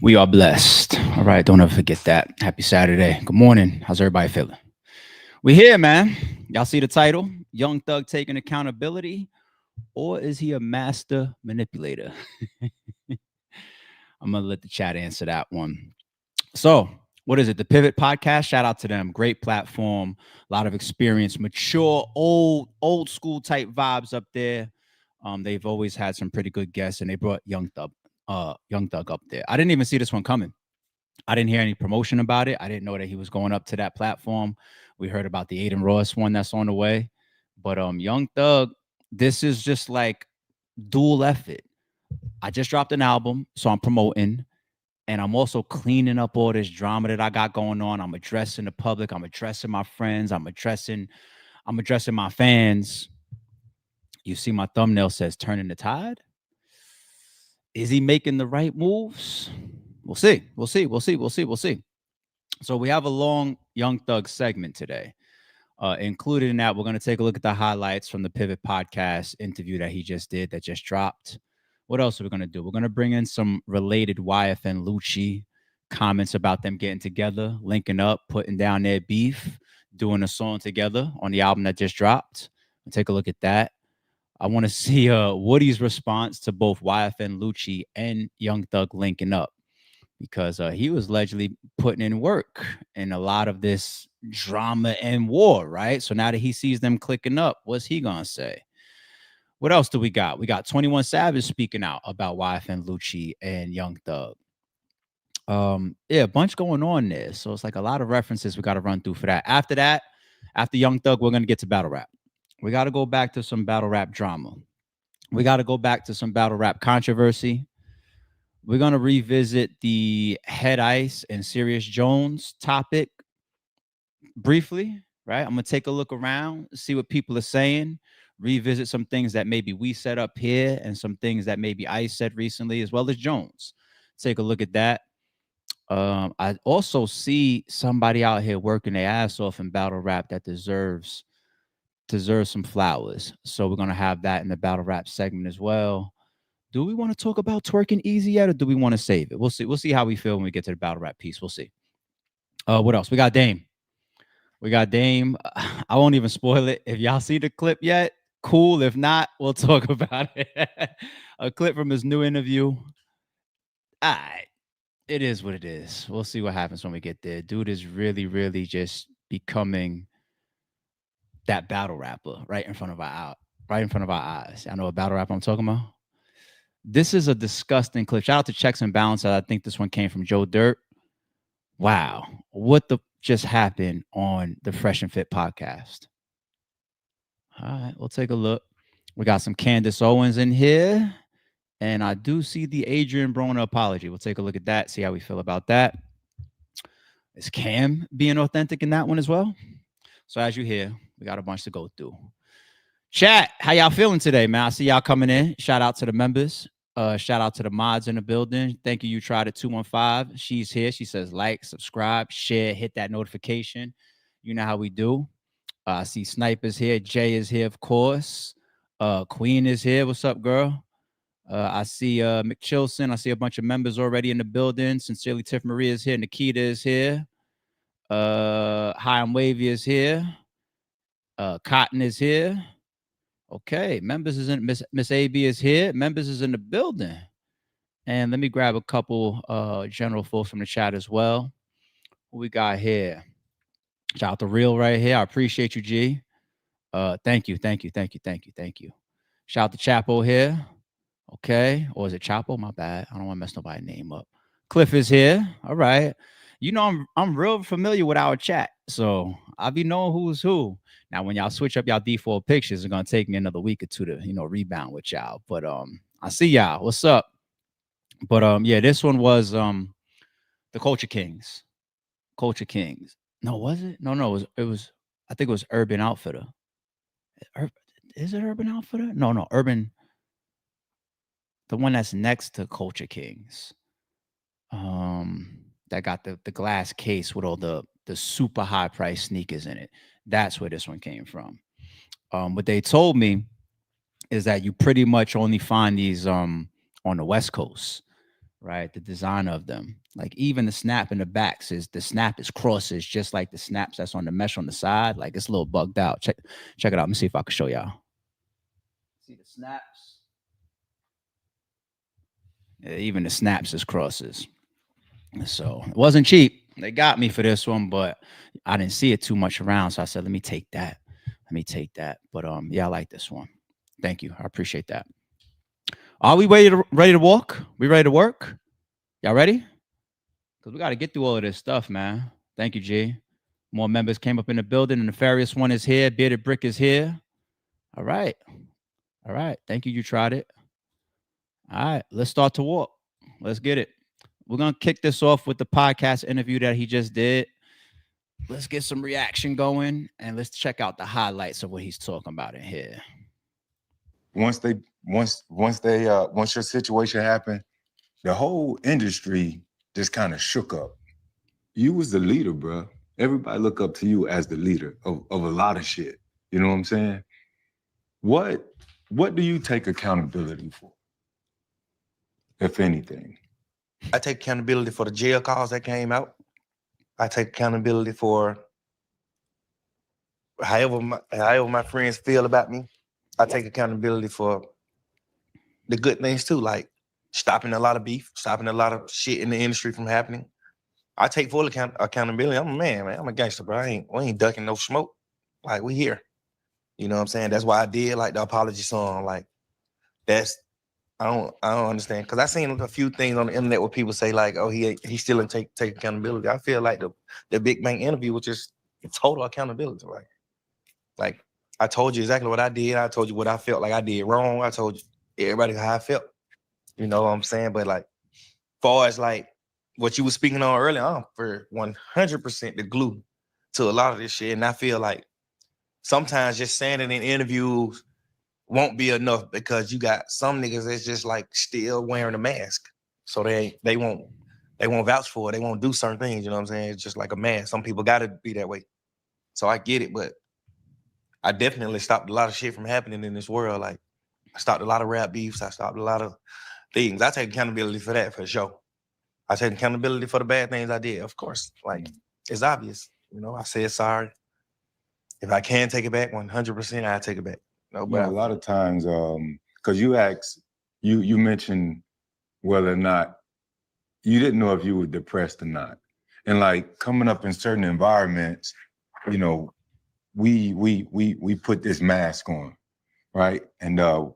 We are blessed. All right, don't ever forget that. Happy Saturday. Good morning. How's everybody feeling? We here, man. Y'all see the title? Young Thug taking accountability, or is he a master manipulator? I'm gonna let the chat answer that one. So, what is it? The Pivot Podcast. Shout out to them. Great platform. A lot of experience, mature, old school type vibes up there. They've always had some pretty good guests, and they brought Young Thug up there. I didn't even see this one coming. I didn't hear any promotion about it. I didn't know that he was going up to that platform. We heard about the Aiden Ross one that's on the way, but Young Thug, this is just like dual effort. I just dropped an album, so I'm promoting, and I'm also cleaning up all this drama that I got going on. I'm addressing the public. I'm addressing my friends. I'm addressing my fans. You see, my thumbnail says "Turning the Tide." Is he making the right moves? We'll see. We'll see. We'll see. We'll see. We'll see. So we have a long Young Thug segment today. Included in that, we're going to take a look at the highlights from the Pivot Podcast interview that he just did, that just dropped. What else are we going to do? We're going to bring in some related YF and Lucci comments about them getting together, linking up, putting down their beef, doing a song together on the album that just dropped. We'll take a look at that. I want to see Woody's response to both YF and Lucci and Young Thug linking up, because he was allegedly putting in work in a lot of this drama and war, right? So now that he sees them clicking up, what's he gonna say? What else do we got? We got 21 Savage speaking out about YF and Lucci and Young Thug. Yeah, a bunch going on there. So it's like a lot of references we got to run through for that. After Young Thug, we're gonna get to battle rap. We got to go back to some battle rap drama. We got to go back to some battle rap controversy. We're going to revisit the Head Ice and Serius Jones topic briefly, right? I'm going to take a look around, see what people are saying, revisit some things that maybe we set up here and some things that maybe Ice said recently, as well as Jones. Take a look at that. I also see somebody out here working their ass off in battle rap that deserves some flowers. So we're going to have that in the battle rap segment as well. Do we want to talk about twerking easy yet, or do we want to save it? We'll see. We'll see how we feel when we get to the battle rap piece. We'll see. What else? We got Dame. We got Dame. I won't even spoil it. If y'all see the clip yet, cool. If not, we'll talk about it. A clip from his new interview. All right. It is what it is. We'll see what happens when we get there. Dude is really, really just becoming that battle rapper right in front of our eyes. I know what battle rapper I'm talking about. This is a disgusting clip. Shout out to Checks and Balances. I think this one came from Joe Dirt. Wow. What the just happened on the Fresh and Fit podcast? All right, we'll take a look. We got some Candace Owens in here. And I do see the Adrien Broner apology. We'll take a look at that, see how we feel about that. Is Cam being authentic in that one as well? So as you hear, we got a bunch to go through. Chat, how y'all feeling today, man? I see y'all coming in. Shout out to the members. Shout out to the mods in the building. Thank you. You tried it 215. She's here. She says like, subscribe, share, hit that notification. You know how we do. I see Sniper's here. Jay is here, of course. Queen is here. What's up, girl? I see McChilson. I see a bunch of members already in the building. Sincerely, Tiff Marie is here. Nikita is here. Hi, I'm Wavy is here. Cotton is here. Okay, members is in. Miss AB is here. Members is in the building. And let me grab a couple general folks from the chat as well. What we got here? Shout out to Real right here. I appreciate you, G. Thank you. Shout out to Chapo here. Okay. Or is it Chapo? My bad. I don't want to mess nobody's name up. Cliff is here. All right. You know, I'm real familiar with our chat. So I'll be knowing who's who. Now, when y'all switch up y'all default pictures, it's gonna take me another week or two to, rebound with y'all. But I see y'all. What's up? But yeah, this one was the Culture Kings. Culture Kings. No, was it? No, it was I think it was Urban Outfitter. Is it Urban Outfitter? No, Urban. The one that's next to Culture Kings. That got the glass case with all the super high price sneakers in it. That's where this one came from. What they told me is that you pretty much only find these on the West Coast, right? The design of them, like even the snap in the backs is the snap is crosses, just like the snaps that's on the mesh on the side. Like it's a little bugged out. Check it out. Let me see if I can show y'all. See the snaps? Yeah, even the snaps is crosses. So it wasn't cheap. They got me for this one, but I didn't see it too much around. So I said, let me take that. Let me take that. But yeah, I like this one. Thank you. I appreciate that. Are we ready to walk? We ready to work? Y'all ready? Because we got to get through all of this stuff, man. Thank you, G. More members came up in the building. The nefarious one is here. Bearded Brick is here. All right. All right. Thank you. You tried it. All right. Let's start to walk. Let's get it. We're going to kick this off with the podcast interview that he just did. Let's get some reaction going and let's check out the highlights of what he's talking about in here. Once your situation happened, the whole industry just kind of shook up. You was the leader, bro. Everybody look up to you as the leader of a lot of shit. You know what I'm saying? What do you take accountability for, if anything? I take accountability for the jail calls that came out. I take accountability for however my friends feel about me. I take accountability for the good things too, like stopping a lot of beef, stopping a lot of shit in the industry from happening. I take full accountability. I'm a man. I'm a gangster, bro. We ain't ducking no smoke. Like, we here. You know what I'm saying? That's why I did like the apology song. Like, I don't understand, because I seen a few things on the internet where people say like, oh, he still didn't take accountability. I feel like the Big Bang interview was just total accountability. Like I told you exactly what I did. I told you what I felt like I did wrong. I told you everybody how I felt. You know what I'm saying? But like, far as like what you were speaking on earlier, I'm for 100% the glue to a lot of this shit. And I feel like sometimes just saying it in interviews won't be enough, because you got some niggas that's just like still wearing a mask. So they won't vouch for it. They won't do certain things, you know what I'm saying? It's just like a mask. Some people gotta be that way. So I get it, but I definitely stopped a lot of shit from happening in this world. Like, I stopped a lot of rap beefs. I stopped a lot of things. I take accountability for that, for sure. I take accountability for the bad things I did, of course. Like, it's obvious. You know, I said sorry. If I can take it back 100%, I take it back. No, but a lot of times, because you mentioned whether or not you didn't know if you were depressed or not, and like coming up in certain environments, you know, we put this mask on, right? And our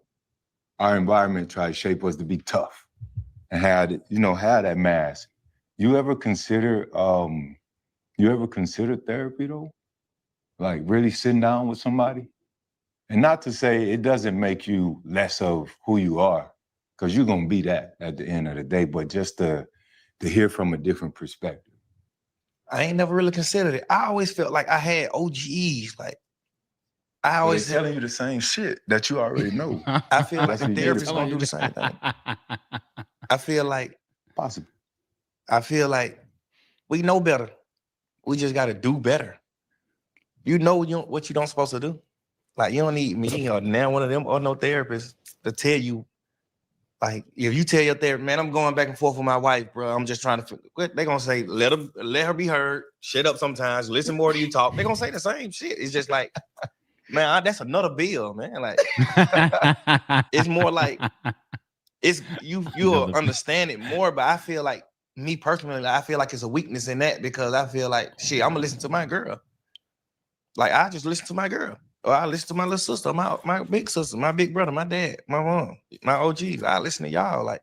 environment tried to shape us to be tough and had that mask. You ever consider therapy though? Like really sitting down with somebody? And not to say it doesn't make you less of who you are, because you're gonna be that at the end of the day, but just to hear from a different perspective. I ain't never really considered it. I always felt like I had OGEs. Like, I always telling you the same shit that you already know. I feel like a therapist gonna do the same thing. I feel like possible. I feel like we know better. We just gotta do better. You know what you don't supposed to do. Like, you don't need me or now one of them or no therapist to tell you. Like, if you tell your therapist, man, I'm going back and forth with my wife, bro. I'm just trying to. They're gonna say, let her be heard. Shut up sometimes. Listen more to you talk. They're gonna say the same shit. It's just like, man, that's another bill, man. Like, it's more like you'll understand it more. But I feel like, me personally, I feel like it's a weakness in that, because I feel like, shit, I'm gonna listen to my girl. Like, I just listen to my girl. Or I listen to my little sister, my big sister, my big brother, my dad, my mom, my OGs. I listen to y'all. Like,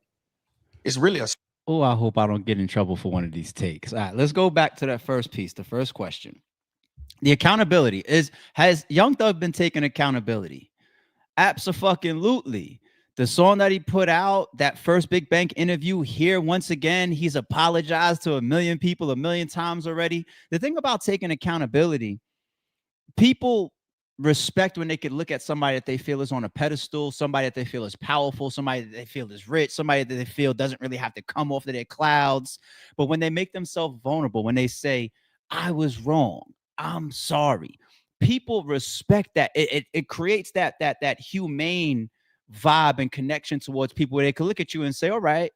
it's really a... Oh, I hope I don't get in trouble for one of these takes. All right, let's go back to that first piece, the first question. The accountability has Young Thug been taking accountability? Abso-fucking-lutely. The song that he put out, that first Big Bang interview, here once again, he's apologized to a million people a million times already. The thing about taking accountability, people respect when they could look at somebody that they feel is on a pedestal, somebody that they feel is powerful, somebody that they feel is rich, somebody that they feel doesn't really have to come off of their clouds. But when they make themselves vulnerable, when they say, I was wrong, I'm sorry, people respect that. It creates that humane vibe and connection towards people where they can look at you and say, all right,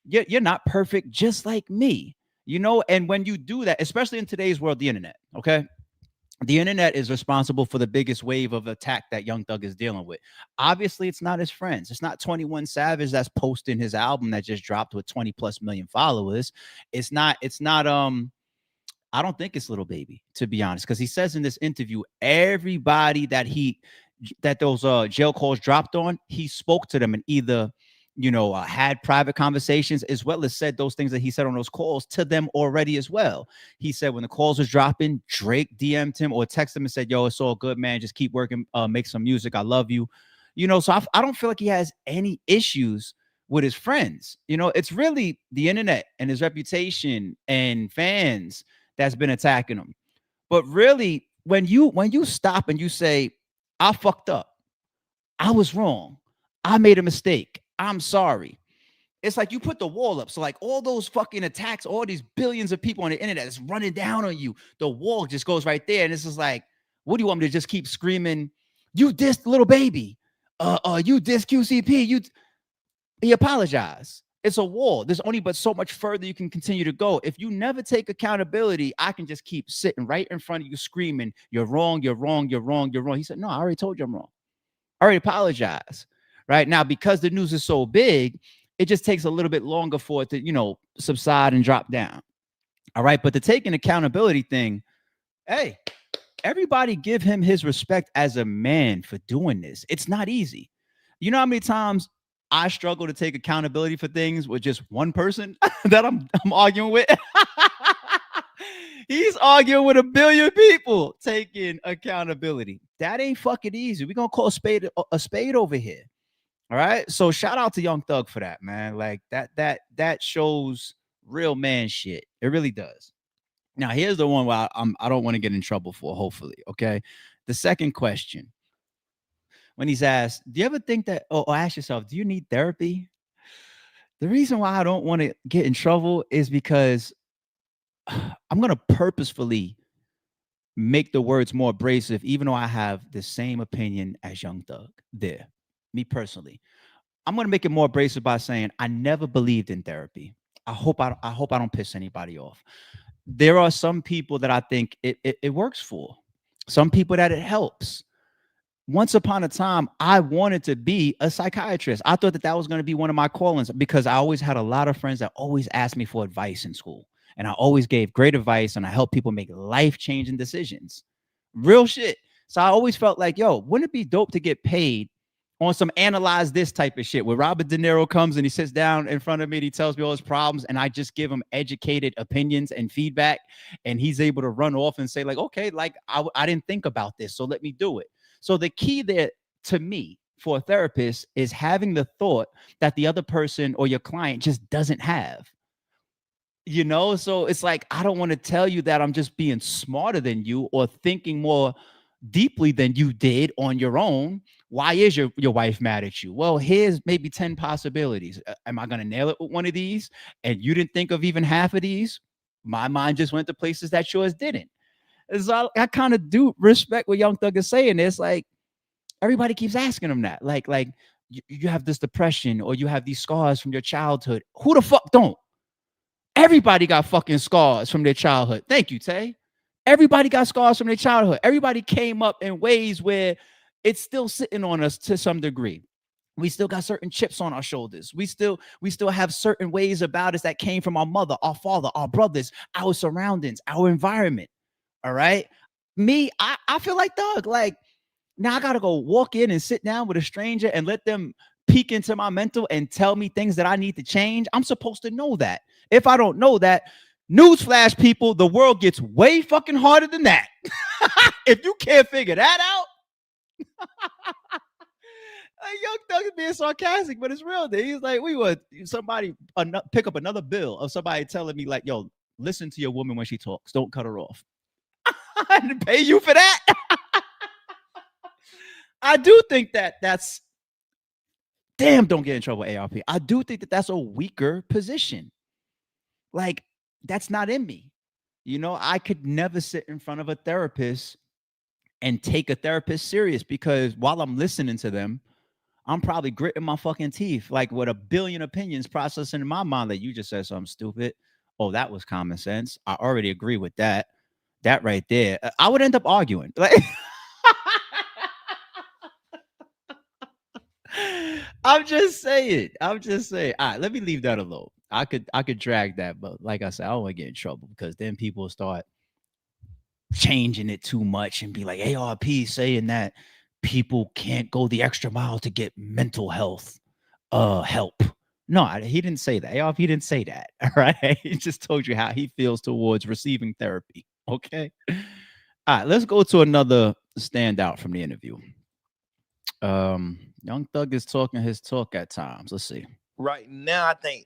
you're not perfect just like me, you know. And when you do that, especially in today's world, the internet, okay, the internet is responsible for the biggest wave of attack that Young Thug is dealing with. Obviously, it's not his friends. It's not 21 Savage that's posting his album that just dropped with 20 plus million followers. It's not I don't think it's Little Baby, to be honest, because he says in this interview, everybody that those jail calls dropped on, he spoke to them and either, had private conversations, as well as said those things that he said on those calls to them already as well. He said when the calls was dropping, Drake DM'd him or texted him and said, yo, it's all good, man. Just keep working, make some music. I love you. So I don't feel like he has any issues with his friends. It's really the internet and his reputation and fans that's been attacking him. But really, when you stop and you say, I fucked up, I was wrong, I made a mistake, I'm sorry, it's like you put the wall up. So like all those fucking attacks, all these billions of people on the internet is running down on you, the wall just goes right there. And this is like, what do you want me to just keep screaming, you dissed Little Baby, you dissed QCP, he apologized. It's a wall. There's only but so much further you can continue to go. If you never take accountability, I can just keep sitting right in front of you screaming, you're wrong, you're wrong, you're wrong, you're wrong. He said, no, I already told you I'm wrong. I already apologized. Right now, because the news is so big, it just takes a little bit longer for it to, subside and drop down. All right. But the taking accountability thing, hey, everybody give him his respect as a man for doing this. It's not easy. You know how many times I struggle to take accountability for things with just one person that I'm arguing with? He's arguing with a billion people taking accountability. That ain't fucking easy. We're gonna call a spade over here. All right. So shout out to Young Thug for that, man. Like that shows real man shit. It really does. Now, here's the one where I don't want to get in trouble for, hopefully. Okay. The second question. When he's asked, do you ever think that, or ask yourself, do you need therapy? The reason why I don't want to get in trouble is because I'm going to purposefully make the words more abrasive, even though I have the same opinion as Young Thug there, me personally. I'm going to make it more abrasive by saying I never believed in therapy. I hope I don't piss anybody off. There are some people that I think it works for. Some people that it helps. Once upon a time, I wanted to be a psychiatrist. I thought that was going to be one of my callings because I always had a lot of friends that always asked me for advice in school. And I always gave great advice and I helped people make life-changing decisions. Real shit. So I always felt like, yo, wouldn't it be dope to get paid on some analyze this type of shit where Robert De Niro comes and he sits down in front of me and he tells me all his problems and I just give him educated opinions and feedback and he's able to run off and say like, okay, like I didn't think about this, so let me do it. So the key there to me for a therapist is having the thought that the other person or your client just doesn't have. So it's like, I don't want to tell you that I'm just being smarter than you or thinking more deeply than you did on your own. Why is your wife mad at you? Well, here's maybe 10 possibilities. Am I going to nail it with one of these? And you didn't think of even half of these? My mind just went to places that yours didn't. So I kind of do respect what Young Thug is saying. It's like everybody keeps asking him that. Like you have this depression or you have these scars from your childhood. Who the fuck don't? Everybody got fucking scars from their childhood. Thank you, Tay. Everybody got scars from their childhood. Everybody came up in ways where it's still sitting on us to some degree. We still got certain chips on our shoulders. We still have certain ways about us that came from our mother, our father, our brothers, our surroundings, our environment. All right. Me, I feel like Thug. Like now I gotta go walk in and sit down with a stranger and let them peek into my mental and tell me things that I need to change. I'm supposed to know that. If I don't know that, newsflash, people, the world gets way fucking harder than that. If you can't figure that out. Like Young Thug is being sarcastic, but it's real. He's like, we would somebody pick up another bill of somebody telling me like, yo, listen to your woman when she talks. Don't cut her off. I didn't pay you for that. I do think that's damn, don't get in trouble, ARP. I do think that that's a weaker position. Like, that's not in me. I could never sit in front of a therapist and take a therapist serious, because while I'm listening to them, I'm probably gritting my fucking teeth, like with a billion opinions processing in my mind that you just said something stupid. Oh, that was common sense. I already agree with that. That right there, I would end up arguing. Like, I'm just saying. I'm just saying. All right, let me leave that alone. I could drag that, but like I said, I don't want to get in trouble, because then people start changing it too much and be like, ARP saying that people can't go the extra mile to get mental health help. No, he didn't say that. ARP didn't say that. All right. He just told you how he feels towards receiving therapy. Okay. All right, let's go to another standout from the interview. Young Thug is talking his talk at times. Let's see. Right now, I think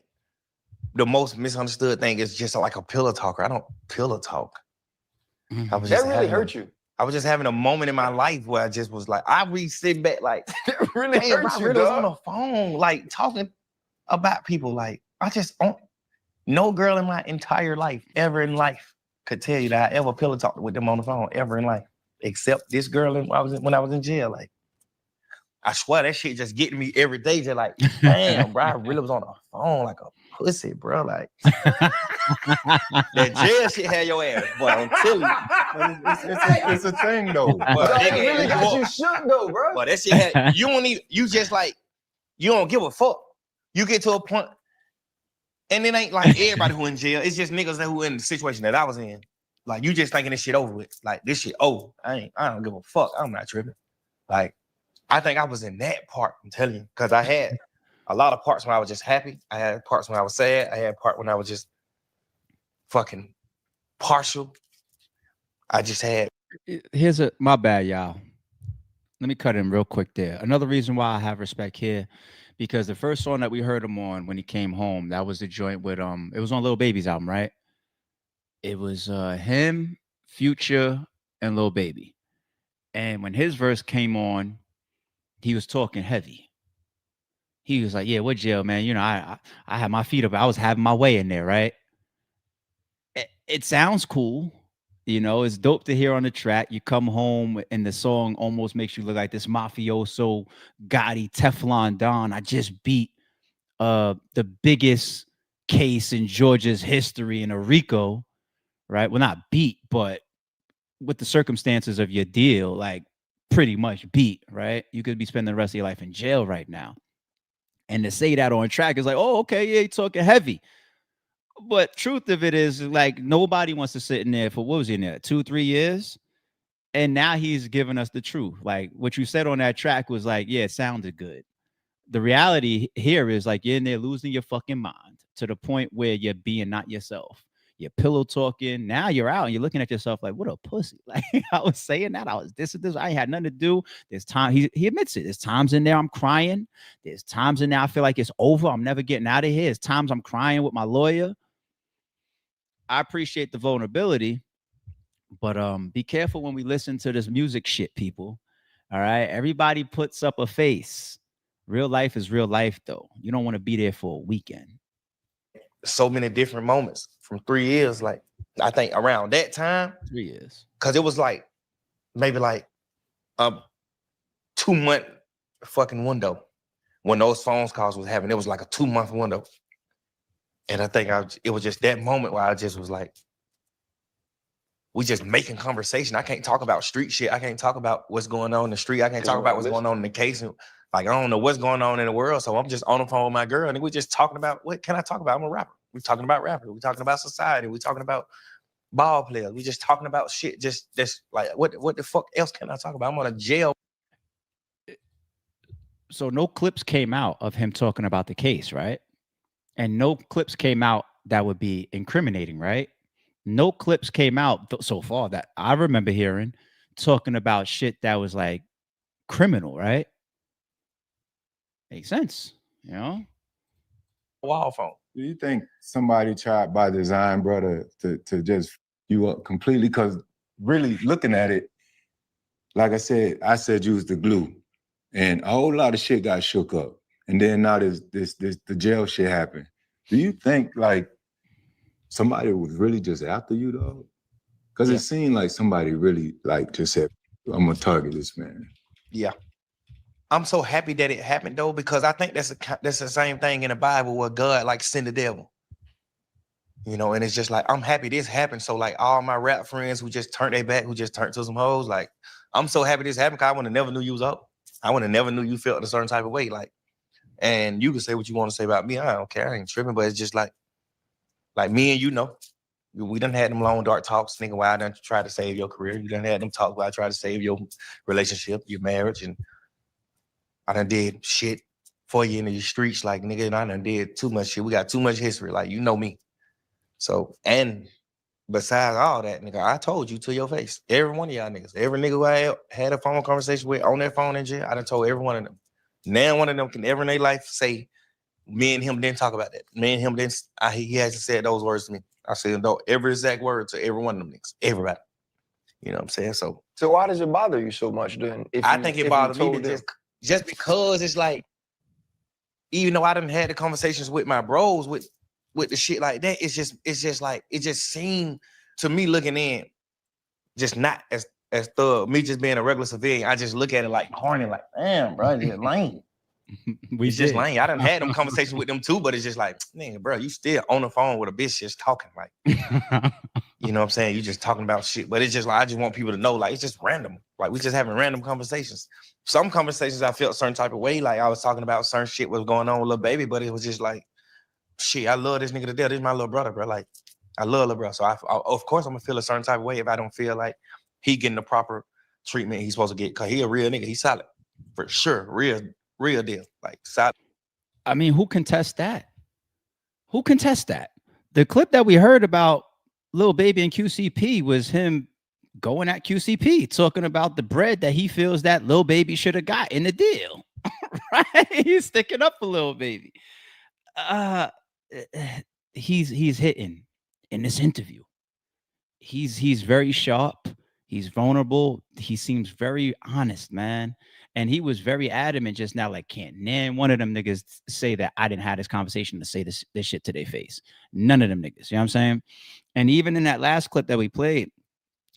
the most misunderstood thing is just like a pillow talker. I don't pillow talk. I was That just really having hurt a- you. I was just having a moment in my life where I just was like, I be sitting back like, That really damn, hurt I you, really was on dog. the phone, like talking about people. Like, I just don't, no girl in my entire life, ever in life, could tell you that I ever pillow talked with them on the phone, ever in life, except this girl when I was in jail. Like, I swear that shit just getting me every day. Just like, damn, bro, I really was on the phone like a pussy, bro. Like, that jail shit had your ass, boy. I'm telling you. But it's a thing though. Boy, Dog, that it nigga really had got you you up. shook though, bro. But that shit had, you don't even, you just like, you don't give a fuck. You get to a point, and it ain't like everybody who in jail. It's just niggas that who in the situation that I was in. Like, you just thinking this shit over with. Like, this shit, I don't give a fuck. I'm not tripping. Like, I think I was in that part, I'm telling you, because I had a lot of parts when I was just happy. I had parts when I was sad. I had part when I was just fucking partial. I just had. Here's my bad, y'all. Let me cut in real quick there. Another reason why I have respect here, because the first song that we heard him on when he came home, that was the joint with it was on Lil Baby's album, right? It was him, Future, and Lil Baby. And when his verse came on, he was talking heavy. He was like, "Yeah, what jail, man? You know, I had my feet up. I was having my way in there, right?" It sounds cool. You know, it's dope to hear on the track. You come home and the song almost makes you look like this mafioso, Gotti, Teflon Don. I just beat the biggest case in Georgia's history in a RICO, right? Well, not beat, but with the circumstances of your deal, like pretty much beat, right? You could be spending the rest of your life in jail right now. And to say that on track is like, oh, okay, yeah, you're talking heavy. But truth of it is, like, nobody wants to sit in there for, what was he in there, 2-3 years? And now he's giving us the truth. Like, what you said on that track was like, yeah, it sounded good. The reality here is like you're in there losing your fucking mind to the point where you're being not yourself. You're pillow talking. Now you're out and you're looking at yourself like, what a pussy. Like, I was saying that. I was this and this. I ain't had nothing to do. There's time. He admits it. There's times in there I'm crying. There's times in there I feel like it's over. I'm never getting out of here. There's times I'm crying with my lawyer. I appreciate the vulnerability, but be careful when we listen to this music shit, people. All right. Everybody puts up a face. Real life is real life, though. You don't want to be there for a weekend. So many different moments from 3 years. Like, I think around that time, 3 years. because it was like maybe like a 2-month fucking window when those phone calls was having. It was like a 2-month window. And I think it was just that moment where I just was like, we just making conversation. I can't talk about street shit. I can't talk about what's going on in the street. I can't talk about what's going on in the case. And, like, I don't know what's going on in the world. So I'm just on the phone with my girl and we're just talking about, what can I talk about? I'm a rapper. We're talking about rappers. We're talking about society. We're talking about ball players. We're just talking about shit. Just like, what the fuck else can I talk about? I'm on a jail. So no clips came out of him talking about the case, right? And no clips came out that would be incriminating, right? No clips came out so far that I remember hearing talking about shit that was like criminal, right? Makes sense, you know? Wall phone. Do you think somebody tried by design, brother, to just f you up completely? Because really looking at it, like I said you was the glue. And a whole lot of shit got shook up. And then now the jail shit happened. Do you think like somebody was really just after you, though? Because it seemed like somebody really like just said, I'm gonna target this man. Yeah. I'm so happy that it happened though, because I think that's the same thing in the Bible where God like send the devil. You know, and it's just like, I'm happy this happened. So like all my rap friends who just turned their back, who just turned to some hoes, like, I'm so happy this happened because I would have never knew you was up. I would have never knew you felt a certain type of way. Like, and you can say what you want to say about me. I don't care. I ain't tripping, but it's just like me and you know, we done had them long, dark talks, nigga, why I done try to save your career. You done had them talk where I try to save your relationship, your marriage, and I done did shit for you in the streets. Like, nigga, and I done did too much shit. We got too much history. Like, you know me. So, and besides all that, nigga, I told you to your face. Every one of y'all niggas. Every nigga who I had a phone conversation with on their phone in jail, I done told every one of them. Now one of them can ever in their life say, me and him didn't talk about that. Me and him didn't, he hasn't said those words to me. I said, no, every exact word to every one of them niggas. Everybody. You know what I'm saying? So why does it bother you so much then? I think it bothered me just because it's like, even though I done had the conversations with my bros with the shit like that, it's just like, it just seemed to me looking in, just not as thug. Me just being a regular civilian, I just look at it like corny, like, damn, bro, it's lame. It's just lame. I done had them conversations with them too, but it's just like, man, bro, you still on the phone with a bitch just talking, like, you know what I'm saying? You just talking about shit, but it's just like, I just want people to know, like, it's just random. Like, we just having random conversations. Some conversations I felt a certain type of way, like I was talking about certain shit was going on with Lil Baby, but it was just like, shit, I love this nigga to death. This is my little brother, bro. Like, I love little brother. So I of course I'm gonna feel a certain type of way if I don't feel like he getting the proper treatment he's supposed to get. Cause he a real nigga. He's solid. For sure. Real deal. Like, solid. I mean, who contests that? Who contests that? The clip that we heard about Lil Baby and QCP was him going at QCP, talking about the bread that he feels that Lil Baby should have got in the deal. Right? He's sticking up for Lil Baby. He's hitting in this interview. He's very sharp. He's vulnerable. He seems very honest, man. And he was very adamant just now, like, can't none one of them niggas say that I didn't have this conversation to say this shit to their face. None of them niggas. You know what I'm saying? And even in that last clip that we played,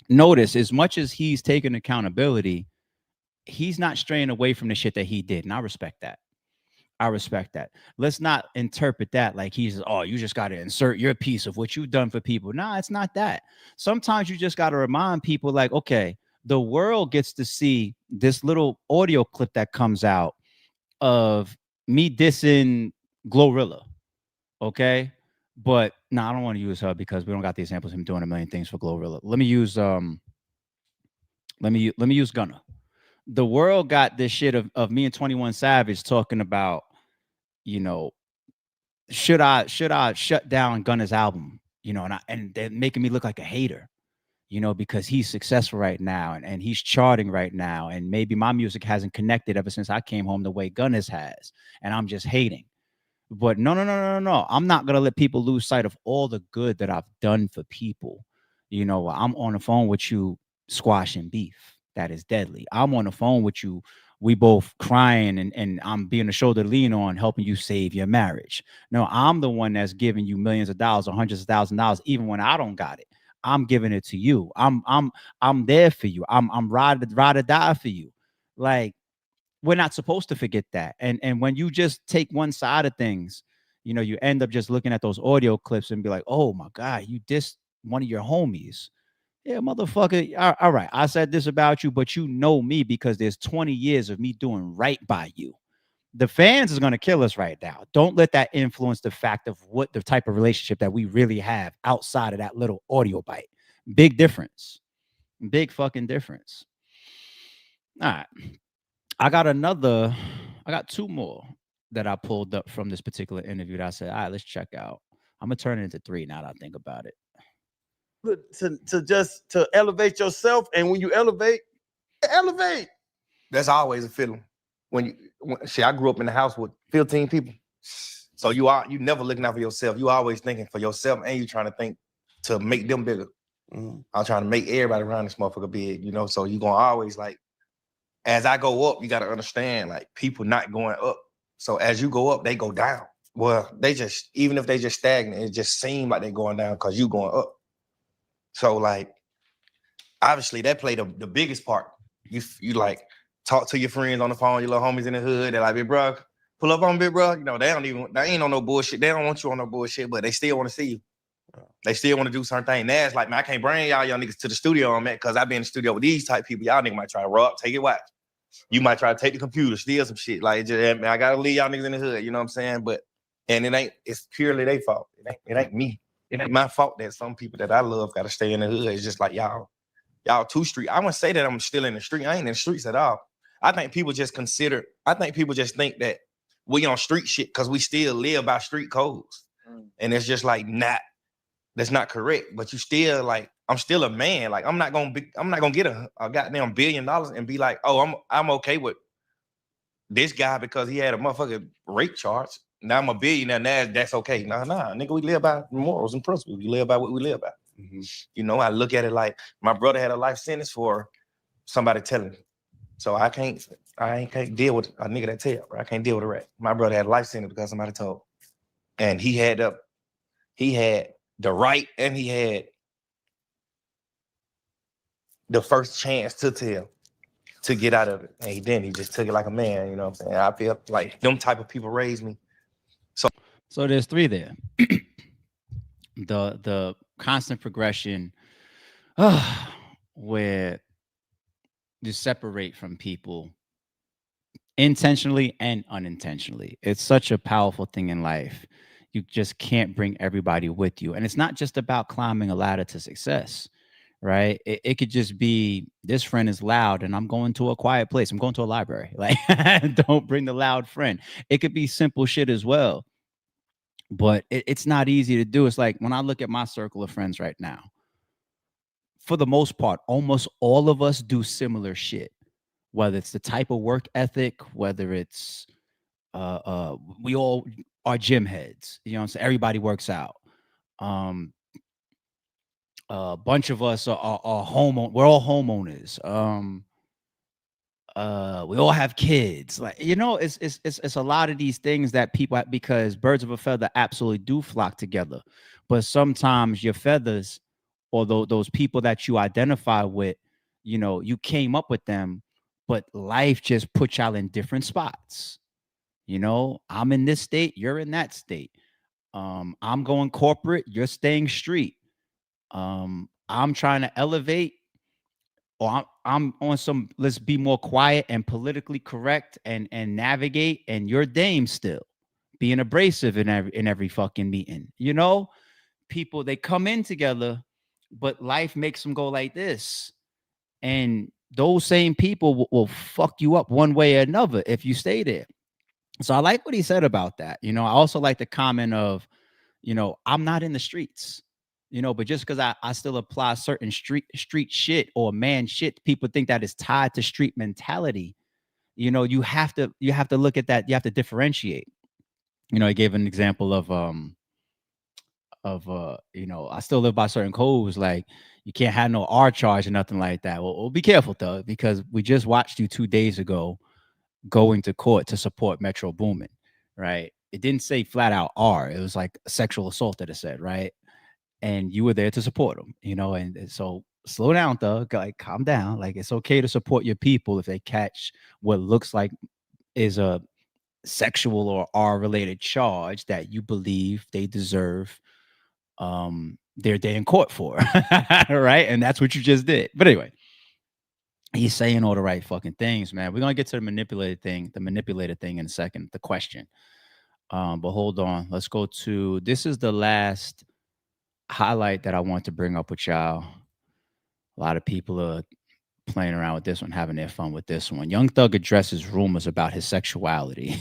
notice as much as he's taking accountability, he's not straying away from the shit that he did. And I respect that. Let's not interpret that like he's, oh, you just got to insert your piece of what you've done for people. Nah, it's not that. Sometimes you just got to remind people, like, okay, the world gets to see this little audio clip that comes out of me dissing Glorilla. Okay. But no, I don't want to use her because we don't got the examples of him doing a million things for Glorilla. Let me use Gunna. The world got this shit of me and 21 Savage talking about, you know, should I shut down Gunna's album? You know, and they're making me look like a hater, you know, because he's successful right now and he's charting right now. And maybe my music hasn't connected ever since I came home the way Gunna's has. And I'm just hating. But no. I'm not going to let people lose sight of all the good that I've done for people. You know, I'm on the phone with you squashing beef. That is deadly. I'm on the phone with you. We both crying and I'm being a shoulder to lean on, helping you save your marriage. No, I'm the one that's giving you millions of dollars or hundreds of thousands of dollars, even when I don't got it. I'm giving it to you. I'm there for you. I'm ride or die for you. Like, we're not supposed to forget that. And when you just take one side of things, you know, you end up just looking at those audio clips and be like, oh my God, you dissed one of your homies. Yeah, motherfucker. All right. I said this about you, but you know me because there's 20 years of me doing right by you. The fans is going to kill us right now. Don't let that influence the fact of what the type of relationship that we really have outside of that little audio bite. Big difference. Big fucking difference. All right. I got two more that I pulled up from this particular interview that I said, all right, let's check out. I'm going to turn it into 3 now that I think about it. To elevate yourself, and when you elevate. That's always a feeling. I grew up in the house with 15 people. So you never looking out for yourself. You always thinking for yourself, and you trying to think to make them bigger. Mm-hmm. I'm trying to make everybody around this motherfucker big, you know. So you gonna always, like, as I go up, you gotta understand, like, people not going up. So as you go up, they go down. Well, even if they just stagnant, it just seems like they going down because you going up. So, like, obviously that played the biggest part. You like talk to your friends on the phone, your little homies in the hood. They're like, big bro, pull up on big bro. You know, they ain't on no bullshit. They don't want you on no bullshit, but they still want to see you. They still want to do certain things. Nash like, man, I can't bring y'all young niggas to the studio on that because I be in the studio with these type people. Y'all niggas might try to rob, take it watch. You might try to take the computer, steal some shit. Like, just, man, I gotta leave y'all niggas in the hood. You know what I'm saying? But it's purely their fault. It ain't me. It ain't my fault that some people that I love gotta stay in the hood. It's just like y'all too street. I wouldn't say that I'm still in the street. I ain't in the streets at all. I think people just think that we on street shit because we still live by street codes. And it's just like that's not correct. But you still like, I'm still a man. Like I'm not gonna get a goddamn $1 billion and be like, oh, I'm okay with this guy because he had a motherfucking rape charge. Now I'm a billionaire. Now that's okay. Nah, nigga, we live by morals and principles. We live by what we live by. Mm-hmm. You know, I look at it like my brother had a life sentence for somebody telling me. So I can't deal with a nigga that tell, bro. I can't deal with a rat. My brother had a life sentence because somebody told. And he had the right and he had the first chance to tell, to get out of it. And he didn't. He just took it like a man, you know what I'm saying? I feel like them type of people raised me. So there's 3 there. The constant progression where you separate from people intentionally and unintentionally. It's such a powerful thing in life. You just can't bring everybody with you. And it's not just about climbing a ladder to success, right? It could just be, this friend is loud and I'm going to a quiet place. I'm going to a library. Like, don't bring the loud friend. It could be simple shit as well. But it's not easy to do. It's like when I look at my circle of friends right now, for the most part, almost all of us do similar shit, whether it's the type of work ethic, whether it's we all are gym heads, you know what I'm saying? Everybody works out. A bunch of us are homeowners. We're all homeowners. We all have kids. Like, you know, it's a lot of these things that people, because birds of a feather absolutely do flock together. But sometimes your feathers, or those people that you identify with, you know, you came up with them, but life just put y'all in different spots. You know, I'm in this state, you're in that state. I'm going corporate, you're staying street. I'm trying to elevate, or I'm on some, let's be more quiet and politically correct and navigate, and you're Dame still being abrasive in every fucking meeting. You know, people, they come in together, but life makes them go like this. And those same people will fuck you up one way or another if you stay there. So I like what he said about that. You know, I also like the comment of, you know, I'm not in the streets, you know, but just because I still apply certain street shit or man shit, people think that is tied to street mentality. You know, you have to look at that. You have to differentiate. You know, I gave an example of you know, I still live by certain codes, like you can't have no R charge or nothing like that. Well, be careful though, because we just watched you 2 days ago going to court to support Metro Boomin, right? It didn't say flat out R. It was like sexual assault that it said, right? And you were there to support them, you know? And so slow down, thug, like calm down. Like it's okay to support your people if they catch what looks like is a sexual or R related charge that you believe they deserve their day in court for, right? And that's what you just did. But anyway, he's saying all the right fucking things, man. We're gonna get to the manipulated thing in a second, the question. But hold on, let's go to, this is the last highlight that I want to bring up with y'all. A lot of people are playing around with this one, having their fun with this one. Young Thug addresses rumors about his sexuality.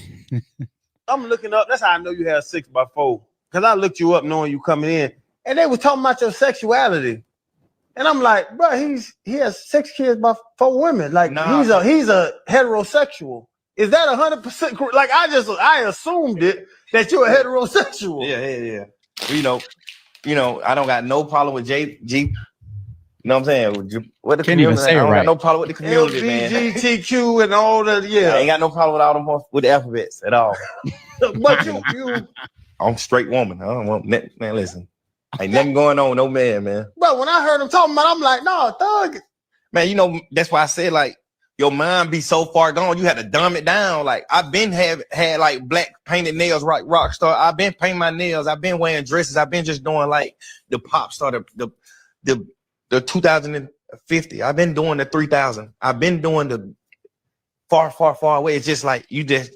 I'm looking up. That's how I know you have 6x4. Because I looked you up knowing you coming in. And they was talking about your sexuality. And I'm like, bro, he has 6 kids by 4 women. Like, nah, he's a heterosexual. Is that 100%? Like, I assumed it that you're a heterosexual. Yeah. You know, I don't got no problem with G. You know what I'm saying? What the Can't even community? say I don't right. got no problem with the community, man. LGBTQ and all that. Yeah, I ain't got no problem with all them with the alphabets at all. But you. I'm a straight woman. I don't want man. Listen, ain't nothing going on with no man. But when I heard him talking about, I'm like, no, Thug. Man, you know that's why I said like your mind be so far gone, you had to dumb it down. Like I've been had like black painted nails, right? Rock star. I've been painting my nails. I've been wearing dresses. I've been just doing like the pop star, the 2050. I've been doing the 3000. I've been doing the far away. It's just like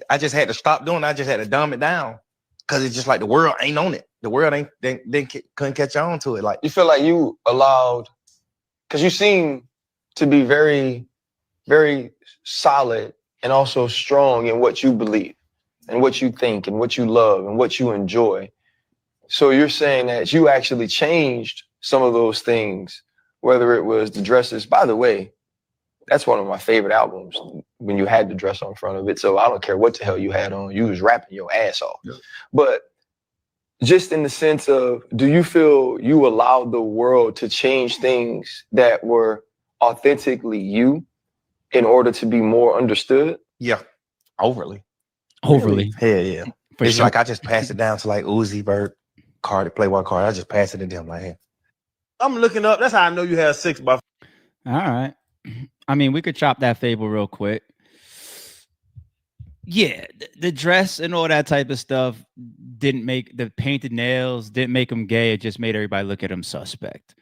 I just had to stop doing it. I just had to dumb it down because it's just like the world ain't on it. The world couldn't catch on to it. Like you feel like you allowed, because you seem to be very, very solid and also strong in what you believe and what you think and what you love and what you enjoy. So you're saying that you actually changed some of those things, whether it was the dresses. By the way, that's one of my favorite albums when you had the dress on front of it. So I don't care what the hell you had on. You was rapping your ass off. Yeah. But just in the sense of, do you feel you allowed the world to change things that were authentically you in order to be more understood? Yeah, overly. Really? Yeah. It's sure. Like I just passed it down to like Uzi Vert, Playboy Cardi. I just passed it to them like, hey. I'm looking up. That's how I know you have 6 by. All right. I mean, we could chop that fable real quick. Yeah, the dress and all that type of stuff didn't make the painted nails, didn't make him gay. It just made everybody look at him suspect.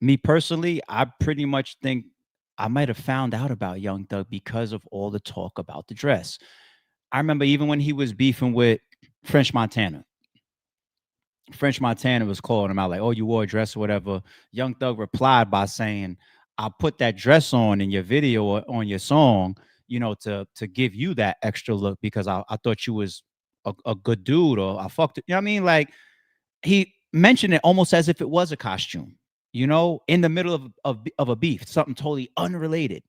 Me personally, I pretty much think I might have found out about Young Thug because of all the talk about the dress. I remember even when he was beefing with French Montana. French Montana was calling him out like, oh, you wore a dress or whatever. Young Thug replied by saying, I put that dress on in your video or on your song, you know, to give you that extra look because I thought you was a good dude or I fucked it. You know what I mean? Like he mentioned it almost as if it was a costume, you know, in the middle of a beef, something totally unrelated.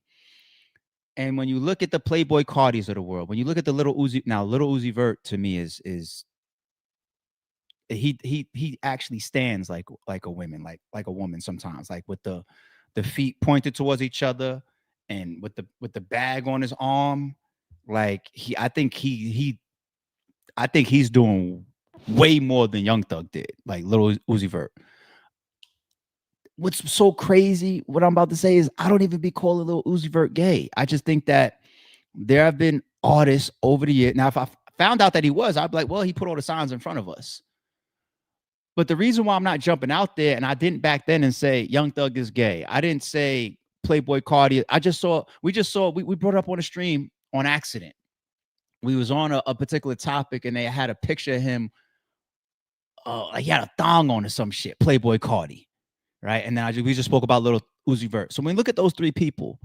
And when you look at the Playboy Cardis of the world, when you look at the Little Uzi Vert to me is he actually stands like a woman, like a woman sometimes, like with the feet pointed towards each other and with the bag on his arm. Like I think he's doing way more than Young Thug did, like Little Uzi Vert. What's so crazy, what I'm about to say is I don't even be calling Little Uzi Vert gay. I just think that there have been artists over the years. Now, if I found out that he was, I'd be like, well, he put all the signs in front of us. But the reason why I'm not jumping out there, and I didn't back then and say Young Thug is gay. I didn't say Playboy Cardi. We brought it up on a stream on accident. We was on a particular topic and they had a picture of him. He had a thong on or some shit, Playboy Cardi. Right. And then we just spoke about Little Uzi Vert. So when we look at those three people,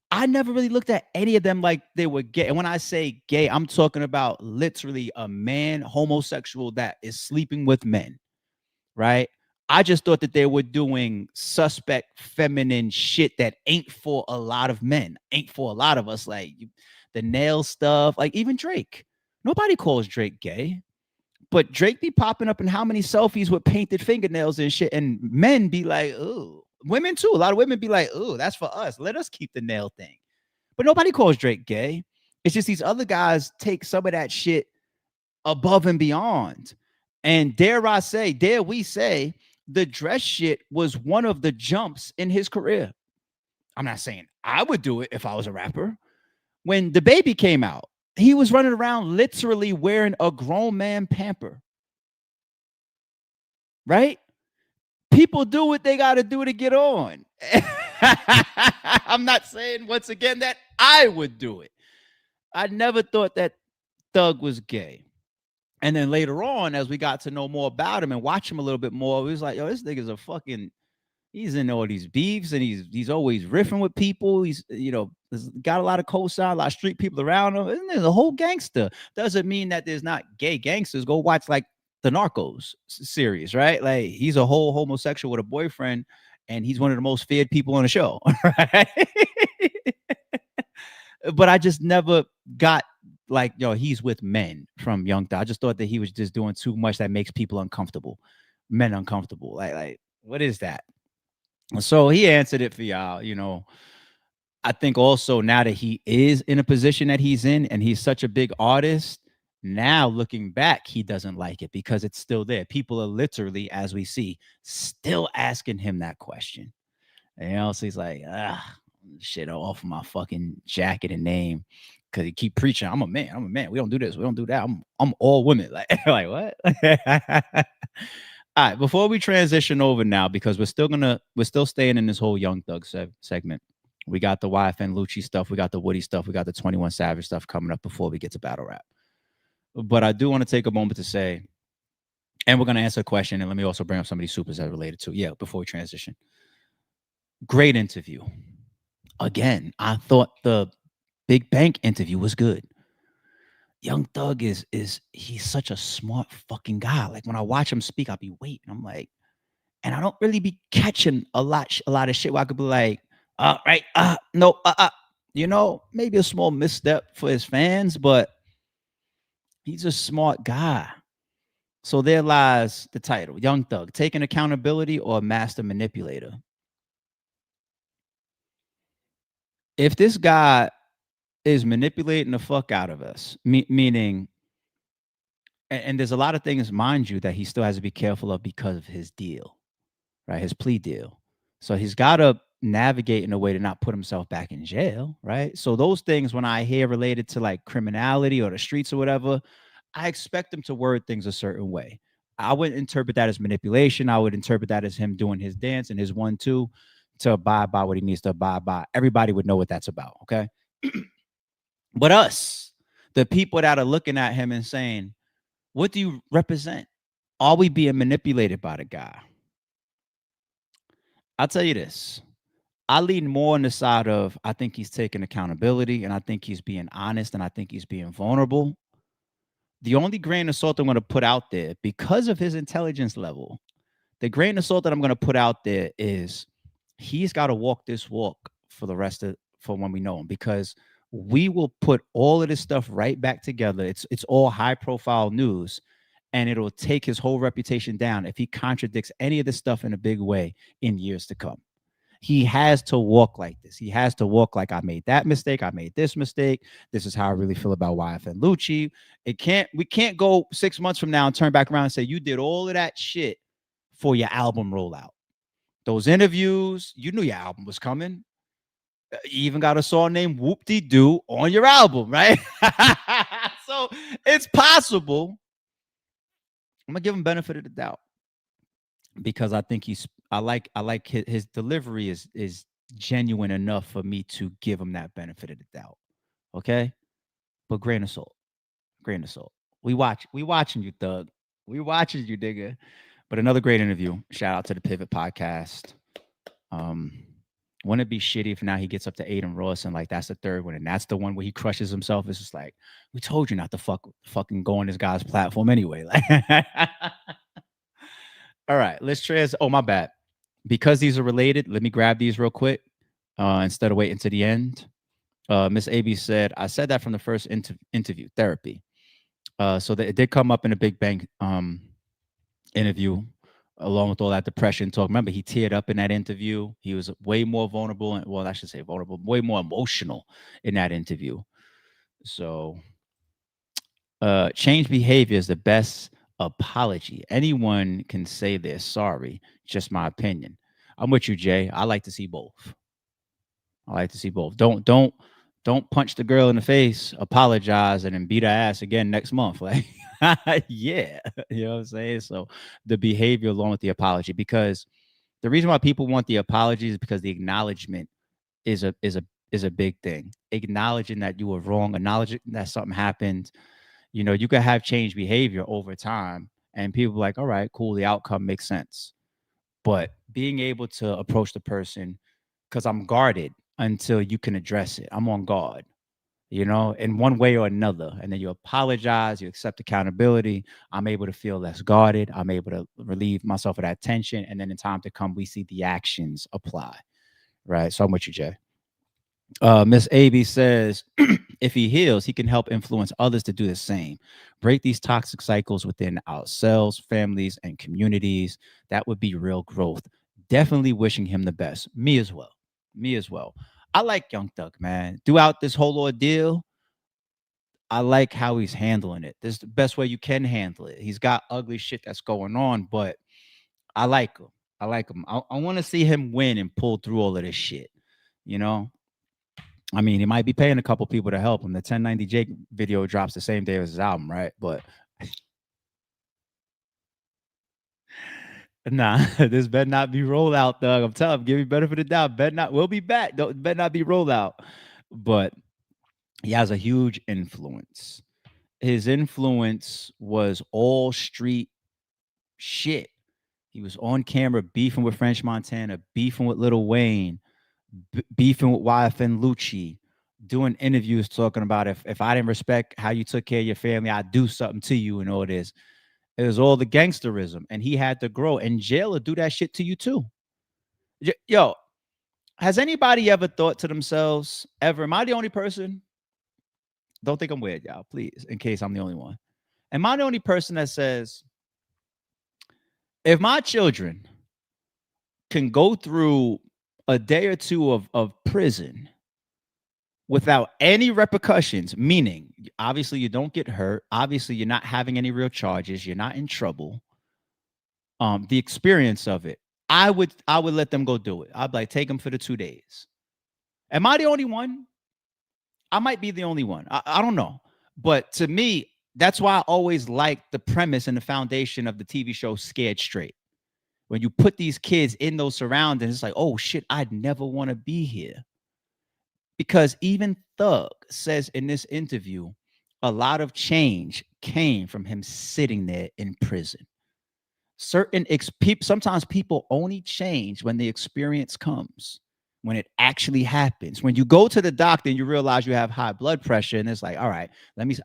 I never really looked at any of them like they were gay. And when I say gay, I'm talking about literally a man, homosexual that is sleeping with men. Right. I just thought that they were doing suspect feminine shit that ain't for a lot of men, ain't for a lot of us. Like the nail stuff, like even Drake. Nobody calls Drake gay. But Drake be popping up in how many selfies with painted fingernails and shit. And men be like, oh, women too. A lot of women be like, oh, that's for us. Let us keep the nail thing. But nobody calls Drake gay. It's just these other guys take some of that shit above and beyond. And dare we say, the dress shit was one of the jumps in his career. I'm not saying I would do it if I was a rapper. When The Baby came out, he was running around literally wearing a grown man pamper. Right? People do what they got to do to get on. I'm not saying, once again, that I would do it. I never thought that Thug was gay. And then later on, as we got to know more about him and watch him a little bit more, it was like, yo, this nigga's a fucking, he's in all these beefs and he's always riffing with people. He's, you know, got a lot of cosign, a lot of street people around him. And there's a whole gangster. Doesn't mean that there's not gay gangsters. Go watch like the Narcos series, right? Like he's a whole homosexual with a boyfriend and he's one of the most feared people on the show. Right? But I just never got like, yo, he's with men from Young Thug. I just thought that he was just doing too much that makes people uncomfortable, men uncomfortable. Like what is that? So he answered it for y'all. You know, I think also now that he is in a position that he's in and he's such a big artist, now looking back, he doesn't like it because it's still there. People are literally, as we see, still asking him that question. You know, so he's like, shit off my fucking jacket and name. Cause he keep preaching, I'm a man, I'm a man. We don't do this, we don't do that. I'm all women. Like, like what? All right, before we transition over now, because we're still staying in this whole Young Thug segment. We got the YFN Lucci stuff, we got the Woody stuff, we got the 21 Savage stuff coming up before we get to battle rap. But I do want to take a moment to say, and we're going to answer a question, and let me also bring up some of these supers that are related to, before we transition. Great interview. Again, I thought the Big Bank interview was good. Young Thug is he's such a smart fucking guy. Like when I watch him speak, I'll be waiting. I'm like, and I don't really be catching a lot of shit where I could be like, right, no, maybe a small misstep for his fans, but he's a smart guy. So there lies the title, Young Thug, taking accountability or master manipulator. If this guy is manipulating the fuck out of us, meaning, and there's a lot of things, mind you, that he still has to be careful of because of his deal, right? His plea deal. So he's got to navigate in a way to not put himself back in jail, right? So those things, when I hear related to like criminality or the streets or whatever, I expect him to word things a certain way. I wouldn't interpret that as manipulation. I would interpret that as him doing his dance and his 1-2 to abide by what he needs to abide by. Everybody would know what that's about, okay? But us, the people that are looking at him and saying, what do you represent? Are we being manipulated by the guy? I'll tell you this. I lean more on the side of, I think he's taking accountability, and I think he's being honest, and I think he's being vulnerable. The only grain of salt I'm going to put out there, because of his intelligence level, the grain of salt that I'm going to put out there is he's got to walk this walk for when we know him, because we will put all of this stuff right back together. It's all high profile news, and it'll take his whole reputation down if he contradicts any of this stuff in a big way in years to come. He has to walk like this. He has to walk like, I made that mistake. I made this mistake. This is how I really feel about YFN Lucci. We can't go 6 months from now and turn back around and say, you did all of that shit for your album rollout. Those interviews, you knew your album was coming. You even got a song named Whoop-De-Doo on your album, right? So it's possible. I'm gonna give him benefit of the doubt, because I think I like his delivery is genuine enough for me to give him that benefit of the doubt. Okay, but grain of salt. We watching you, Thug. We watching you, nigga. But another great interview. Shout out to the Pivot Podcast. Wouldn't it be shitty if now he gets up to Aiden Ross and like that's the third one, and that's the one where he crushes himself? It's just like, we told you not to fucking go on this guy's platform anyway. Like, all right, let's oh, my bad. Because these are related, let me grab these real quick instead of waiting to the end. Miss AB said, I said that from the first interview, therapy. So that it did come up in a Big Bang interview, along with all that depression talk. Remember, he teared up in that interview. He was way more vulnerable, and well, I should say vulnerable, way more emotional in that interview. So change behavior is the best apology. Anyone can say they're sorry. Just my opinion. I'm with you, Jay. I like to see both. Don't punch the girl in the face, apologize, and then beat her ass again next month. Like, yeah, you know what I'm saying? So the behavior along with the apology, because the reason why people want the apology is because the acknowledgement is a big thing. Acknowledging that you were wrong, acknowledging that something happened. You know, you can have changed behavior over time, and people are like, all right, cool, the outcome makes sense. But being able to approach the person, because I'm guarded until you can address it. I'm on guard, you know, in one way or another. And then you apologize, you accept accountability. I'm able to feel less guarded. I'm able to relieve myself of that tension. And then in time to come, we see the actions apply, right? So I'm with you, Jay. Miss AB says, if he heals, he can help influence others to do the same. Break these toxic cycles within ourselves, families, and communities. That would be real growth. Definitely wishing him the best. Me as well. I like Young Thug, man. Throughout this whole ordeal, I like how he's handling it. This is the best way you can handle it. He's got ugly shit that's going on, but I like him. I want to see him win and pull through all of this shit, you know? I mean, he might be paying a couple people to help him. The 1090 Jake video drops the same day as his album, right? But nah, this better not be rollout, Thug. I'm telling you, give me benefit of the doubt. Better not. We'll be back. Don't better not be rollout. But he has a huge influence. His influence was all street shit. He was on camera beefing with French Montana, beefing with Lil Wayne, beefing with YFN Lucci, doing interviews talking about if I didn't respect how you took care of your family, I'd do something to you and all this. It was all the gangsterism, and he had to grow. And jail will do that shit to you too. Yo, has anybody ever thought to themselves, ever, am I the only person? Don't think I'm weird, y'all, please, in case I'm the only one. Am I the only person that says, if my children can go through a day or two of prison without any repercussions, meaning obviously you don't get hurt, obviously you're not having any real charges, you're not in trouble, the experience of it, I would let them go do it. I'd like take them for the 2 days. Am I the only one? I might be the only one. I don't know. But to me, that's why I always liked the premise and the foundation of the TV show Scared Straight. When you put these kids in those surroundings, it's like, oh shit, I'd never want to be here. Because even Thug says in this interview, a lot of change came from him sitting there in prison. Sometimes people only change when the experience comes, when it actually happens. When you go to the doctor and you realize you have high blood pressure, and it's like, all right,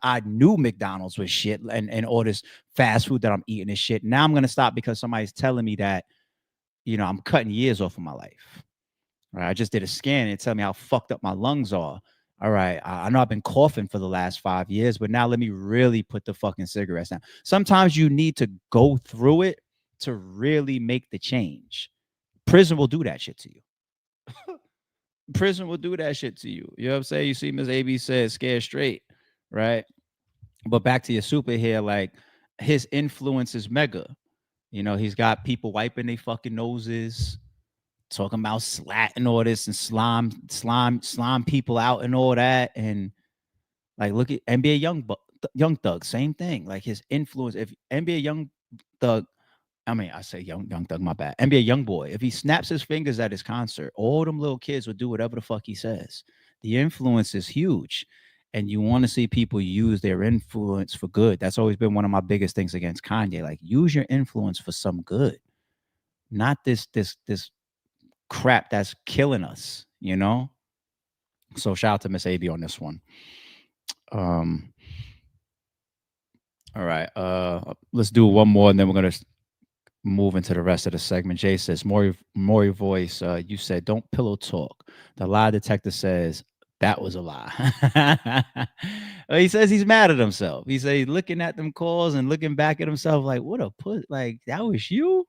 I knew McDonald's was shit and all this fast food that I'm eating is shit. Now I'm going to stop because somebody's telling me that, I'm cutting years off of my life. Right? I just did a scan and tell me how fucked up my lungs are. All right, I know I've been coughing for the last 5 years, but now let me really put the fucking cigarettes down. Sometimes you need to go through it to really make the change. Prison will do that shit to you. Prison will do that shit to you. You know what I'm saying? You see, Miss AB said Scared Straight, right? But back to your super here, like his influence is mega. He's got people wiping their fucking noses, talking about slat and all this and slime people out and all that. And like, look at NBA Young Thug, same thing. Like his influence, if NBA Young Thug, I say young Thug, my bad. NBA Young Boy, if he snaps his fingers at his concert, all them little kids will do whatever the fuck he says. The influence is huge. And you want to see people use their influence for good. That's always been one of my biggest things against Kanye. Like, use your influence for some good. Not this crap that's killing us, So shout out to Miss AB on this one. All right. Let's do one more and then we're gonna move into the rest of the segment. Jay says, Maury voice, you said don't pillow talk. The lie detector says that was a lie. He says he's mad at himself. He said he's looking at them calls and looking back at himself like, what a put, like that was you.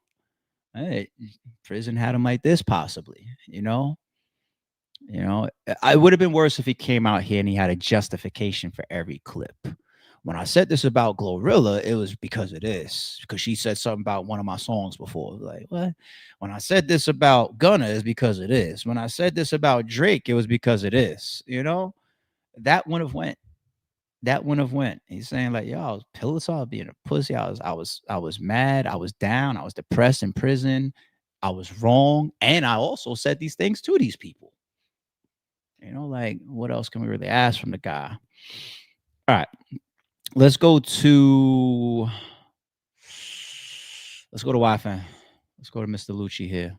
Hey, prison had him like this, possibly, it would have been worse if he came out here and he had a justification for every clip. When I said this about Glorilla, it was because of this, because she said something about one of my songs before. Like, what? When I said this about Gunna, it's because of this. When I said this about Drake, it was because of this. That wouldn't have went. That wouldn't have went. He's saying like, yo, I was pillow talk, being a pussy. I was mad. I was down. I was depressed in prison. I was wrong. And I also said these things to these people. Like, what else can we really ask from the guy? All right. Let's go to YFN. Let's go to Mr. Lucci here.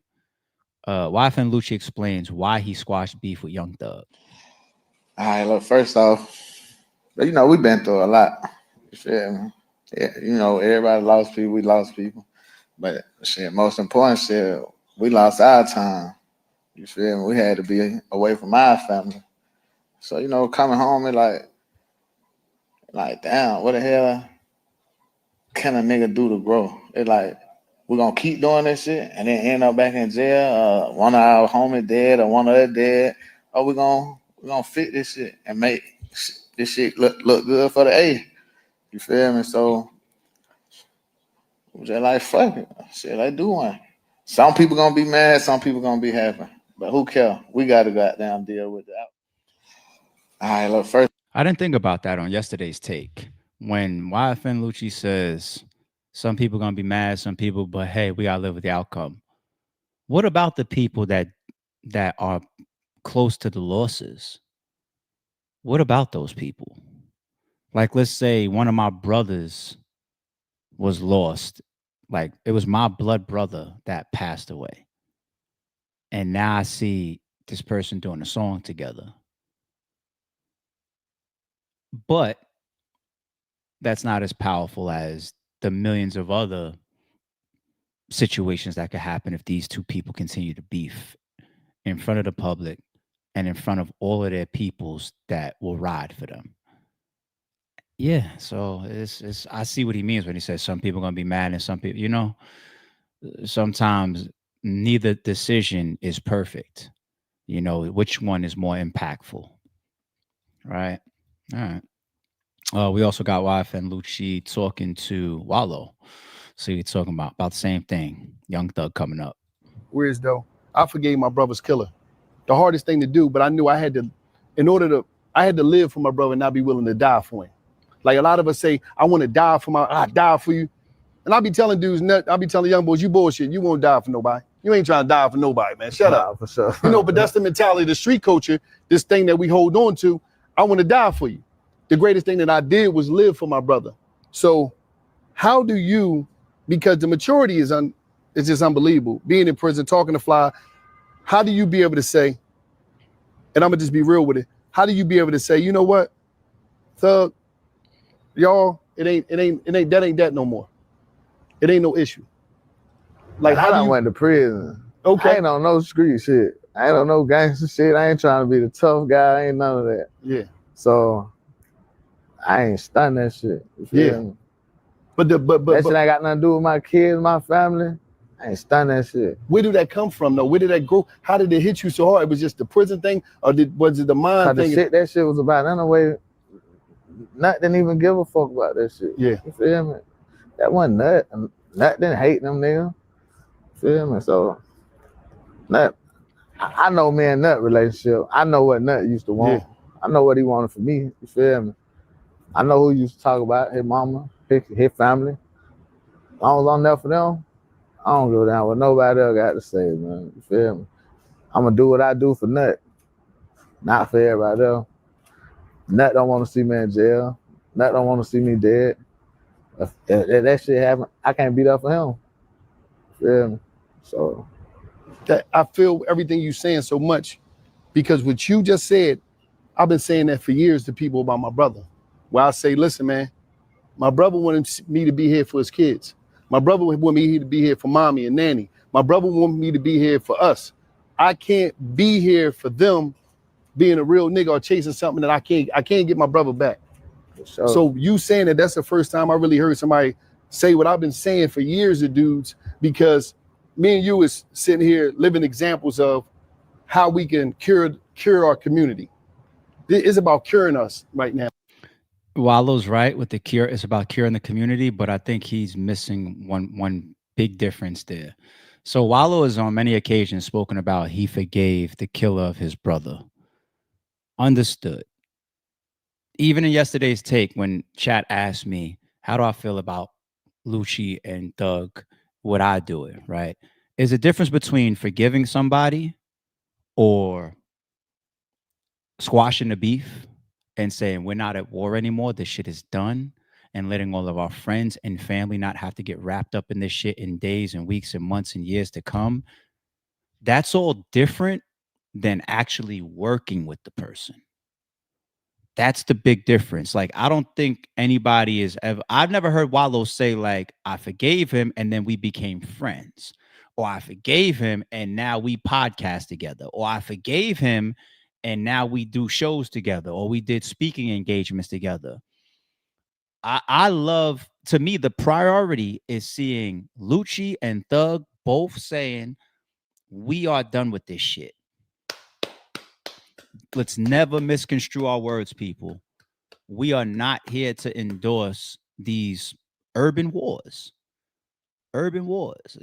YFN Lucci explains why he squashed beef with Young Thug. All right, look, first off, we've been through a lot. You feel me? Yeah, everybody lost people, we lost people. But shit, most important shit, we lost our time. You feel me? We had to be away from our family. So, coming home and like, damn, what the hell can a nigga do to grow? It's like, we're gonna keep doing this shit and then end up back in jail. One of our homies dead or one of us dead. Or we're gonna fit this shit and make this shit look good for the A. You feel me? So we're just like, fuck it. Shit, let's do one. Some people gonna be mad, some people gonna be happy. But who cares? We gotta goddamn deal with that. All right, look, first. I didn't think about that on yesterday's take when YFN Lucci says some people gonna be mad, some people, but hey, we gotta live with the outcome. What about the people that are close to the losses? What about those people? Like, let's say one of my brothers was lost. Like, it was my blood brother that passed away. And now I see this person doing a song together. But that's not as powerful as the millions of other situations that could happen if these two people continue to beef in front of the public and in front of all of their peoples that will ride for them. Yeah, so it's I see what he means when he says some people are gonna be mad and some people, sometimes neither decision is perfect. Which one is more impactful, right? All right. We also got Wife and Lucci talking to Wallow. So you're talking about the same thing. Young Thug coming up. Whereas though, I forgave my brother's killer. The hardest thing to do, but I knew I had to, I had to live for my brother and not be willing to die for him. Like a lot of us say, I want to die for I die for you. And I be telling dudes, I be telling young boys, you bullshit, you won't die for nobody. You ain't trying to die for nobody, man. Shut up. For sure. But that's the mentality of the street culture, this thing that we hold on to. I want to die for you. The greatest thing that I did was live for my brother. So how do you, because the maturity is just unbelievable. Being in prison, talking to Fly, how do you be able to say, and I'm gonna just be real with it, how do you be able to say, you know what, Thug, y'all, it ain't that no more. It ain't no issue. Like I done went to prison. Okay. I ain't on no street shit. I ain't on no gangster shit. I ain't trying to be the tough guy. I ain't none of that. Yeah. So I ain't stunned that shit. You feel me? But that shit ain't got nothing to do with my kids, my family. I ain't stunned that shit. Where did that come from though? Where did that grow? How did it hit you so hard? It was just the prison thing, or was it the mind thing? The shit that shit was about. Anyway, Nut didn't even give a fuck about that shit. Yeah. You feel me? That wasn't Nut. Nut didn't hate them niggas. Feel me? So Nut, I know me and Nut relationship. I know what Nut used to want. Yeah. I know what he wanted from me. You feel me? I know who he used to talk about, his mama, his family. As long as I'm there for them, I don't go down what nobody else got to say, man. You feel me? I'm gonna do what I do for Nut, not for everybody else. Nut don't want to see me in jail. Nut don't want to see me dead. If that shit happen, I can't be there for him. Feel me? So that I feel everything you saying so much, because what you just said, I've been saying that for years to people about my brother. Where I say, listen, man, my brother wanted me to be here for his kids. My brother wanted me to be here for mommy and nanny. My brother wanted me to be here for us. I can't be here for them being a real nigga or chasing something that I can't get my brother back. Sure. So you saying that's the first time I really heard somebody say what I've been saying for years to dudes, because me and you is sitting here living examples of how we can cure our community. It's about curing us right now. Wallow's right with the cure. It's about curing the community, but I think he's missing one big difference there. So Wallow has on many occasions spoken about he forgave the killer of his brother. Understood. Even in yesterday's take, when chat asked me, how do I feel about Lucci and Thug, would I do it, right? Is a difference between forgiving somebody or squashing the beef and saying we're not at war anymore, this shit is done, and letting all of our friends and family not have to get wrapped up in this shit in days and weeks and months and years to come. That's all different than actually working with the person. That's the big difference. Like, I don't think anybody is ever, I've never heard Wallow say like, I forgave him and then we became friends, or I forgave him and now we podcast together, or I forgave him and now we do shows together, or we did speaking engagements together. I love, to me, the priority is seeing Lucci and Thug both saying, we are done with this shit. Let's never misconstrue our words, people. We are not here to endorse these urban wars. Urban wars,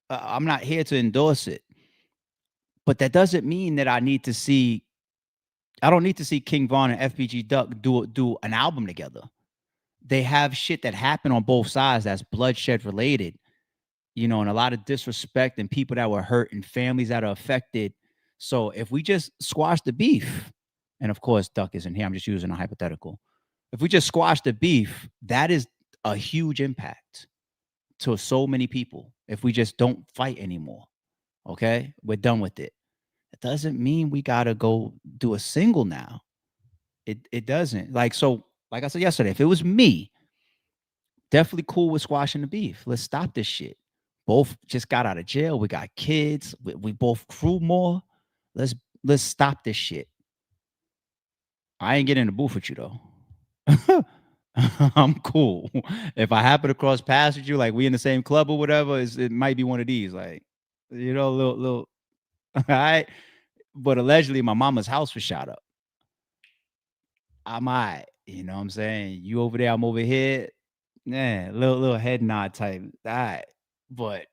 I'm not here to endorse it. But that doesn't mean that I need to see I don't need to see King Von and FBG Duck do an album together. They have shit that happened on both sides that's bloodshed related, and a lot of disrespect and people that were hurt and families that are affected. So if we just squash the beef, and of course Duck isn't here, I'm just using a hypothetical. If we just squash the beef, that is a huge impact to so many people. If we just don't fight anymore, okay, we're done with it. It doesn't mean we gotta go do a single now. It doesn't. Like I said yesterday, if it was me, definitely cool with squashing the beef. Let's stop this shit. Both just got out of jail. We got kids. We both crew more. Let's stop this shit. I ain't getting in the booth with you though. I'm cool. If I happen to cross paths with you, like we in the same club or whatever, it might be one of these, like, little. All right. But allegedly, my mama's house was shot up. I'm all right. You know what I'm saying? You over there, I'm over here. Yeah, little head nod type. All right. But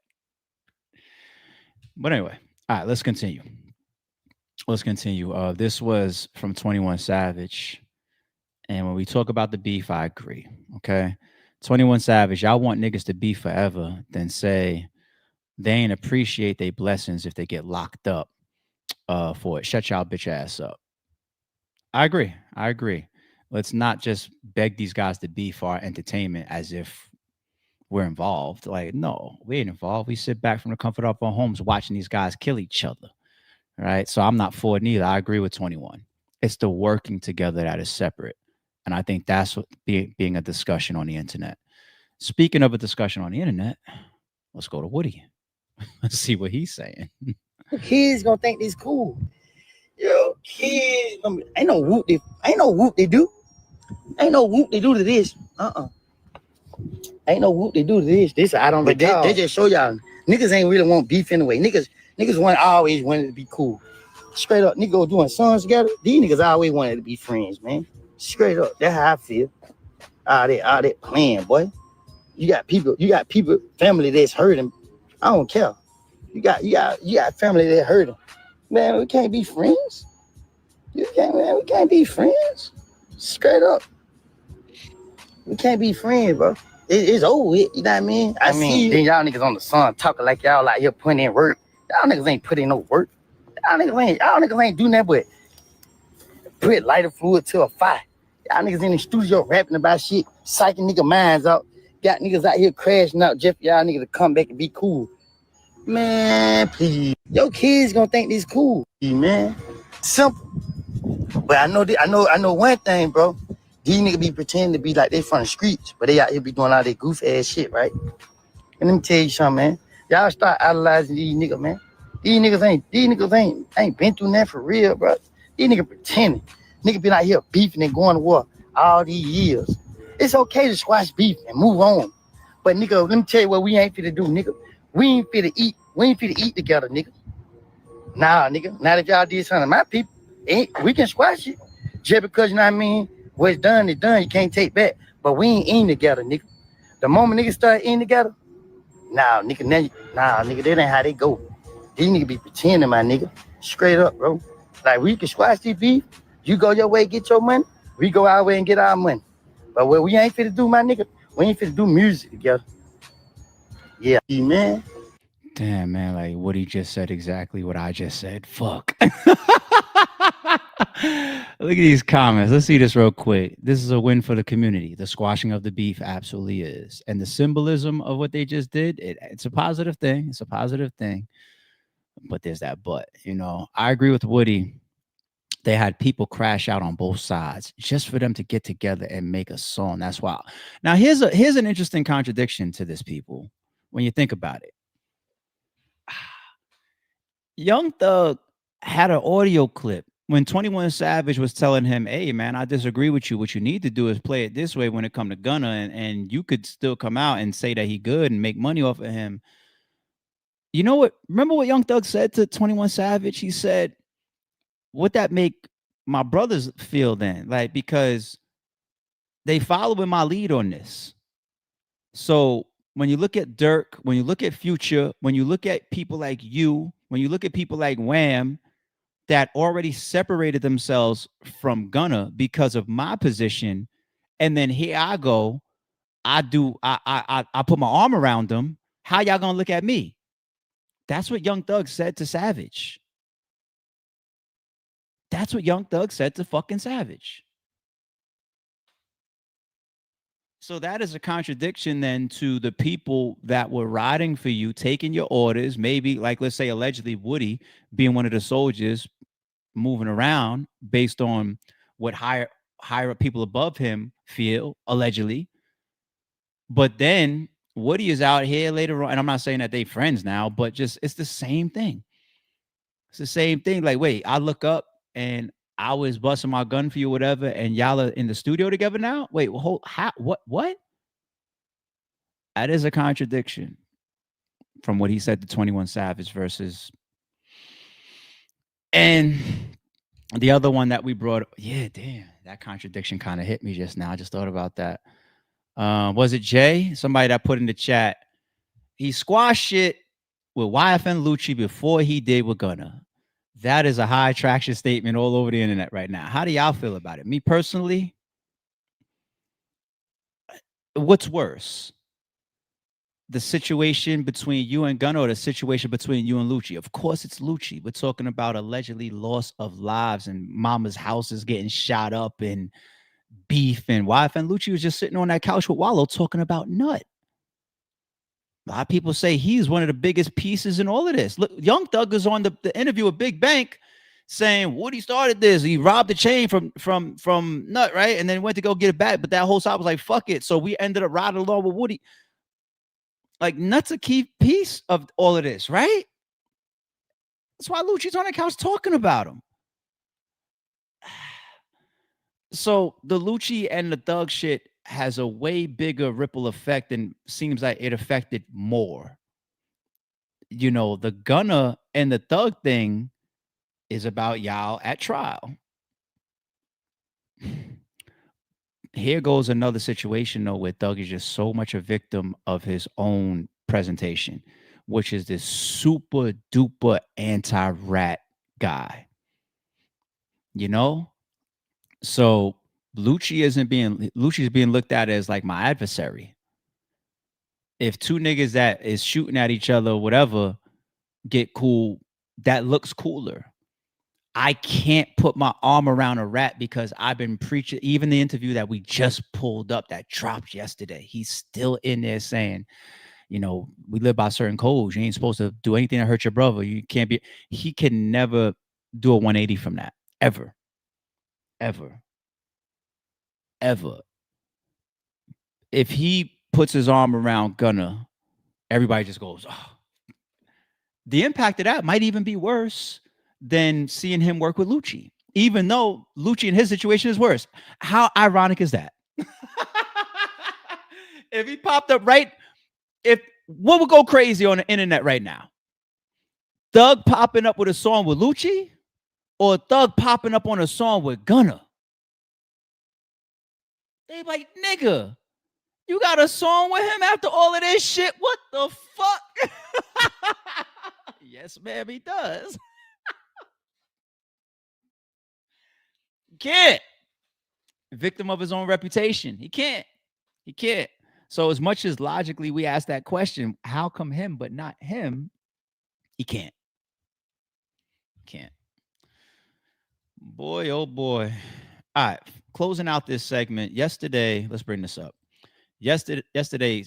anyway, all right, let's continue. This was from 21 Savage. And when we talk about the beef, I agree. Okay. 21 Savage, y'all want niggas to beef forever, then say they ain't appreciate their blessings if they get locked up for it. Shut y'all bitch ass up. I agree. Let's not just beg these guys to beef for our entertainment as if we're involved. Like, no, we ain't involved. We sit back from the comfort of our homes watching these guys kill each other. Right. So I'm not for it neither. I agree with 21. It's the working together that is separate. And I think that's what being a discussion on the internet. Speaking of a discussion on the internet, let's go to Woody. Let's see what he's saying. Kids gonna think this cool. Yo, kids, ain't no whoop they do. Ain't no whoop they do to this. Ain't no whoop they do to this. This I don't. But they just show y'all niggas ain't really want beef anyway. Niggas always wanted to be cool. Straight up, niggas doing songs together. These niggas always wanted to be friends, man. Straight up, that's how I feel. All that playing, boy. You got people, family that's hurting. I don't care. You got family that hurting. Man, we can't be friends. We can't be friends. Straight up. We can't be friends, bro. It's over with, you know what I mean? I see then y'all niggas on the sun talking like y'all out here putting in work. Y'all niggas ain't putting no work. Y'all niggas ain't doing that but put lighter fluid to a fire. Y'all niggas in the studio rapping about shit, psyching nigga minds out. Got niggas out here crashing out just for y'all niggas to come back and be cool. Man, please. Your kids gonna think this cool, man. Simple. But I know one thing, bro. These niggas be pretending to be like they from the streets, but they out here be doing all that goof ass shit, right? And let me tell you something, man. Y'all start idolizing these niggas, man. These niggas ain't been through that for real, bro. These niggas pretending. Niggas been out here beefing and going to war all these years. It's okay to squash beef and move on. But nigga, let me tell you what we ain't finna do, nigga. We ain't finna eat together, nigga. Nah, nigga. Not if y'all did something to my people. We can squash it. Just because, you know what I mean, what's done is done. You can't take back. But we ain't eating together, nigga. The moment niggas start eating together, nigga, that ain't how they go. These niggas be pretending, my nigga. Straight up, bro. Like, we can squash this beef. You go your way, get your money. We go our way and get our money. But what we ain't finna do, my nigga, we ain't finna do music together. Yeah, man. Damn, man, like Woody just said exactly what I just said. Fuck. Look at these comments. Let's see this real quick. This is a win for the community. The squashing of the beef absolutely is. And the symbolism of what they just did, it's a positive thing. It's a positive thing. But there's that but. I agree with Woody. They had people crash out on both sides just for them to get together and make a song. That's wild. Now, here's an interesting contradiction to this, people, when you think about it. Young Thug had an audio clip when 21 Savage was telling him, hey, man, I disagree with you. What you need to do is play it this way when it come to Gunna, and you could still come out and say that he good and make money off of him. You know what? Remember what Young Thug said to 21 Savage? He said, would that make my brothers feel then? Like, because they following my lead on this. So when you look at Dirk, when you look at Future, when you look at people like you, when you look at people like Wham, that already separated themselves from Gunna because of my position, and then here I go, I put my arm around them. How y'all gonna look at me? That's what Young Thug said to Savage. That's what Young Thug said to fucking Savage. So that is a contradiction then to the people that were riding for you, taking your orders, maybe like, let's say, allegedly Woody being one of the soldiers moving around based on what higher up people above him feel, allegedly. But then Woody is out here later on, and I'm not saying that they friends now, but just it's the same thing. It's the same thing. Like, wait, I look up and I was busting my gun for you, whatever, and y'all are in the studio together now? Wait, well, what? That is a contradiction from what he said to 21 Savage versus. And the other one that we brought, yeah, damn, that contradiction kind of hit me just now. I just thought about that. Was it Jay? Somebody that put in the chat, he squashed it with YFN Lucci before he did with Gunna. That is a high traction statement all over the internet right now. How do y'all feel about it? Me personally, what's worse? The situation between you and Gunna or the situation between you and Lucci? Of course it's Lucci. We're talking about allegedly loss of lives and mama's houses getting shot up and beef, and YFN Lucci was just sitting on that couch with Wallow talking about nut. A lot of people say he's one of the biggest pieces in all of this. Look, Young Thug is on the interview with Big Bank saying Woody started this. He robbed the chain from Nut, right? And then went to go get it back. But that whole side was like, fuck it. So we ended up riding along with Woody. Like, Nut's a key piece of all of this, right? That's why Lucci's on the couch talking about him. So the Lucci and the Thug shit has a way bigger ripple effect and seems like it affected more. You know, the Gunna and the Thug thing is about y'all at trial. Here goes another situation, though, where Thug is just so much a victim of his own presentation, which is this super duper anti-rat guy. You know? So Lucci is being looked at as like my adversary. If two niggas that is shooting at each other or whatever get cool, that looks cooler. I can't put my arm around a rat because I've been preaching. Even the interview that we just pulled up that dropped yesterday, he's still in there saying, you know, we live by certain codes. You ain't supposed to do anything to hurt your brother. You can't be. He can never do a 180 from that. Ever. If he puts his arm around Gunna, everybody just goes, oh. The impact of that might even be worse than seeing him work with Lucci, even though Lucci in his situation is worse. How ironic is that? If he popped up what would go crazy on the internet right now? Thug popping up with a song with Lucci or Thug popping up on a song with Gunna? They like, nigga, you got a song with him after all of this shit? What the fuck? Yes, ma'am, he does. Can't. Victim of his own reputation. He can't. So as much as logically we ask that question, how come him but not him? He can't. Boy, oh boy. All right, closing out this segment. Yesterday, let's bring this up. Yesterday,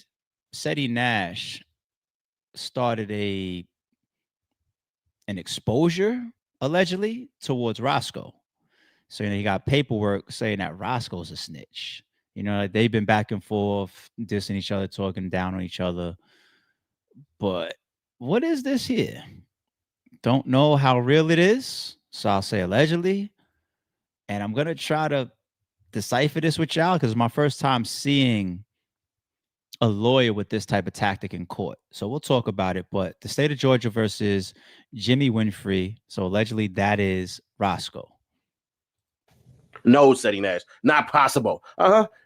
Ceddy Nash started an exposure, allegedly, towards Roscoe. So he got paperwork saying that Roscoe's a snitch. You know, they've been back and forth, dissing each other, talking down on each other. But what is this here? Don't know how real it is. So I'll say allegedly. And I'm going to try to decipher this with y'all because it's my first time seeing a lawyer with this type of tactic in court. So we'll talk about it. But the state of Georgia versus Jimmy Winfrey. So allegedly that is Roscoe. No, Ceddy Nash, not possible.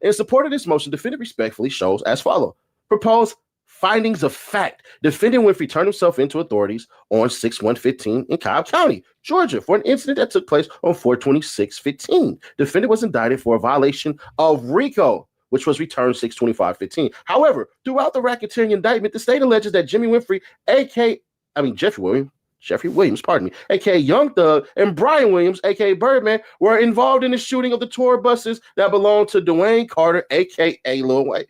In support of this motion, defendant respectfully shows as follows. Propose findings of fact. Defendant Winfrey turned himself into authorities on 6/1/15 in Cobb County, Georgia, for an incident that took place on 4/26/15. Defendant was indicted for a violation of RICO, which was returned 6/25/15. However, throughout the racketeering indictment, the state alleges that Jeffrey Williams, aka Young Thug, and Brian Williams, aka Birdman, were involved in the shooting of the tour buses that belonged to Dwayne Carter, aka Lil Wayne.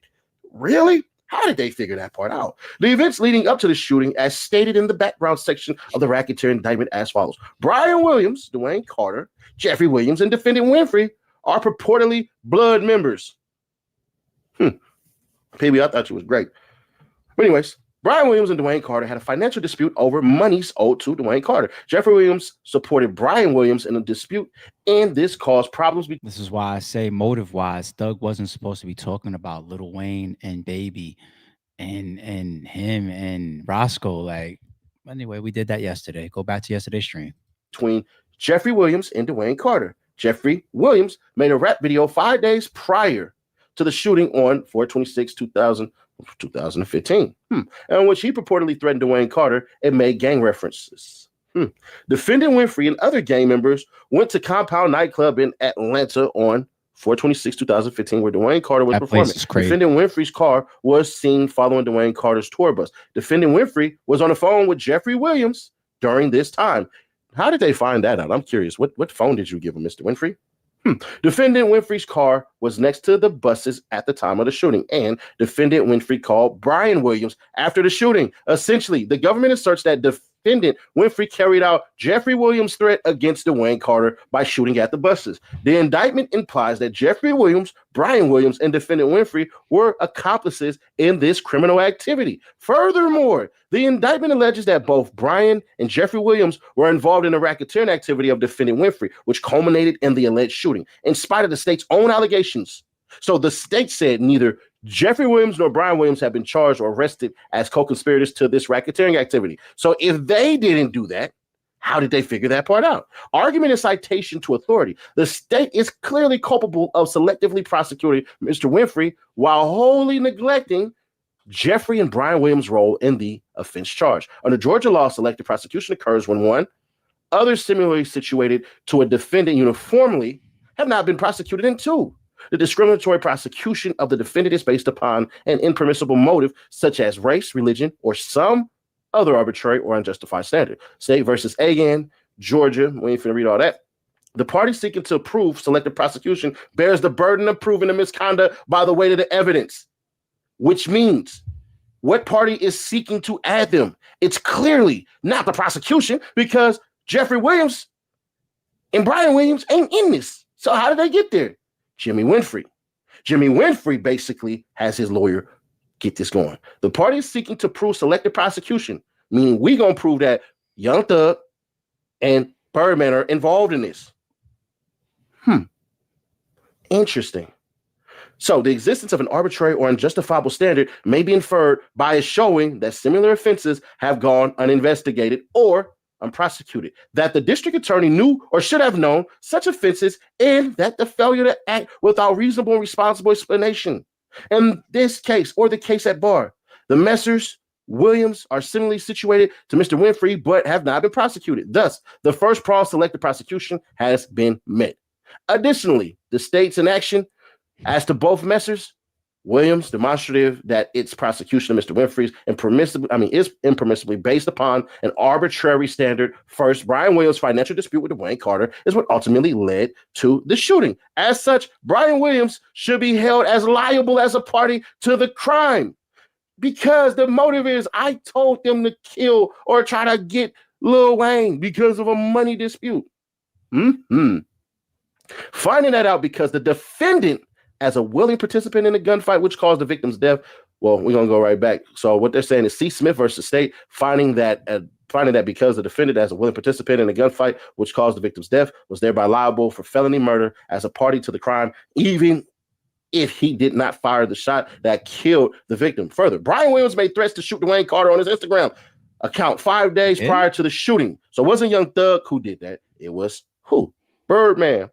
Really? How did they figure that part out? The events leading up to the shooting, as stated in the background section of the racketeering indictment, as follows: Brian Williams, Dwayne Carter, Jeffrey Williams, and defendant Winfrey are purportedly blood members. PB, I thought you was great. But anyways, Brian Williams and Dwayne Carter had a financial dispute over monies owed to Dwayne Carter. Jeffrey Williams supported Brian Williams in a dispute, and this caused problems. This is why I say, motive-wise, Thug wasn't supposed to be talking about Lil Wayne and Baby and him and Roscoe. Like, anyway, we did that yesterday. Go back to yesterday's stream. Between Jeffrey Williams and Dwayne Carter. Jeffrey Williams made a rap video 5 days prior to the shooting on 4/26/2015, in which he purportedly threatened Dwayne Carter and made gang references. Defendant Winfrey and other gang members went to Compound nightclub in Atlanta on 4/26/2015, where Dwayne Carter was performing. Defendant Winfrey's car was seen following Dwayne Carter's tour bus. Defendant Winfrey was on the phone with Jeffrey Williams during this time. How did they find that out? I'm curious. What phone did you give him, Mr. Winfrey? Defendant Winfrey's car was next to the buses at the time of the shooting, and defendant Winfrey called Brian Williams after the shooting. Essentially, the government asserts that defendant Winfrey carried out Jeffrey Williams' threat against Dwayne Carter by shooting at the buses. The indictment implies that Jeffrey Williams, Brian Williams, and defendant Winfrey were accomplices in this criminal activity. Furthermore, the indictment alleges that both Brian and Jeffrey Williams were involved in the racketeering activity of defendant Winfrey, which culminated in the alleged shooting, in spite of the state's own allegations. So the state said neither Jeffrey Williams nor Brian Williams have been charged or arrested as co-conspirators to this racketeering activity. So if they didn't do that, how did they figure that part out? Argument and citation to authority. The state is clearly culpable of selectively prosecuting Mr. Winfrey while wholly neglecting Jeffrey and Brian Williams' role in the offense charge. Under Georgia law, selective prosecution occurs when one, others similarly situated to a defendant uniformly have not been prosecuted, and two, the discriminatory prosecution of the defendant is based upon an impermissible motive such as race, religion, or some other arbitrary or unjustified standard. State versus Agan, Georgia. We ain't finna read all that. The party seeking to prove selective prosecution bears the burden of proving the misconduct by the weight of the evidence, which means what party is seeking to add them? It's clearly not the prosecution, because Jeffrey Williams and Brian Williams ain't in this. So how did they get there? Jimmy Winfrey. Jimmy Winfrey basically has his lawyer get this going. The party is seeking to prove selective prosecution, meaning we gonna prove that Young Thug and Birdman are involved in this. Interesting. So the existence of an arbitrary or unjustifiable standard may be inferred by a showing that similar offenses have gone uninvestigated or unprosecuted, that the district attorney knew or should have known such offenses, and that the failure to act without reasonable and responsible explanation. In this case, or the case at bar, the Messrs. Williams are similarly situated to Mr. Winfrey, but have not been prosecuted. Thus, the first prong selective prosecution has been met. Additionally, the state's inaction as to both Messrs. Williams demonstrative that its prosecution of Mr. Winfrey's is impermissibly based upon an arbitrary standard. First, Brian Williams' financial dispute with Dwayne Carter is what ultimately led to the shooting. As such, Brian Williams should be held as liable as a party to the crime, because the motive is, I told them to kill or try to get Lil Wayne because of a money dispute. Finding that out because the defendant, as a willing participant in a gunfight which caused the victim's death. Well, we're gonna go right back. So what they're saying is C. Smith versus State, finding that because the defendant, as a willing participant in a gunfight which caused the victim's death, was thereby liable for felony murder as a party to the crime, even if he did not fire the shot that killed the victim. Further, Brian Williams made threats to shoot Dwayne Carter on his Instagram account 5 days prior to the shooting. So it wasn't Young Thug who did that. It was who? Birdman.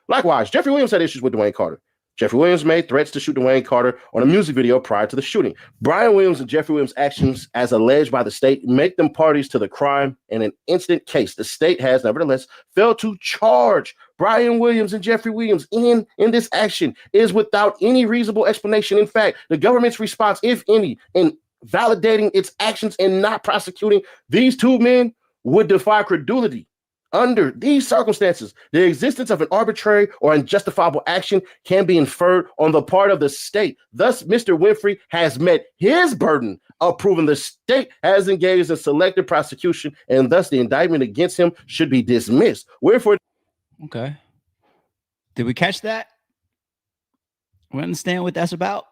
Likewise, Jeffrey Williams had issues with Dwayne Carter. Jeffrey Williams made threats to shoot Dwayne Carter on a music video prior to the shooting. Brian Williams and Jeffrey Williams' actions, as alleged by the state, make them parties to the crime in an incident case. The state has, nevertheless, failed to charge Brian Williams and Jeffrey Williams in this action. It is without any reasonable explanation. In fact, the government's response, if any, in validating its actions and not prosecuting these two men would defy credulity. Under these circumstances, the existence of an arbitrary or unjustifiable action can be inferred on the part of the state. Thus, Mr. Winfrey has met his burden of proving the state has engaged in selective prosecution, and thus the indictment against him should be dismissed. Wherefore, okay, did we catch that? We understand what that's about.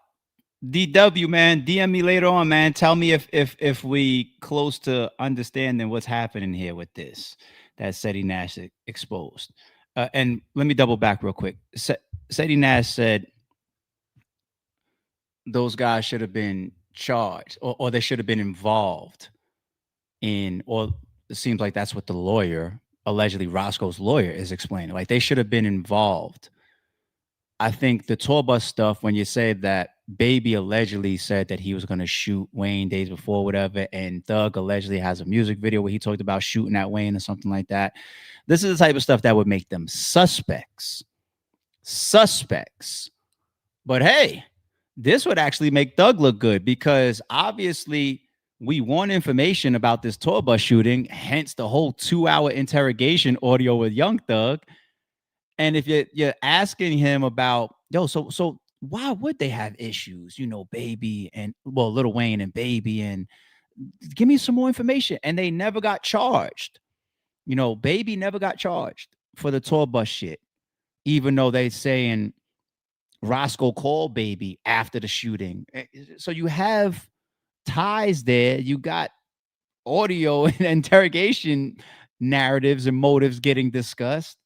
DW, man, DM me later on, man. Tell me if we close to understanding what's happening here with this. That Ceddy Nash exposed. And let me double back real quick. Ceddy Nash said those guys should have been charged or they should have been involved in, or it seems like that's what the lawyer, allegedly Roscoe's lawyer, is explaining. Like they should have been involved. I think the tour bus stuff, when you say that Baby allegedly said that he was going to shoot Wayne days before, whatever, and Thug allegedly has a music video where he talked about shooting at Wayne or something like that. This is the type of stuff that would make them suspects. But hey, this would actually make Thug look good because obviously we want information about this tour bus shooting, hence the whole 2-hour interrogation audio with Young Thug. And if you're asking him about, so why would they have issues? You know, Baby and Lil Wayne and Baby, and give me some more information. And they never got charged. You know, Baby never got charged for the tour bus shit, even though they saying Roscoe called Baby after the shooting. So you have ties there. You got audio and interrogation narratives and motives getting discussed.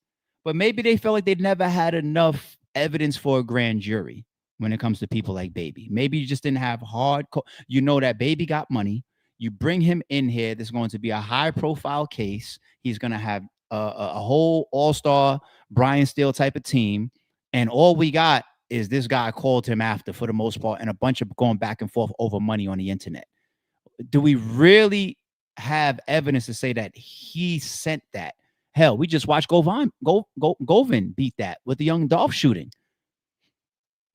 But maybe they felt like they'd never had enough evidence for a grand jury when it comes to people like Baby. Maybe you just didn't have hardcore. You know that Baby got money. You bring him in here. There's going to be a high-profile case. He's going to have a whole all-star Brian Steele type of team. And all we got is this guy called him after, for the most part, and a bunch of going back and forth over money on the internet. Do we really have evidence to say that he sent that? Hell, we just watched Govin beat that with the Young Dolph shooting,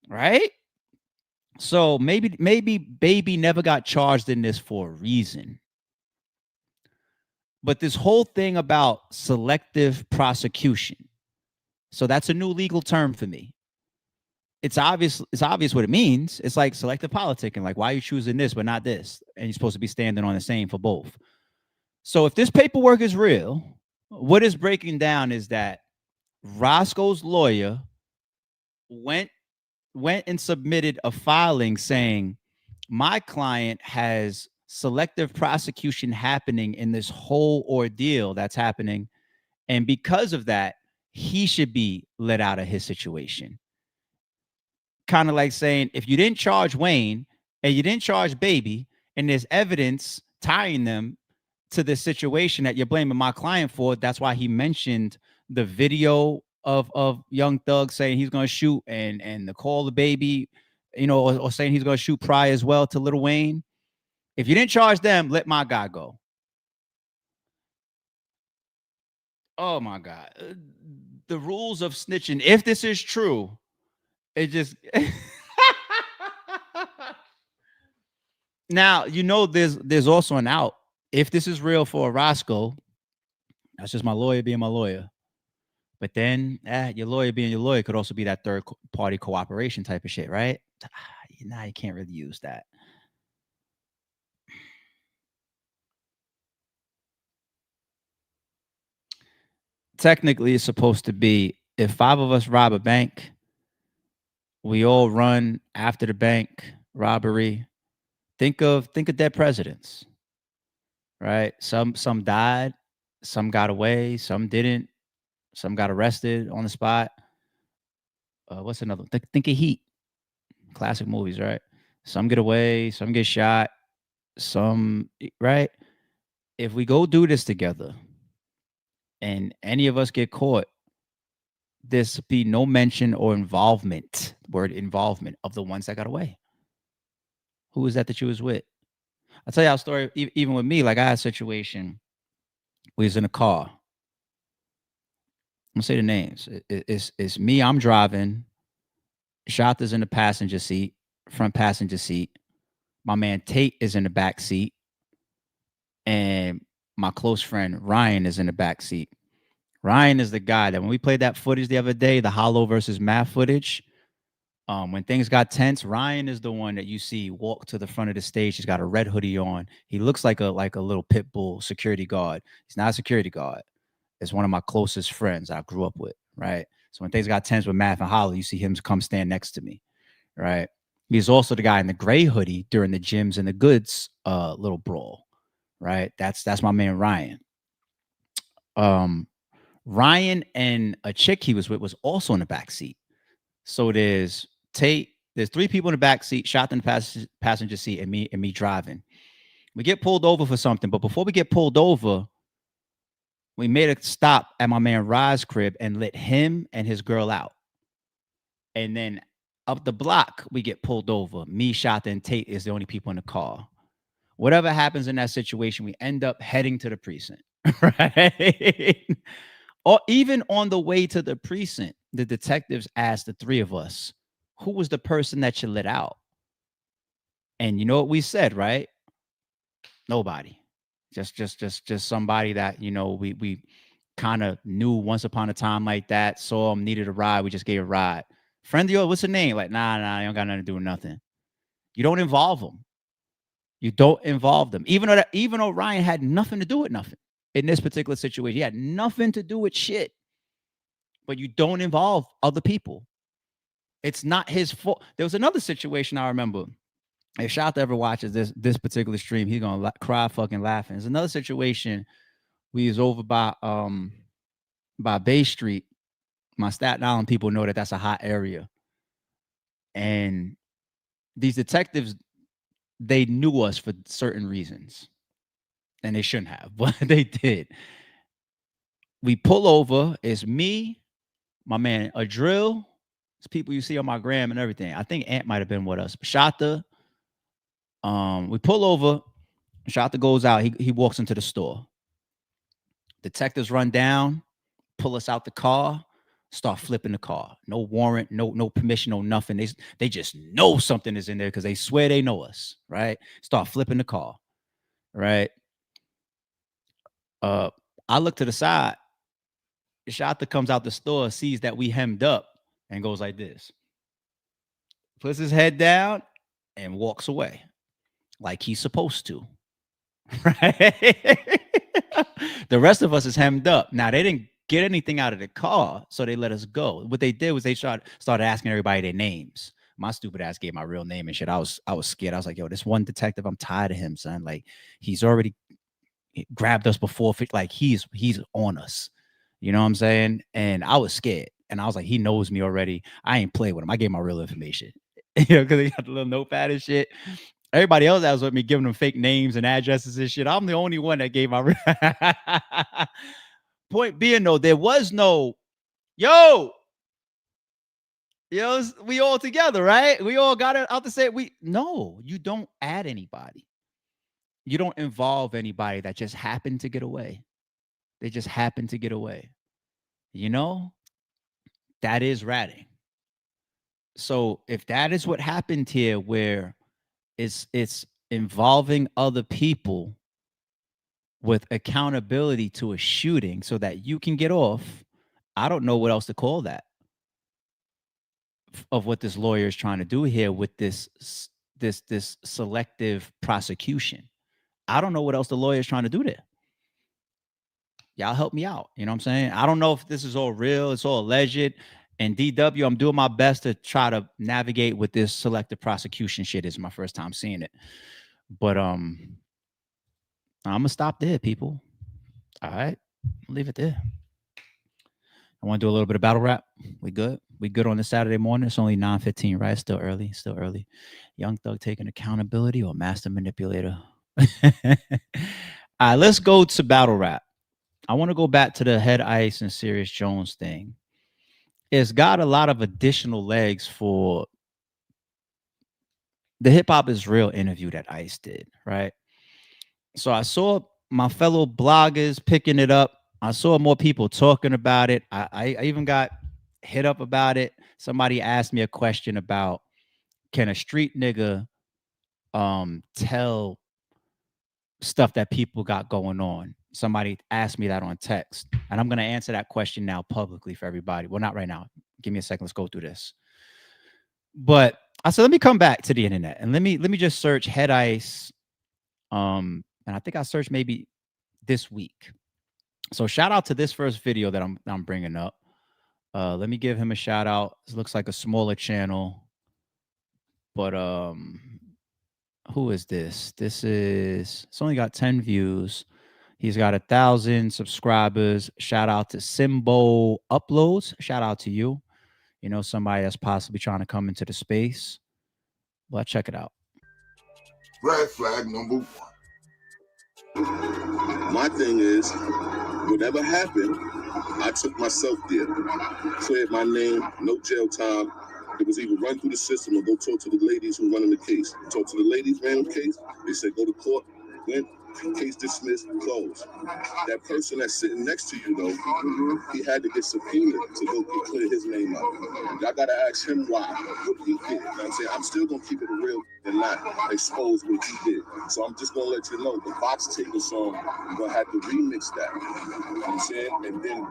right? So maybe Baby never got charged in this for a reason. But this whole thing about selective prosecution, so that's a new legal term for me. It's obvious what it means. It's like selective politicking, like why are you choosing this but not this? And you're supposed to be standing on the same for both. So if this paperwork is real, what is breaking down is that Roscoe's lawyer went and submitted a filing saying my client has selective prosecution happening in this whole ordeal that's happening. And because of that, he should be let out of his situation. Kind of like saying, if you didn't charge Wayne and you didn't charge Baby, and there's evidence tying them to this situation that you're blaming my client for, that's why he mentioned the video of Young Thug saying he's going to shoot and the call the Baby, you know, or saying he's going to shoot Pryor as well to Lil Wayne. If you didn't charge them, let my guy go. Oh my God. The rules of snitching, if this is true, it just now, you know, there's also an out. If this is real for Roscoe, that's just my lawyer being my lawyer. But then your lawyer being your lawyer could also be that third party cooperation type of shit, right? Now you can't really use that. Technically, it's supposed to be if 5 of us rob a bank, we all run after the bank robbery. Think of dead presidents. Right? Some died, some got away, some didn't, some got arrested on the spot. What's another? Think of Heat. Classic movies, right? Some get away, some get shot, some, right? If we go do this together and any of us get caught, there's be no mention or involvement word involvement of the ones that got away. Who was that you was with? I'll tell you our story. Even with me, like I had a situation. We was in a car. I'm gonna say the names. It's me. I'm driving. Shotha's in the passenger seat, front passenger seat. My man Tate is in the back seat, and my close friend Ryan is in the back seat. Ryan is the guy that when we played that footage the other day, the Hollow versus Math footage, when things got tense, Ryan is the one that you see walk to the front of the stage. He's got a red hoodie on. He looks like a little pit bull security guard. He's not a security guard. It's one of my closest friends I grew up with, right? So when things got tense with Math and Hollow, you see him come stand next to me, right? He's also the guy in the gray hoodie during the Gyms and the Goods little brawl, right? That's my man Ryan. Ryan and a chick he was with was also in the back seat. So there's Tate, there's 3 people in the back seat, Shot in the passenger seat, and me driving. We get pulled over for something, but before we get pulled over, we made a stop at my man Rye's crib and let him and his girl out. And then up the block, we get pulled over. Me, Shot, and Tate is the only people in the car. Whatever happens in that situation, we end up heading to the precinct, right? Or even on the way to the precinct, the detectives asked the 3 of us, who was the person that you let out? And you know what we said, right? Nobody. Just somebody that, you know, we kind of knew once upon a time like that, saw him, needed a ride, we just gave a ride. Friend of yours, what's her name? Like, nah, you don't got nothing to do with nothing. You don't involve them. You don't involve them. Even though Ryan had nothing to do with nothing in this particular situation. He had nothing to do with shit. But you don't involve other people. It's not his fault. There was another situation I remember. If Shot ever watches this particular stream, he's gonna cry fucking laughing. There's another situation. We was over by Bay Street. My Staten Island people know that that's a hot area. And these detectives, they knew us for certain reasons. And they shouldn't have, but they did. We pull over. It's me, my man Adrien. It's people you see on my gram and everything. I think Ant might have been with us. Shotha. We pull over. Shotha goes out. He walks into the store. Detectives run down, pull us out the car, start flipping the car. No warrant, no permission, no nothing. They just know something is in there because they swear they know us, right? Start flipping the car, right? I look to the side. Shotha comes out the store, sees that we hemmed up, and goes like this. Puts his head down and walks away like he's supposed to. Right? The rest of us is hemmed up. Now, they didn't get anything out of the car, so they let us go. What they did was they started asking everybody their names. My stupid ass gave my real name and shit. I was scared. I was like, yo, this one detective, I'm tired of him, son. Like, he's already grabbed us before. Like, he's on us. You know what I'm saying? And I was scared. And I was like, he knows me already. I ain't play with him. I gave my real information. You know, because he got the little notepad and shit. Everybody else that was with me giving them fake names and addresses and shit. I'm the only one that gave my point being, though, there was no, yo, we all together, right? We all got it out to say no, you don't add anybody. You don't involve anybody that just happened to get away. They just happened to get away. You know, that is ratting. So if that is what happened here, where it's involving other people with accountability to a shooting so that you can get off, I don't know what else to call that of what this lawyer is trying to do here with this selective prosecution. I don't know what else the lawyer is trying to do there. Y'all help me out. You know what I'm saying? I don't know if this is all real. It's all alleged. And DW, I'm doing my best to try to navigate with this selective prosecution shit. It's my first time seeing it. But I'm going to stop there, people. All right. I'll leave it there. I want to do a little bit of battle rap. We good? We good on this Saturday morning? It's only 9:15, right? Still early. Still early. Young Thug taking accountability or master manipulator? All right, let's go to battle rap. I want to go back to the Head Ice and Serius Jones thing. it's got a lot of additional legs for the Hip Hop Is Real interview that Ice did, right? So I saw my fellow bloggers picking it up. I saw more people talking about it. I even got hit up about it. Somebody asked me a question about, can a street nigga tell stuff that people got going on? Somebody asked me that on text, and I'm going to answer that question now publicly for everybody. Well, not right now. Give me a second. Let's go through this. But I said, let me come back to the internet and let me just search Head Ice. And I think I searched maybe this week. So shout out to this first video that I'm bringing up. Let me give him a shout out. This looks like a smaller channel, but who is this? It's only got 10 views. He's got 1,000 subscribers. Shout out to Simbo Uploads. Shout out to you. You know, somebody that's possibly trying to come into the space. Well, check it out. Red flag number 1. My thing is, whatever happened, I took myself there. Cleared my name, no jail time. It was either run through the system or go talk to the ladies who running the case. Talk to the ladies, ran the case. They said go to court. Went, case dismissed, closed. That person that's sitting next to you, though, he had to get subpoenaed to go clear his name out. Y'all gotta ask him why. What he did. You know what I'm saying? I'm still gonna keep it real and not expose what he did. So I'm just gonna let you know the Box Taker song, I'm gonna have to remix that. You know what I'm saying? And then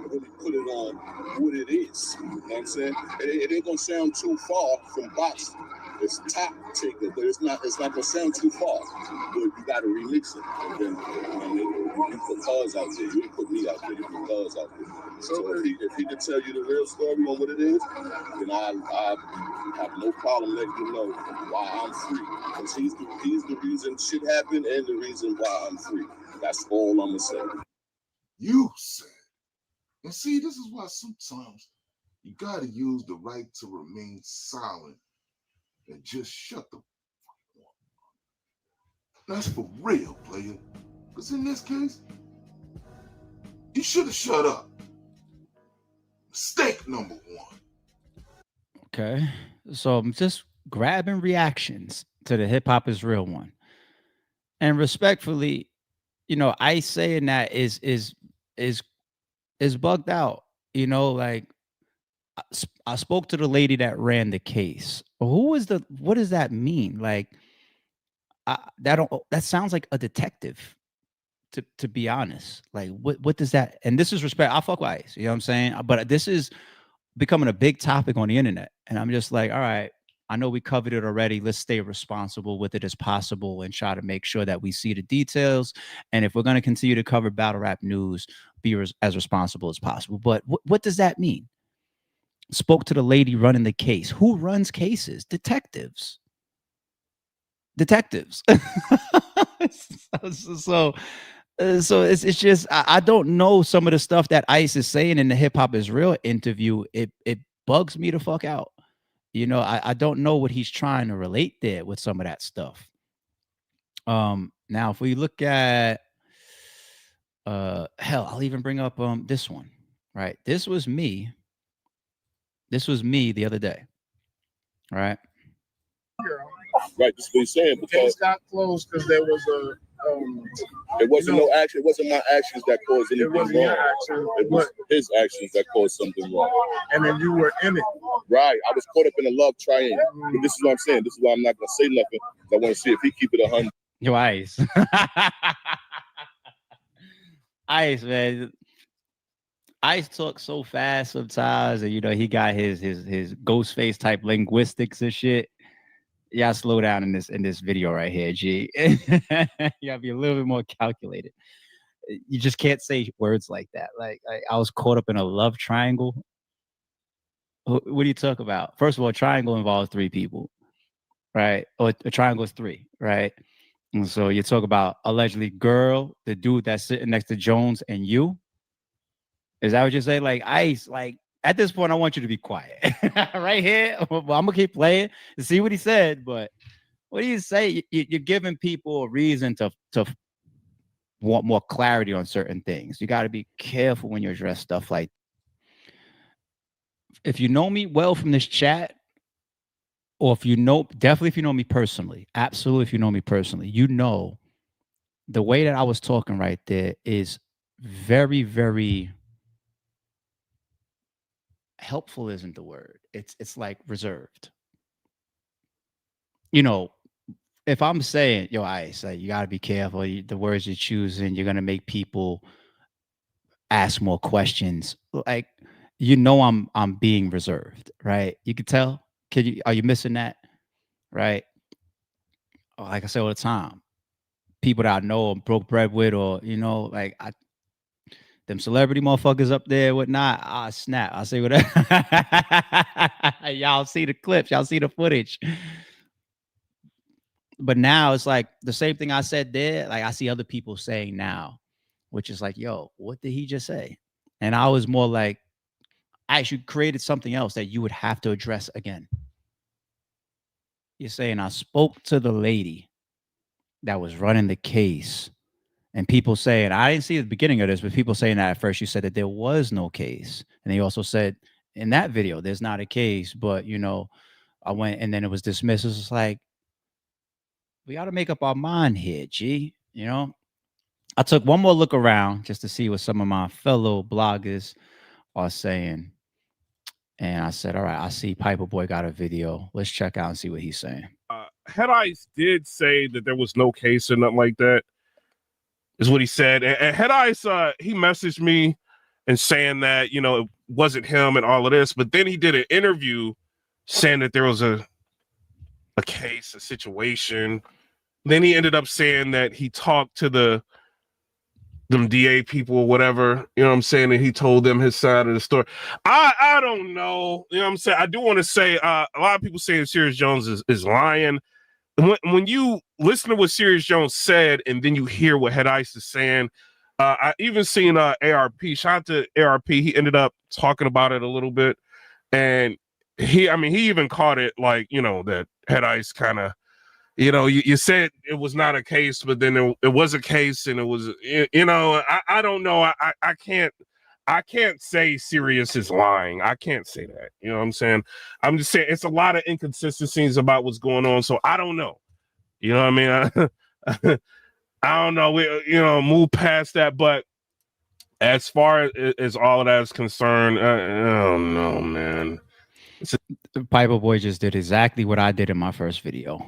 really put it on what it is. You know what I'm saying? It ain't gonna sound too far from Box. It's Top Taker, but it's not gonna sound too far. But you gotta remix it. And then you put cars out there. You didn't put me out there, you put cars out there. So if he can tell you the real story on what it is, then I have no problem letting you know why I'm free. Because he's the reason shit happened and the reason why I'm free. That's all I'm gonna say. You said. And see, this is why sometimes you gotta use the right to remain silent and just shut the fuck up. That's for real, player. Because in this case, you should have shut up. Mistake number 1. Okay. So I'm just grabbing reactions to the Hip Hop Is Real one. And respectfully, you know, Ice saying that is bugged out. You know, like I spoke to the lady that ran the case. What does that mean? Like, that sounds like a detective, to be honest. Like, what does that, and this is respect. I fuck with Ice, you know what I'm saying? But this is becoming a big topic on the internet. And I'm just like, all right, I know we covered it already. Let's stay responsible with it as possible and try to make sure that we see the details. And if we're going to continue to cover battle rap news, be as responsible as possible. But what does that mean? Spoke to the lady running the case. Who runs cases? Detectives. So it's just, I don't know some of the stuff that Ice is saying in the Hip Hop Is Real interview. It bugs me the fuck out. You know, I don't know what he's trying to relate there with some of that stuff. Now, if we look at, hell, I'll even bring up this one, right? This was me the other day, right? Right, this is what he's saying. The case got closed because there was it wasn't no action. It wasn't my actions that caused anything wrong. It was his actions that caused something wrong. And then you were in it. Right. I was caught up in a love triangle. But this is what I'm saying. This is why I'm not gonna say nothing. I want to see if he keep it 100. Yo, Ice. Ice, man. Ice talks so fast sometimes, and you know he got his ghost face type linguistics and shit. Yeah, slow down in this video right here, G. You gotta be a little bit more calculated. You just can't say words like that. Like I was caught up in a love triangle. What do you talk about? First of all, a triangle involves 3 people, right? Or a triangle is 3, right? And so you talk about allegedly girl, the dude that's sitting next to Jones, and you. Is that what you say? Like Ice, like at this point, I want you to be quiet. Right here. Well, I'm gonna keep playing to see what he said. But what do you say? You're giving people a reason to want more clarity on certain things. You got to be careful when you address stuff like. if you know me well from this chat, or if you know, definitely if you know me personally, absolutely if you know me personally, you know the way that I was talking right there is very, very helpful isn't the word. It's like reserved. You know, if I'm saying, yo, Ice, like, you got to be careful. The words you're choosing, you're going to make people ask more questions. Like, you know, I'm being reserved, right? You can tell. Are you missing that? Right? Like I say all the time, people that I know and broke bread with, or, you know, like them celebrity motherfuckers up there, whatnot, I snap. I say whatever. Y'all see the clips, y'all see the footage. But now it's like the same thing I said there. Like, I see other people saying now, which is like, yo, what did he just say? And I was more like, I actually created something else that you would have to address again. You're saying I spoke to the lady that was running the case, and people saying, I didn't see the beginning of this, but people saying that at first you said that there was no case. And they also said in that video, there's not a case, but, you know, I went and then it was dismissed. It's just like, we got to make up our mind here, G. You know, I took one more look around just to see what some of my fellow bloggers are saying. And I said, all right, I see Piper Boy got a video. Let's check out and see what he's saying. Head Ice did say that there was no case or nothing like that, is what he said. And Head Ice, he messaged me and saying that, you know, it wasn't him and all of this. But then he did an interview saying that there was a case, a situation. Then he ended up saying that he talked to them DA people or whatever, you know what I'm saying, and he told them his side of the story. I don't know, you know what I'm saying. I do want to say a lot of people saying Serius Jones is lying. When you listen to what Serius Jones said and then you hear what Head Ice is saying, I even seen ARP, shout out to ARP, he ended up talking about it a little bit, and he even caught it, like, you know, that Head Ice kind of, you know, you said it was not a case, but then it was a case, and it was, you know, I don't know. I can't say Serius is lying. I can't say that. You know what I'm saying? I'm just saying it's a lot of inconsistencies about what's going on. So I don't know. You know what I mean? I don't know. We, you know, move past that. But as far as all of that is concerned, I don't know, man. Piper Boy just did exactly what I did in my first video.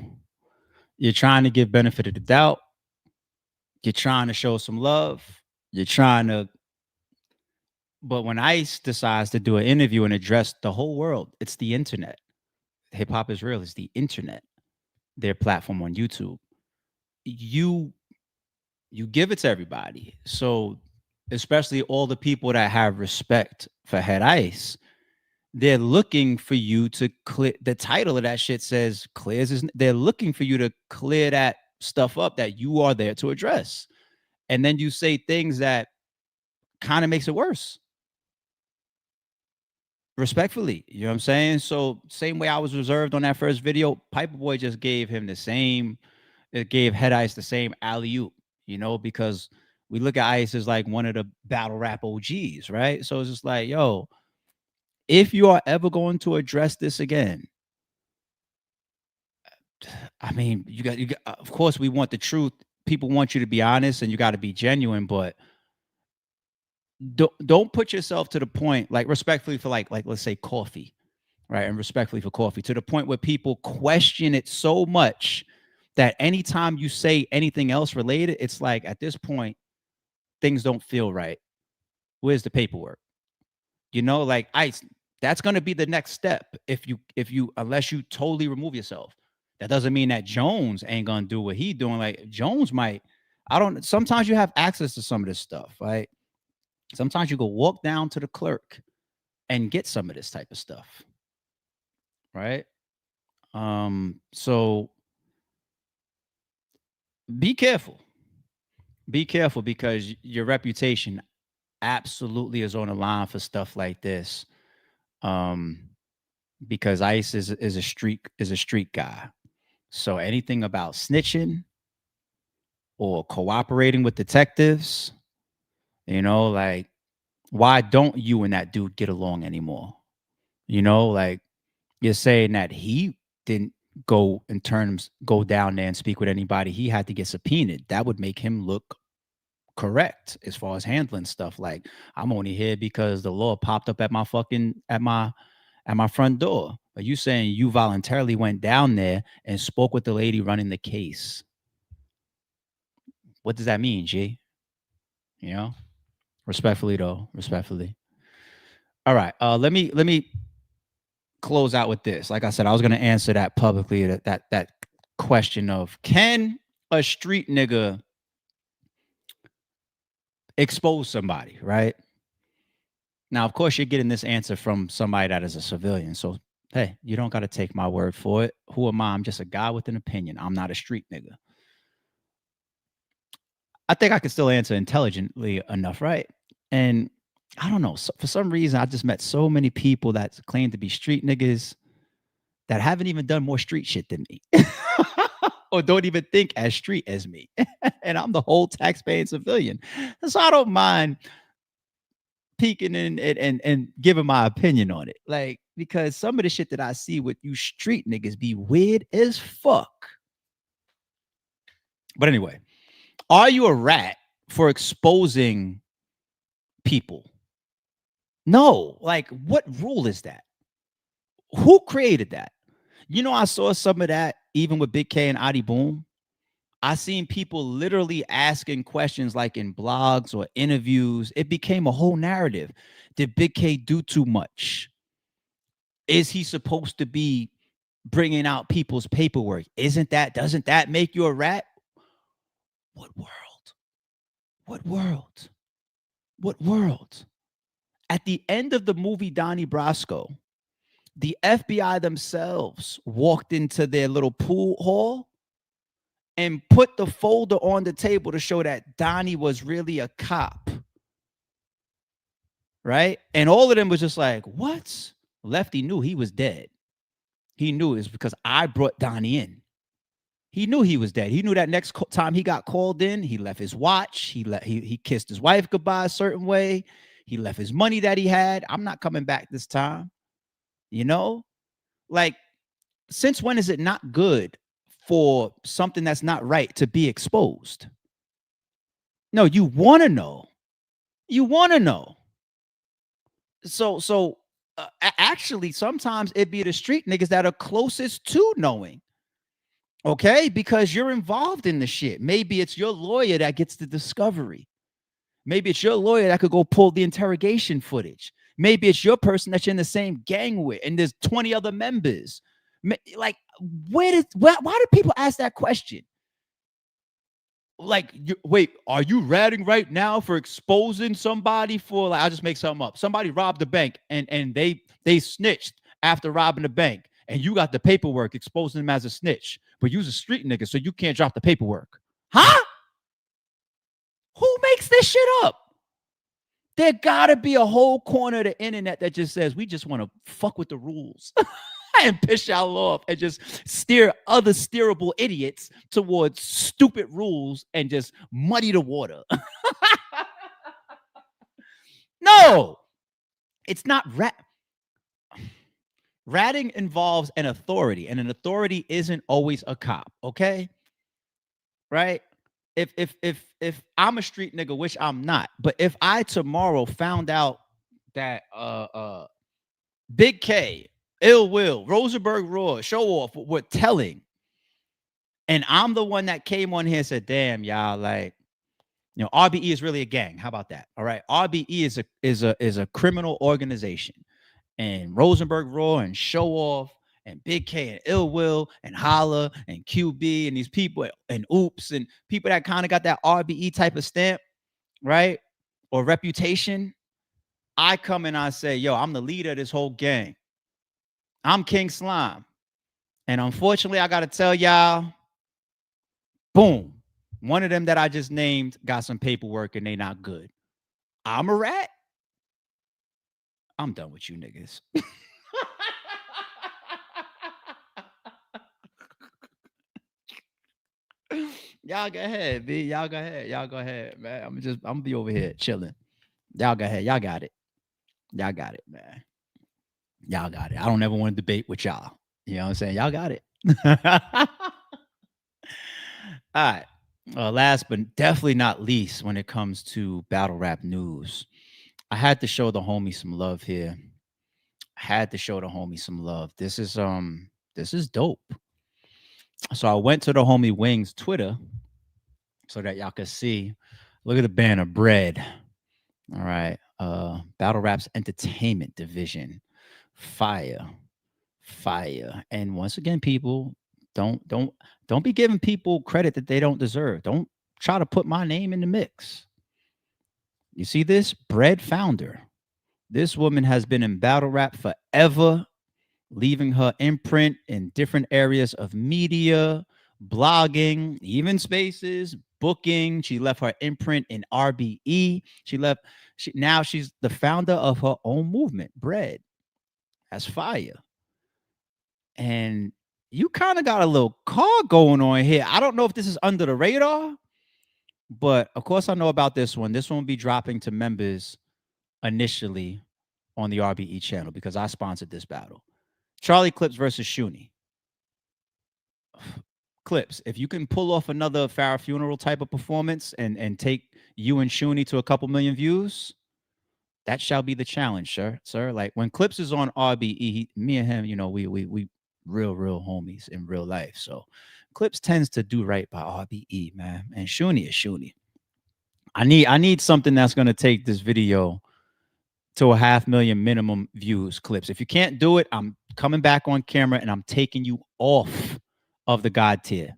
You're trying to give benefit of the doubt. You're trying to show some love. You're trying to. But when ICE decides to do an interview and address the whole world, it's the internet. Hip hop is real. It's the internet. Their platform on YouTube. You give it to everybody. So especially all the people that have respect for Head Ice, they're looking for you to clear. The title of that shit says clears his. They're looking for you to clear that stuff up that you are there to address. And then you say things that kind of makes it worse. Respectfully, you know what I'm saying? So same way I was reserved on that first video, Piper Boy just gave him the same, it gave Head Ice the same alley-oop, you know, because we look at Ice as like one of the battle rap OGs, right? So it's just like, yo, if you are ever going to address this again, I mean, you got, of course, we want the truth. People want you to be honest and you got to be genuine, but don't put yourself to the point, like respectfully for like let's say coffee, right? And respectfully for coffee, to the point where people question it so much that anytime you say anything else related, it's like at this point, things don't feel right. Where's the paperwork? You know, like Ice, that's going to be the next step. If you, unless you totally remove yourself, that doesn't mean that Jones ain't going to do what he doing. Like Jones might, sometimes you have access to some of this stuff, right? Sometimes you go walk down to the clerk and get some of this type of stuff, right? So be careful. Be careful because your reputation absolutely is on the line for stuff like this. Because Ice is a street guy. So anything about snitching or cooperating with detectives, you know, like, why don't you and that dude get along anymore? You know, like you're saying that he didn't go down there and speak with anybody. He had to get subpoenaed. That would make him look correct as far as handling stuff. Like, I'm only here because the law popped up at my front door. But you saying you voluntarily went down there and spoke with the lady running the case. What does that mean, G? You know? Respectfully though, respectfully. All right. Let me close out with this. Like I said, I was gonna answer that publicly, that question of, can a street nigga expose somebody, right? Now, of course, you're getting this answer from somebody that is a civilian. So, hey, you don't got to take my word for it. Who am I? I'm just a guy with an opinion. I'm not a street nigga. I think I can still answer intelligently enough, right? And I don't know. For some reason, I just met so many people that claim to be street niggas that haven't even done more street shit than me. Or don't even think as street as me. And I'm the whole taxpaying civilian. So I don't mind peeking in and giving my opinion on it. Like, because some of the shit that I see with you street niggas be weird as fuck. But anyway, are you a rat for exposing people? No. Like, what rule is that? Who created that? You know, I saw some of that even with Big K and Adi Boom. I seen people literally asking questions like in blogs or interviews. It became a whole narrative. Did Big K do too much? Is he supposed to be bringing out people's paperwork? Doesn't that make you a rat? What world? What world? What world? At the end of the movie Donnie Brasco, the FBI themselves walked into their little pool hall and put the folder on the table to show that Donnie was really a cop. Right? And all of them was just like, what? Lefty knew he was dead. He knew it was because I brought Donnie in. He knew he was dead. He knew that next time he got called in, he left his watch. He kissed his wife goodbye a certain way. He left his money that he had. I'm not coming back this time. You know? Like, since when is it not good for something that's not right to be exposed? No, you want to know. You want to know. So actually, sometimes it be the street niggas that are closest to knowing. Okay, because you're involved in the shit. Maybe it's your lawyer that gets the discovery. Maybe it's your lawyer that could go pull the interrogation footage. Maybe it's your person that you're in the same gang with, and there's 20 other members. Like, why do people ask that question? Like, wait, are you ratting right now for exposing somebody for, like, I'll just make something up. Somebody robbed the bank and they snitched after robbing the bank, and you got the paperwork exposing them as a snitch, but you's a street nigga, so you can't drop the paperwork. Huh? Who makes this shit up? There gotta be a whole corner of the internet that just says, we just want to fuck with the rules and piss y'all off and just steer other steerable idiots towards stupid rules and just muddy the water. No, it's not ratting involves an authority, and an authority isn't always a cop. Okay, right? If I'm a street nigga, which I'm not, but if I tomorrow found out that Big K, Ill Will, Rosenberg Roy, Show Off were telling, and I'm the one that came on here and said, damn, y'all, like, you know, RBE is really a gang. How about that? All right. RBE is a criminal organization. And Rosenberg Roy and Show Off and Big K and Ill Will and Holla and QB and these people and Oops and people that kind of got that RBE type of stamp, right? Or reputation. I come and I say, yo, I'm the leader of this whole gang. I'm King Slime. And unfortunately, I got to tell y'all, boom, one of them that I just named got some paperwork and they not good. I'm a rat. I'm done with you niggas. Y'all go ahead, B. Y'all go ahead. Y'all go ahead, man. I'm gonna be over here chilling. Y'all go ahead. Y'all got it. Y'all got it, man. Y'all got it. I don't ever want to debate with y'all. You know what I'm saying? Y'all got it. All right. Last but definitely not least, when it comes to battle rap news, I had to show the homie some love here. I had to show the homie some love. This is dope. So I went to the homie Wing's Twitter so that y'all could see. Look at the banner, B.R.E.D. All right. Battle Rap's entertainment division. Fire. And once again, people, don't be giving people credit that they don't deserve. Don't try to put my name in the mix. You see this? B.R.E.D founder. This woman has been in battle rap forever, leaving her imprint in different areas of media, blogging, even spaces, booking. She left her imprint in R.B.E. Now she's the founder of her own movement, B.R.E.D. That's fire. And you kind of got a little car going on here. I don't know if this is under the radar, but of course I know about this one. This one will be dropping to members initially on the R.B.E channel because I sponsored this battle. Charlie Clips versus Shuni. Clips, if you can pull off another Farrah Funeral type of performance and take you and Shuni to a couple million views, that shall be the challenge, sir. Like when Clips is on R.B.E, me and him, you know, we real homies in real life. So Clips tends to do right by R.B.E, man. And Shuni is Shuni. I need something that's gonna take this video to 500,000 minimum views. Clips. If you can't do it, I'm coming back on camera and I'm taking you off of the God tier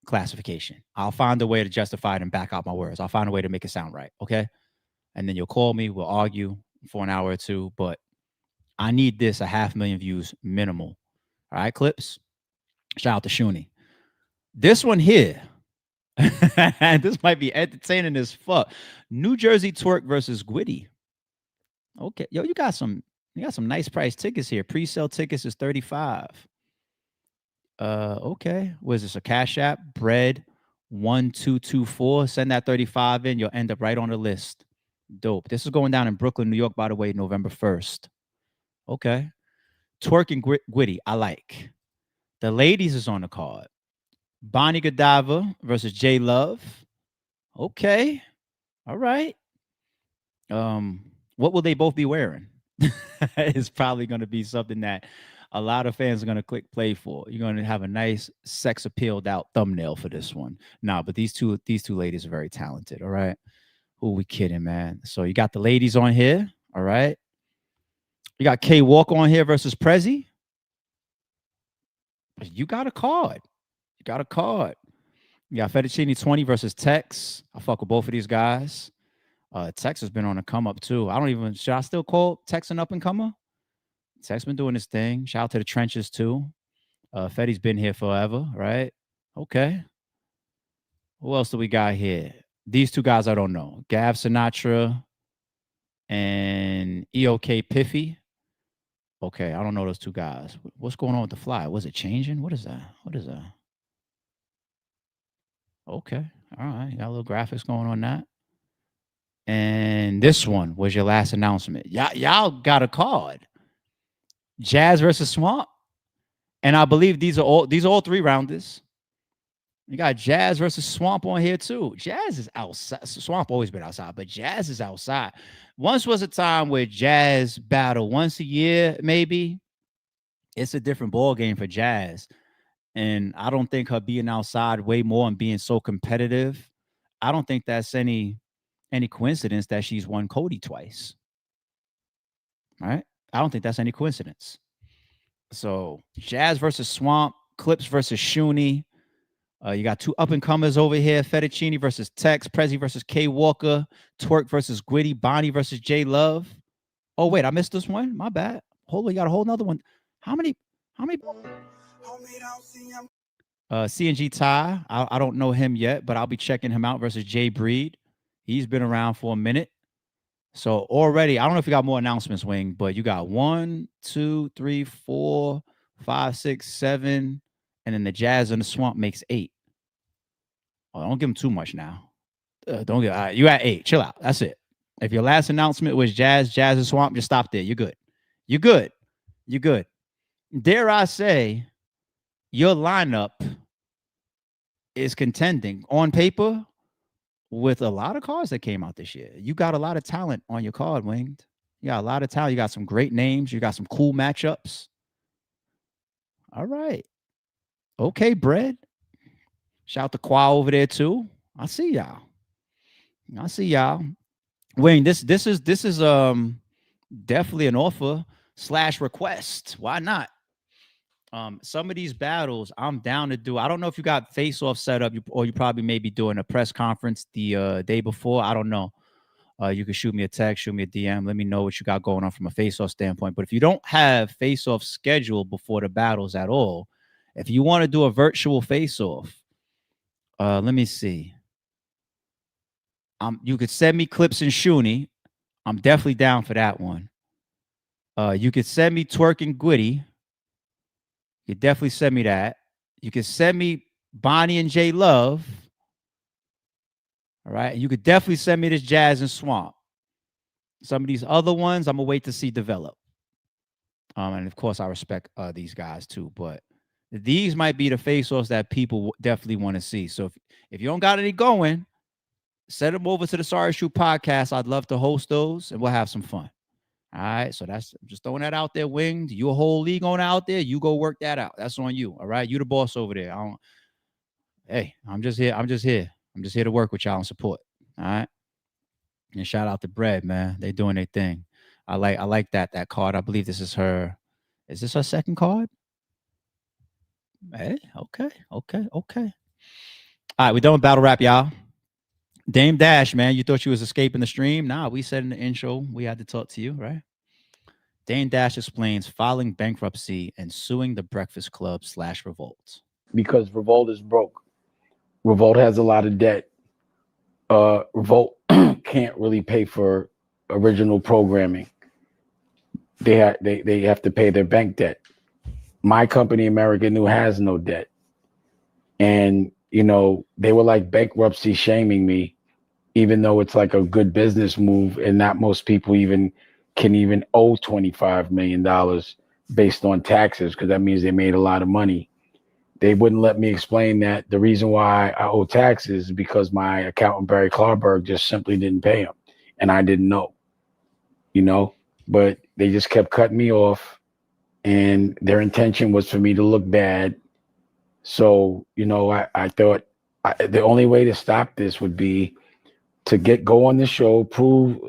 classification. I'll find a way to justify it and back out my words. I'll find a way to make it sound right. Okay. And then you'll call me. We'll argue for an hour or two, but I need this 500,000 views minimal. All right, Clips. Shout out to Shuni. This one here. This might be entertaining as fuck. New Jersey Twerk versus B.R.E.D. Okay, yo, you got some nice price tickets here. Pre-sale tickets is $35. Okay. Was this a Cash App? B.R.E.D 1224. Send that 35 in. You'll end up right on the list. Dope. This is going down in Brooklyn, New York, by the way, November 1st. Okay. Twerk and B.R.E.D. I like. The ladies is on the card. Bonnie Godiva versus J Love. Okay. All right. What will they both be wearing? It's probably going to be something that a lot of fans are going to click play for. You're going to have a nice sex appealed out thumbnail for this one. Nah, but these two ladies are very talented. All right. Who we kidding, man? So you got the ladies on here. All right. You got K Walker on here versus Prezi. You got a card. You got Fettuccine 20 versus Tex. I fuck with both of these guys. Tex has been on a come up too. Should I still call Tex an up and comer? Tex been doing his thing. Shout out to the trenches too. Fetty's been here forever, right? Okay. Who else do we got here? These two guys I don't know. Gav Sinatra and EOK Piffy. Okay, I don't know those two guys. What's going on with the fly? Was it changing? What is that? Okay. All right. Got a little graphics going on that. And this one was your last announcement. Y'all got a card. Jazz versus Swamp. And I believe these are all three rounders. You got Jazz versus Swamp on here too. Jazz is outside. Swamp always been outside, but Jazz is outside. Once was a time where Jazz battled once a year, maybe. It's a different ball game for Jazz. And I don't think her being outside way more and being so competitive, I don't think that's any coincidence that she's won Cody twice. All right? I don't think that's any coincidence. So Jazz versus Swamp, Clips versus Shuni. You got two up-and-comers over here, Fettuccine versus Tex, Prezi versus K Walker, Twerk versus B.R.E.D, Bonnie versus J Love. Oh, wait, I missed this one. My bad. Hold on, you got a whole nother one. How many? CNG Ty, I don't know him yet, but I'll be checking him out versus B.R.E.D. He's been around for a minute. So already, I don't know if you got more announcements, Wing, but you got 1, 2, 3, 4, 5, 6, 7, and then the Jazz and the Swamp makes 8. Oh, don't give him too much now. Don't get you at 8. Chill out. That's it. If your last announcement was Jazz and Swamp, just stop there. You're good. You good. Dare I say, your lineup is contending on paper with a lot of cards that came out this year. You got a lot of talent on your card, Winged. You got a lot of talent. You got some great names. You got some cool matchups. All right. Okay, Bread. Shout out to Qua over there too. I see y'all. Wayne, this is definitely an offer / request. Why not? Some of these battles I'm down to do. I don't know if you got face off set up, or you probably may be doing a press conference the day before. I don't know. You can shoot me a text, shoot me a DM. Let me know what you got going on from a face off standpoint. But if you don't have face off scheduled before the battles at all, if you want to do a virtual face off, let me see. You could send me clips and Shoonie. I'm definitely down for that one. You could send me Twerking Gwitty. You definitely send me that. You could send me Bonnie and J Love. All right. You could definitely send me this Jazz and Swamp. Some of these other ones, I'm gonna wait to see develop. And of course, I respect these guys too. But these might be the face-offs that people definitely want to see. So if you don't got any going, send them over to the Sorry Shoot podcast. I'd love to host those, and we'll have some fun. All right, so I'm just throwing that out there, Winged. You a whole league on out there. You go work that out. That's on you. All right, you the boss over there. Hey, I'm just here. I'm just here to work with y'all and support. All right, and shout out to B.R.E.D, man. They doing their thing. I like that card. I believe this is her. Is this her second card? Hey, okay. All right, we done with battle rap, y'all. Dame Dash, man, you thought you was escaping the stream? Nah, we said in the intro we had to talk to you, right? Dame Dash explains filing bankruptcy and suing the Breakfast Club / Revolt. Because Revolt is broke. Revolt has a lot of debt. Revolt can't really pay for original programming. They have to pay their bank debt. My company, American New, has no debt. And, you know, they were like bankruptcy shaming me, even though it's like a good business move, and not most people can owe $25 million based on taxes, because that means they made a lot of money. They wouldn't let me explain that the reason why I owe taxes is because my accountant, Barry Clarberg, just simply didn't pay him. And I didn't know, you know, but they just kept cutting me off, and their intention was for me to look bad. So, you know, I thought the only way to stop this would be to go on the show,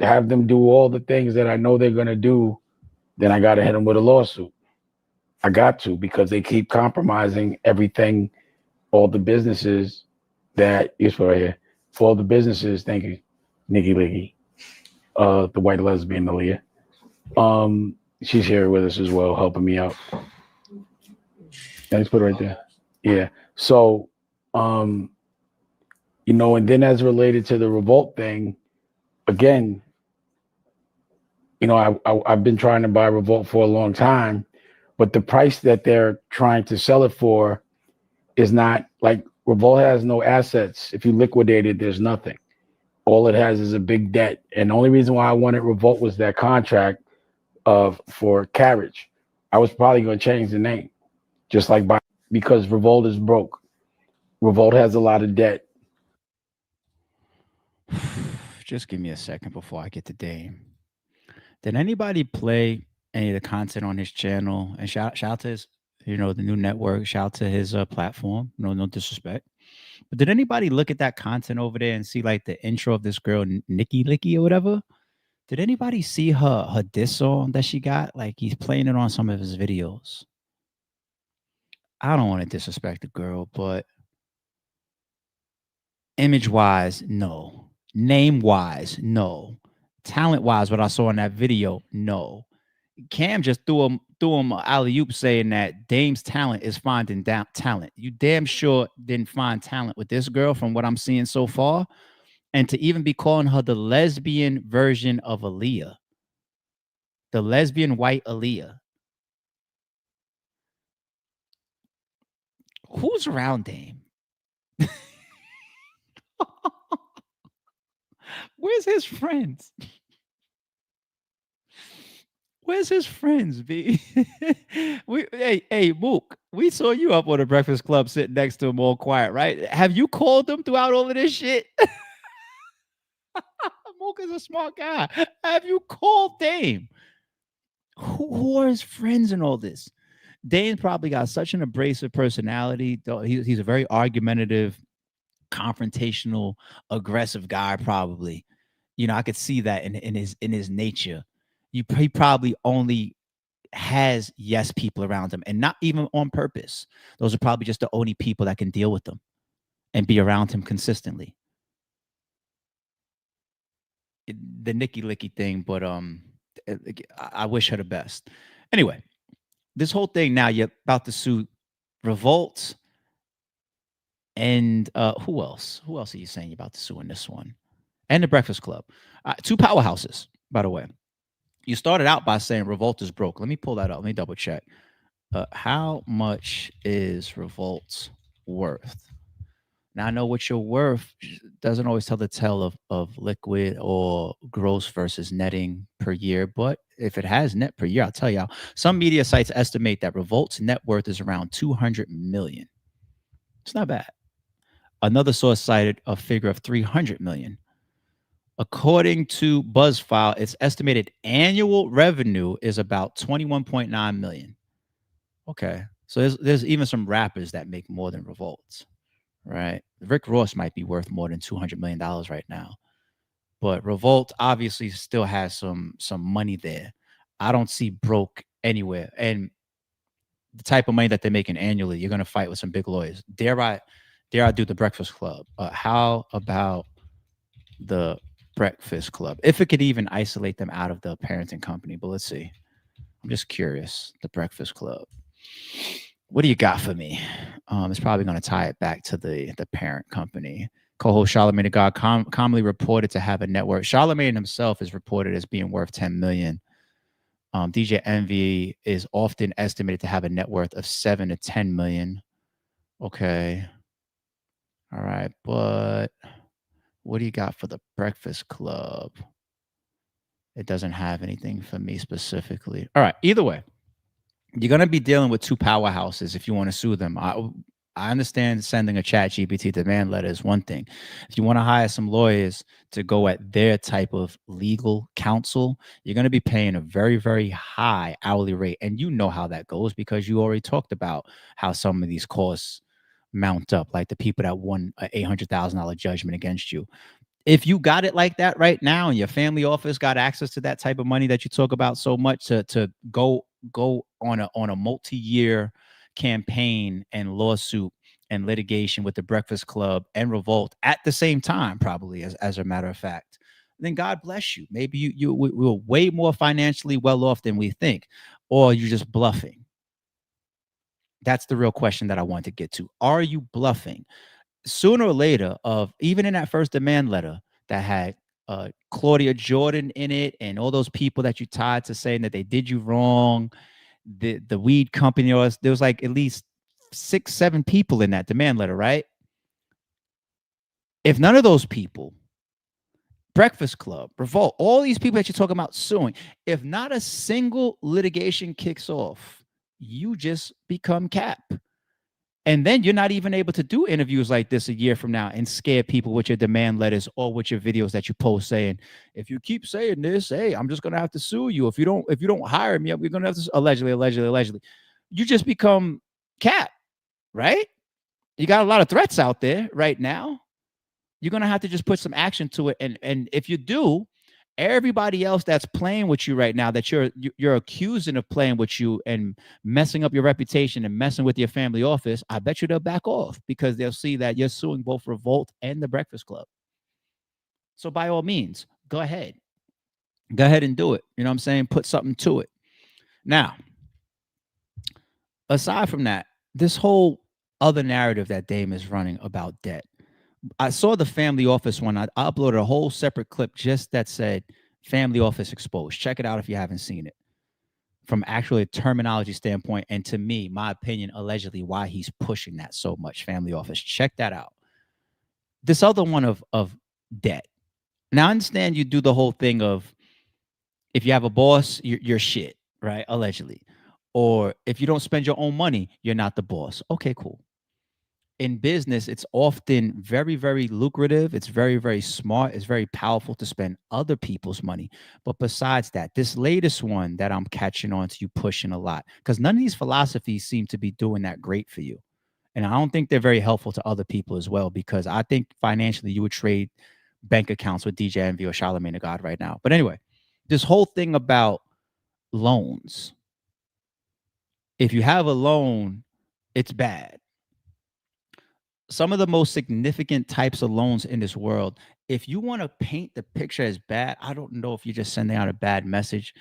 have them do all the things that I know they're going to do. Then I got to hit them with a lawsuit. I got to, because they keep compromising everything, all the businesses that is right here. For all the businesses, thank you, Nikki Liggy, the white lesbian Aaliyah. She's here with us as well, helping me out. Let's put it right there. Yeah. So, you know, and then as related to the Revolt thing, again, you know, I've been trying to buy Revolt for a long time, but the price that they're trying to sell it for is not like, Revolt has no assets. If you liquidate it, there's nothing. All it has is a big debt. And the only reason why I wanted Revolt was that contract for Carriage. I was probably going to change the name, just like because Revolt is broke. Revolt has a lot of debt. Just give me a second before I get to Dame. Did anybody play any of the content on his channel? And shout out to his, you know, the new network. Shout out to his platform. No disrespect. But did anybody look at that content over there and see like the intro of this girl, Nikki Licky or whatever? Did anybody see her diss song that she got? Like, he's playing it on some of his videos. I don't want to disrespect the girl, but image-wise, no. Name-wise, no. Talent-wise, what I saw in that video, no. Cam just threw him an alley-oop saying that Dame's talent is finding talent. You damn sure didn't find talent with this girl from what I'm seeing so far. And to even be calling her the lesbian version of Aaliyah. The lesbian white Aaliyah. Who's around Dame? Where's his friends? Where's his friends, B? Hey, Mook, we saw you up on the Breakfast Club sitting next to him all quiet, right? Have you called them throughout all of this shit? Mook is a smart guy. Have you called Dame? Who are his friends in all this? Dame probably got such an abrasive personality. He's a very argumentative, confrontational, aggressive guy, probably. You know, I could see that in his nature. He probably only has yes people around him, and not even on purpose. Those are probably just the only people that can deal with him and be around him consistently. The Nicky Licky thing, but I wish her the best. Anyway, this whole thing now, you're about to sue Revolt and who else? Who else are you saying you're about to sue in this one? And the Breakfast Club. Two powerhouses, by the way. You started out by saying Revolt is broke. Let me pull that up. Let me double check. How much is Revolt worth? Now, I know what you're worth doesn't always tell the tale of liquid or gross versus netting per year. But if it has net per year, I'll tell y'all, some media sites estimate that Revolt's net worth is around 200 million. It's not bad. Another source cited a figure of 300 million. According to BuzzFile, its estimated annual revenue is about 21.9 million. Okay. So there's even some rappers that make more than Revolt, right? Rick Ross might be worth more than $200 million right now. But Revolt obviously still has some money there. I don't see broke anywhere. And the type of money that they're making annually, you're going to fight with some big lawyers. Dare I do the Breakfast Club? How about the Breakfast Club? If it could even isolate them out of the parenting company. But let's see. I'm just curious. The Breakfast Club. What do you got for me? It's probably going to tie it back to the parent company. Co-host Charlamagne the God commonly reported to have a net worth. Charlamagne himself is reported as being worth 10 million. DJ Envy is often estimated to have a net worth of 7 to 10 million. Okay. All right. But what do you got for the Breakfast Club? It doesn't have anything for me specifically. All right. Either way, you're going to be dealing with two powerhouses if you want to sue them. I understand sending a ChatGPT demand letter is one thing. If you want to hire some lawyers to go at their type of legal counsel, you're going to be paying a very, very high hourly rate. And you know how that goes because you already talked about how some of these costs mount up, like the people that won an $800,000 judgment against you. If you got it like that right now and your family office got access to that type of money that you talk about so much to go on a multi-year campaign and lawsuit and litigation with the Breakfast Club and Revolt at the same time, probably as a matter of fact, then God bless you. Maybe we're way more financially well off than we think, or you're just bluffing. That's the real question that I want to get to. Are you bluffing? Sooner or later, even in that first demand letter that had Claudia Jordan in it and all those people that you tied to saying that they did you wrong, the weed company, there was like at least 6-7 people in that demand letter, right? If none of those people, Breakfast Club, Revolt, all these people that you're talking about suing, if not a single litigation kicks off, you just become Cap. And then you're not even able to do interviews like this a year from now and scare people with your demand letters or with your videos that you post saying, if you keep saying this, hey, I'm just going to have to sue you. If you don't hire me, we're going to have to allegedly. You just become Cap, right? You got a lot of threats out there right now. You're going to have to just put some action to it. And if you do, everybody else that's playing with you right now, that you're accusing of playing with you and messing up your reputation and messing with your family office, I bet you they'll back off because they'll see that you're suing both Revolt and the Breakfast Club. So by all means, go ahead and do it. You know what I'm saying? Put something to it. Now, aside from that, this whole other narrative that Dame is running about debt, I saw the family office one. I uploaded a whole separate clip just that said family office exposed. Check it out if you haven't seen it. From actually a terminology standpoint, and to me, my opinion, allegedly why he's pushing that so much, family office. Check that out. This other one of debt. Now, I understand you do the whole thing of if you have a boss, you're shit. right? Allegedly. Or if you don't spend your own money, you're not the boss. Okay, cool. In business, it's often very, very lucrative. It's very, very smart. It's very powerful to spend other people's money. But besides that, this latest one that I'm catching on to you pushing a lot, because none of these philosophies seem to be doing that great for you. And I don't think they're very helpful to other people as well, because I think financially you would trade bank accounts with DJ Envy or Charlamagne the God right now. But anyway, this whole thing about loans. If you have a loan, it's bad. Some of the most significant types of loans in this world, if you want to paint the picture as bad, I don't know if you're just sending out a bad message.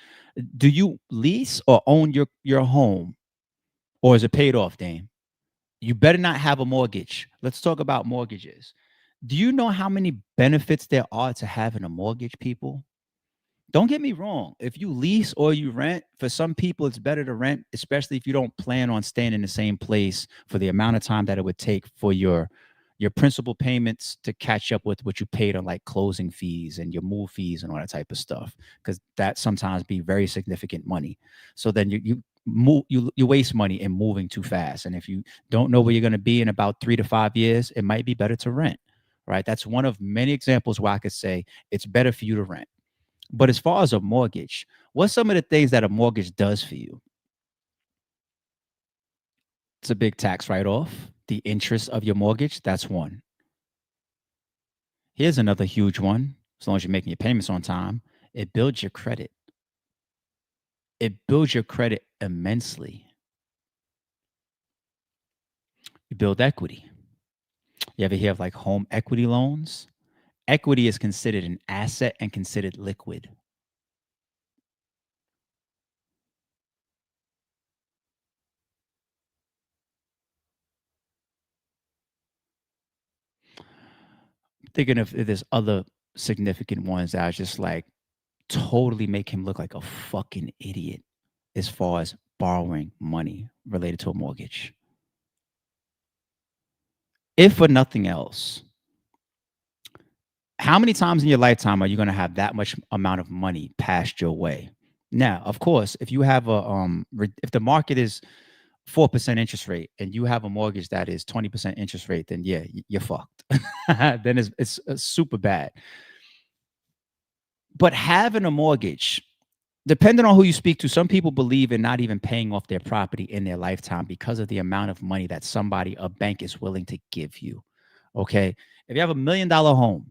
Do you lease or own your home, or is it paid off, Dame? You better not have a mortgage. Let's talk about mortgages. Do you know how many benefits there are to having a mortgage, people? Don't get me wrong. If you lease or you rent, for some people, it's better to rent, especially if you don't plan on staying in the same place for the amount of time that it would take for your principal payments to catch up with what you paid on like closing fees and your move fees and all that type of stuff, because that sometimes be very significant money. So then you waste money in moving too fast. And if you don't know where you're going to be in about 3 to 5 years, it might be better to rent, right? That's one of many examples where I could say it's better for you to rent. But as far as a mortgage, what's some of the things that a mortgage does for you? It's a big tax write-off. The interest of your mortgage, that's one. Here's another huge one. As long as you're making your payments on time, it builds your credit. It builds your credit immensely. You build equity. You ever hear of like home equity loans? Equity is considered an asset and considered liquid. Thinking if there's other significant ones that are just like totally make him look like a fucking idiot as far as borrowing money related to a mortgage. If for nothing else, how many times in your lifetime are you going to have that much amount of money passed your way? Now, of course, if you have if the market is 4% interest rate and you have a mortgage that is 20% interest rate, then yeah, you're fucked. Then it's super bad. But having a mortgage, depending on who you speak to, some people believe in not even paying off their property in their lifetime because of the amount of money that a bank is willing to give you. Okay. If you have $1 million home,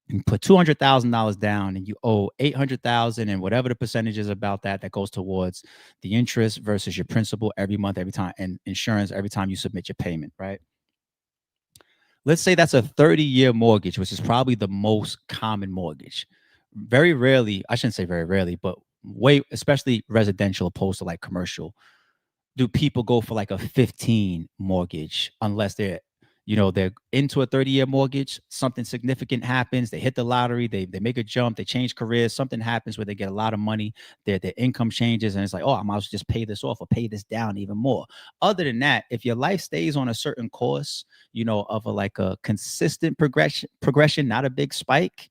you put $200,000 down and you owe $800,000 and whatever the percentage is about that goes towards the interest versus your principal every month, every time, and insurance every time you submit your payment, right? Let's say that's a 30-year mortgage, which is probably the most common mortgage. Very rarely, I shouldn't say very rarely, but especially residential opposed to like commercial, do people go for like a 15 mortgage unless they're into a 30-year mortgage, something significant happens, they hit the lottery, they make a jump, they change careers, something happens where they get a lot of money, their income changes, and it's like, oh, I might as well just pay this off or pay this down even more. Other than that, if your life stays on a certain course, of a consistent progression, not a big spike,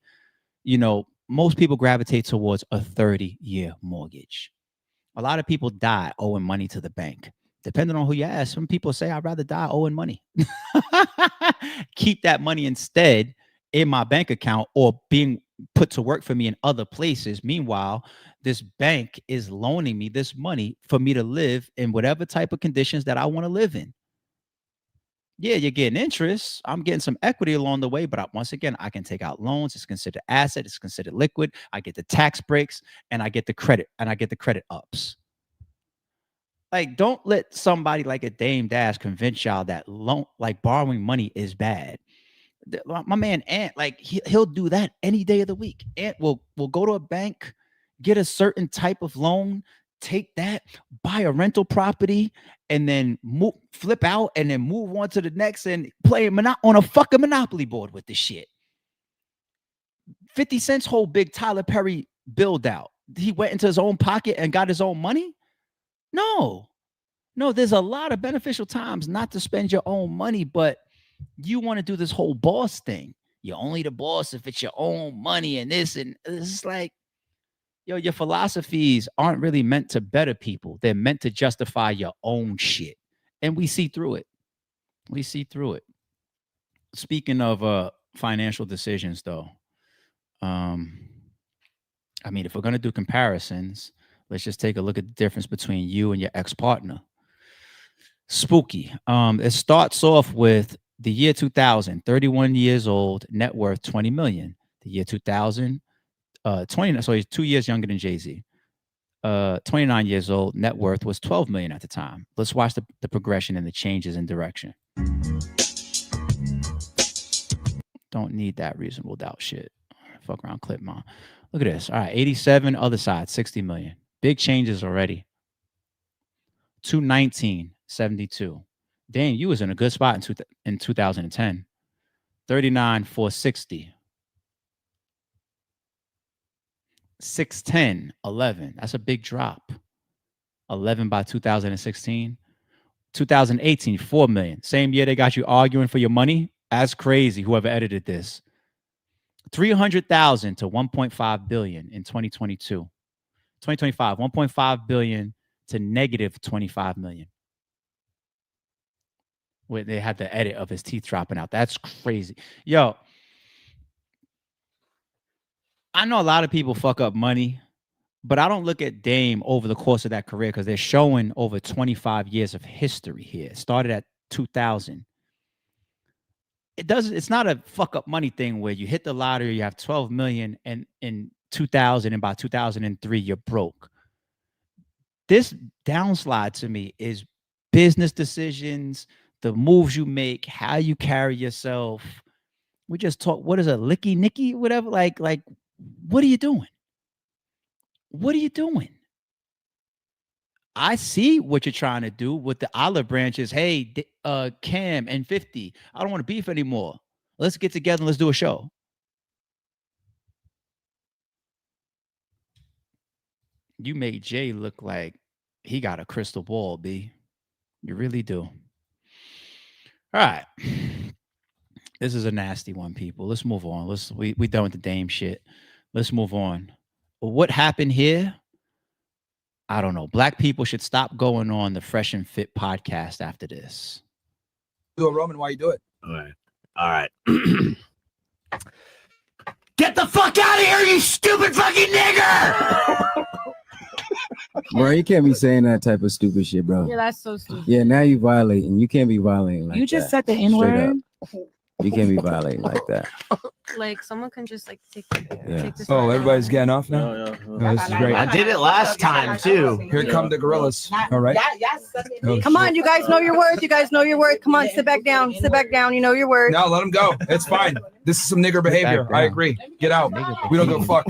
most people gravitate towards a 30-year mortgage. A lot of people die owing money to the bank. Depending on who you ask, some people say, I'd rather die owing money. Keep that money instead in my bank account or being put to work for me in other places. Meanwhile, this bank is loaning me this money for me to live in whatever type of conditions that I want to live in. Yeah, you're getting interest. I'm getting some equity along the way, but once again, I can take out loans. It's considered asset. It's considered liquid. I get the tax breaks and I get the credit ups. Like, don't let somebody like a Dame Dash convince y'all that borrowing money is bad. My man Ant, like he'll do that any day of the week. Ant will go to a bank, get a certain type of loan, take that, buy a rental property, and then flip out and then move on to the next and play on a fucking Monopoly board with this shit. 50 Cent's whole big Tyler Perry build out. He went into his own pocket and got his own money? No, there's a lot of beneficial times not to spend your own money, but you want to do this whole boss thing. You're only the boss if it's your own money and this, and it's like, Yo, your philosophies aren't really meant to better people. They're meant to justify your own shit. And we see through it. We see through it. Speaking of financial decisions, though, I mean, if we're gonna do comparisons, let's just take a look at the difference between you and your ex-partner. Spooky. It starts off with the year 2000, 31 years old, net worth 20 million. The year 2000, 20, so he's 2 years younger than Jay-Z. 29 years old, net worth was 12 million at the time. Let's watch the progression and the changes in direction. Don't need that reasonable doubt shit. Fuck around, clip mom. Look at this. All right, 87, other side, 60 million. Big changes already. 219, 72. Damn, you was in a good spot in 2010. 39, 460. 610, 11. That's a big drop. 11 by 2016. 2018, 4 million. Same year they got you arguing for your money. That's crazy, whoever edited this. 300,000 to 1.5 billion in 2022. 2025, 1.5 billion to negative 25 million. Where they had the edit of his teeth dropping out. That's crazy. Yo, I know a lot of people fuck up money, but I don't look at Dame over the course of that career because they're showing over 25 years of history here. It started at 2000. It's not a fuck up money thing where you hit the lottery, you have 12 million, and in 2000 and by 2003 you're broke. This downslide to me is business decisions, the moves you make, how you carry yourself. We just talk. What is a licky nicky, whatever? Like, what are you doing? What are you doing? I see what you're trying to do with the olive branches. Hey, Cam and 50, I don't want to beef anymore. Let's get together and let's do a show. You made Jay look like he got a crystal ball, B. You really do. All right. This is a nasty one, people. Let's move on. We done with the Dame shit. Let's move on. What happened here? I don't know. Black people should stop going on the Fresh and Fit podcast after this. Do a Roman while you do it. All right. Get the fuck out of here, you stupid fucking nigger! Bro, you can't be saying that type of stupid shit, bro. Yeah, that's so stupid. Yeah, now you violating. You can't be violating like You just that. said the N-word? You can't be violating like that. Like someone can just like take this. Oh, everybody's getting off now? No. Oh, this is great. I did it last time too. Here come the gorillas. All right. Oh, Come on, you guys know your worth. You guys know your worth. Come on, sit back down. Sit back down. You know your worth. No, let them go. It's fine. This is some nigger behavior. I agree. Get out. We don't give a fuck.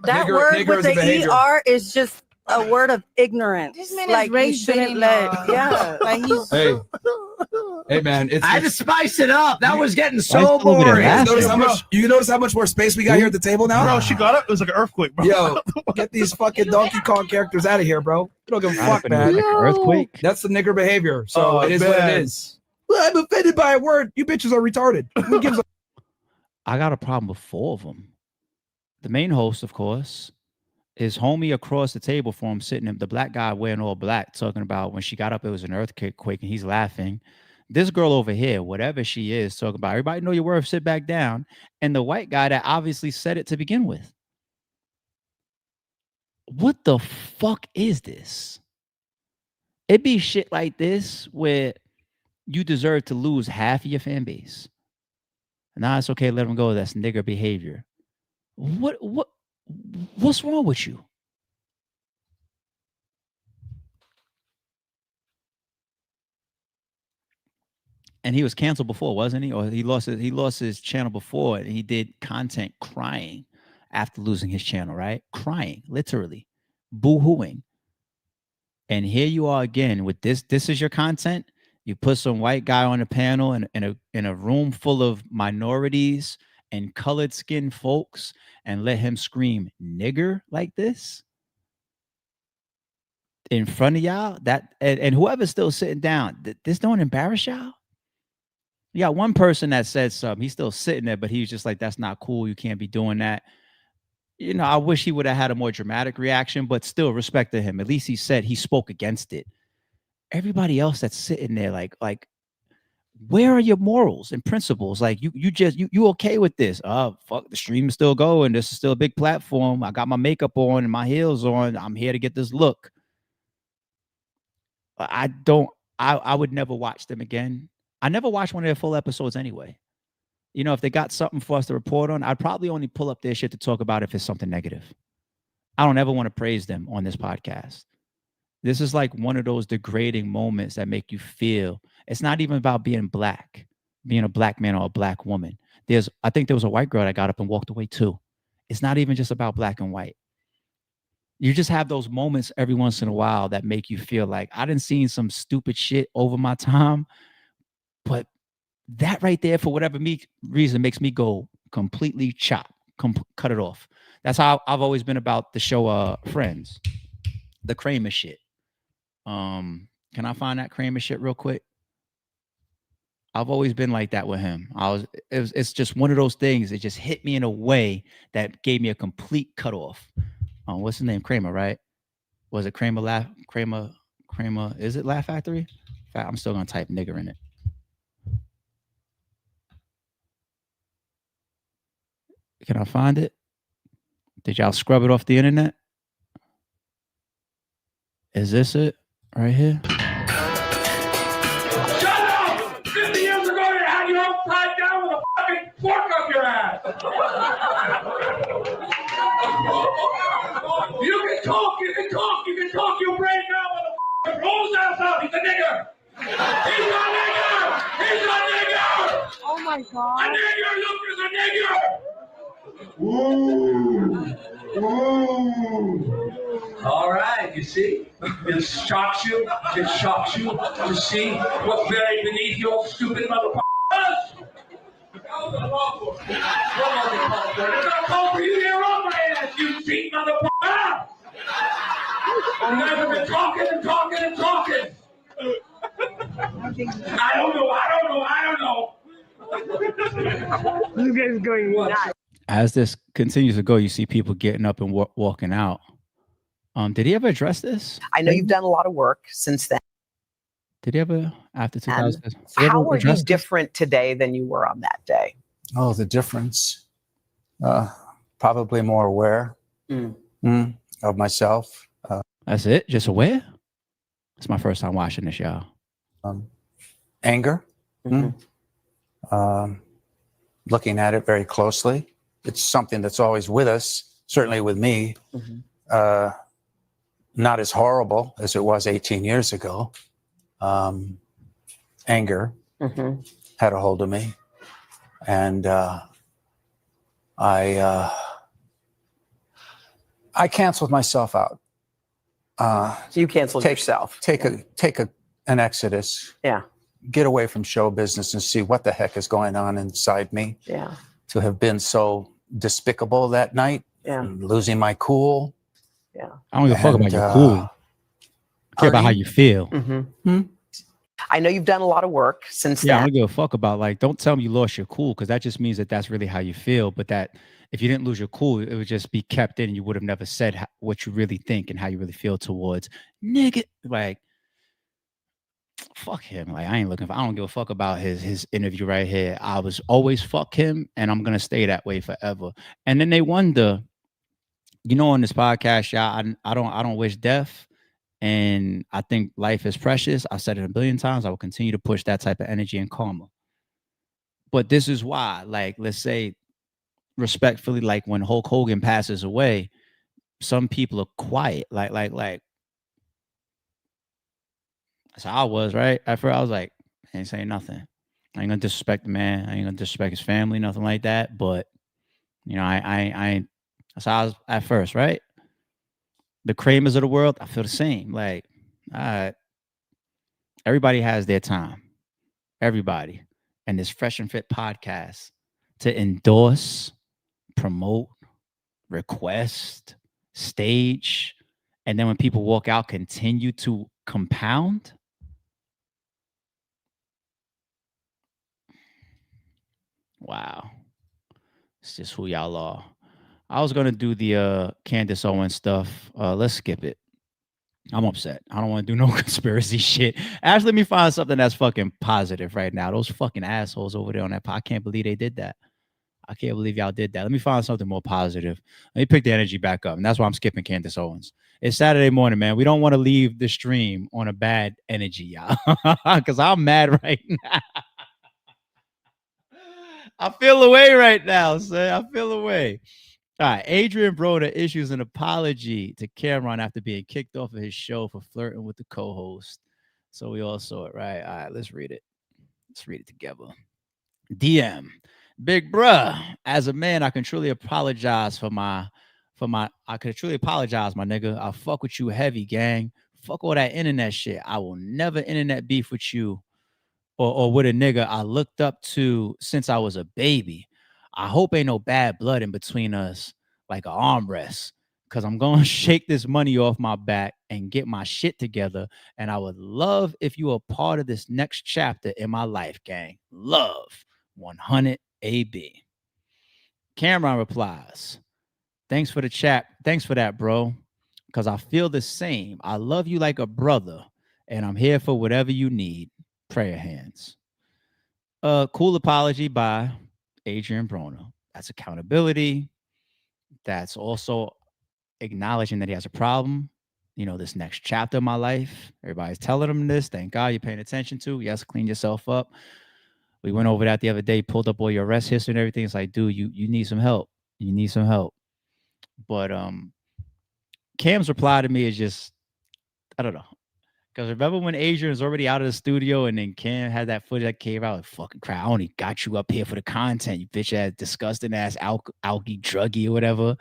That Nigger- word nigger with is a the behavior. ER is just a word of ignorance. This man Like is you raised shouldn't in, let. Yeah, like he's. Hey, man. I had to spice it up. That was getting Spice so it over there. boring. You notice how much more space we got here at the table now? Bro, she got up. It was like an earthquake, bro. Yo, get these fucking Donkey Kong characters out of here, bro. You don't give a fuck, man. Like an earthquake. That's the nigger behavior. So Oh, it is what man. it is. Well, I'm offended by a word. You bitches are retarded. Who gives a I got a problem with 4 of them. The main host, of course, his homie across the table from him, sitting the black guy wearing all black, talking about when she got up, it was an earthquake, and he's laughing. This girl over here, whatever she is, talking about everybody know your worth, sit back down. And the white guy that obviously said it to begin with. What the fuck is this? It be shit like this where you deserve to lose half of your fan base. Nah, it's okay, let them go. That's nigger behavior. What's wrong with you? And he was canceled before, wasn't he? Or he lost his channel before, and he did content crying after losing his channel, right? Crying, literally, boo-hooing. And here you are again with this. This is your content. You put some white guy on a panel in a room full of minorities and colored skinned folks and let him scream nigger like this in front of y'all. That and whoever's still sitting down, this don't embarrass y'all. You got one person that said something. He's still sitting there, but he's just like, that's not cool. You can't be doing that. you know, I wish he would have had a more dramatic reaction, but still respect to him. At least he said he spoke against it. Everybody else that's sitting there, like, where are your morals and principles? Like, you okay with this? Oh, fuck, the stream is still going. This is still a big platform. I got my makeup on and my heels on. I'm here to get this look. I would never watch them again. I never watched one of their full episodes anyway. You know, if they got something for us to report on, I'd probably only pull up their shit to talk about if it's something negative. I don't ever want to praise them on this podcast. This is like one of those degrading moments that make you feel it's not even about being black, being a black man or a black woman. I think there was a white girl that got up and walked away too. It's not even just about black and white. You just have those moments every once in a while that make you feel like I done seen some stupid shit over my time, but that right there, for whatever reason, makes me go completely cut it off. That's how I've always been about the show Friends, the Kramer shit. Can I find that Kramer shit real quick? I've always been like that with him. It's just one of those things. It just hit me in a way that gave me a complete cutoff. What's his name? Kramer, right? Was it Kramer? Kramer? Is it Laugh Factory? In fact, I'm still gonna type nigger in it. Can I find it? Did y'all scrub it off the internet? Is this it right here? Shut up! 50 years ago, you had your upside down with a fucking fork up your ass. You can talk your brain now with a rolls ass out. He's a nigger. He's a nigger. He's a nigger. Oh my God. A nigger. Luke is a nigger. Ooh. All right, you see? It shocks you to see what's buried beneath your stupid motherfuckers. What was it called for? It's not called for you here on my ass, you cheat motherfucker! You guys have been talking and talking and talking. I don't know. This guy's going nuts. As this continues to go, you see people getting up and walking out. Did he ever address this? I know you've done a lot of work since then. Did he ever, after 2000? How are you different today than you were on that day? Oh, the difference. Probably more aware of myself. That's it? Just aware? It's my first time watching this, y'all. Anger. Looking at it very closely. It's something that's always with us, certainly with me. Not as horrible as it was 18 years ago. Anger had a hold of me. And I canceled myself out. So you canceled yourself. Take an exodus. Yeah. Get away from show business and see what the heck is going on inside me. Yeah. To have been so despicable that night. Yeah. And losing my cool. Yeah. I don't give a fuck about your cool. I care about how you feel. I know you've done a lot of work since Yeah, I then. don't give a fuck about, like, don't tell me you lost your cool, because that just means that that's really how you feel. But that if you didn't lose your cool, it would just be kept in. You would have never said what you really think and how you really feel towards nigga. Like, fuck him. Like, I don't give a fuck about his interview right here. I was always fuck him, and I'm gonna stay that way forever. And then they wonder, you know, on this podcast, y'all, I don't wish death. And I think life is precious. I've said it a billion times. I will continue to push that type of energy and karma. But this is why, like, let's say respectfully, like when Hulk Hogan passes away, some people are quiet. Like that's how I was, right? At first I was like, I ain't saying nothing. I ain't gonna disrespect the man. I ain't gonna disrespect his family, nothing like that. But you know, I ain't, that's how I was at first, right? The Kramers of the world, I feel the same. Like, all right, everybody has their time. Everybody. And this Fresh and Fit podcast to endorse, promote, request, stage, and then when people walk out, continue to compound. Wow. It's just who y'all are. I was gonna do the Candace Owens stuff. Let's skip it. I'm upset. I don't want to do no conspiracy shit. Actually, let me find something that's fucking positive right now. Those fucking assholes over there on that pod, I can't believe they did that. I can't believe y'all did that. Let me find something more positive. Let me pick the energy back up. And that's why I'm skipping Candace Owens. It's Saturday morning, man. We don't want to leave the stream on a bad energy, y'all. Because I'm mad right now. I feel away right now, son. I feel away. All right. Adrien Broner issues an apology to Camron after being kicked off of his show for flirting with the co-host. So we all saw it, right? All right, let's read it. Let's read it together. DM. Big bruh, as a man, I can truly apologize my nigga. I fuck with you heavy, gang. Fuck all that internet shit. I will never internet beef with you or with a nigga I looked up to since I was a baby. I hope ain't no bad blood in between us like an arm rest, because I'm going to shake this money off my back and get my shit together. And I would love if you were part of this next chapter in my life, gang. Love. 100 AB. Camron replies, thanks for the chat. Thanks for that, bro. Because I feel the same. I love you like a brother, and I'm here for whatever you need. Prayer hands. Cool apology by Adrien Broner. That's accountability. That's also acknowledging that he has a problem. You know, this next chapter of my life, everybody's telling him this. Thank God you're paying attention to. Yes, clean yourself up. We went over that the other day, pulled up all your arrest history and everything. It's like, dude, you need some help. You need some help. But Cam's reply to me is just, I don't know. Because remember when Adrien was already out of the studio and then Cam had that footage that came out, like, fucking crap, I only got you up here for the content, you bitch ass, disgusting ass, alky, druggy or whatever.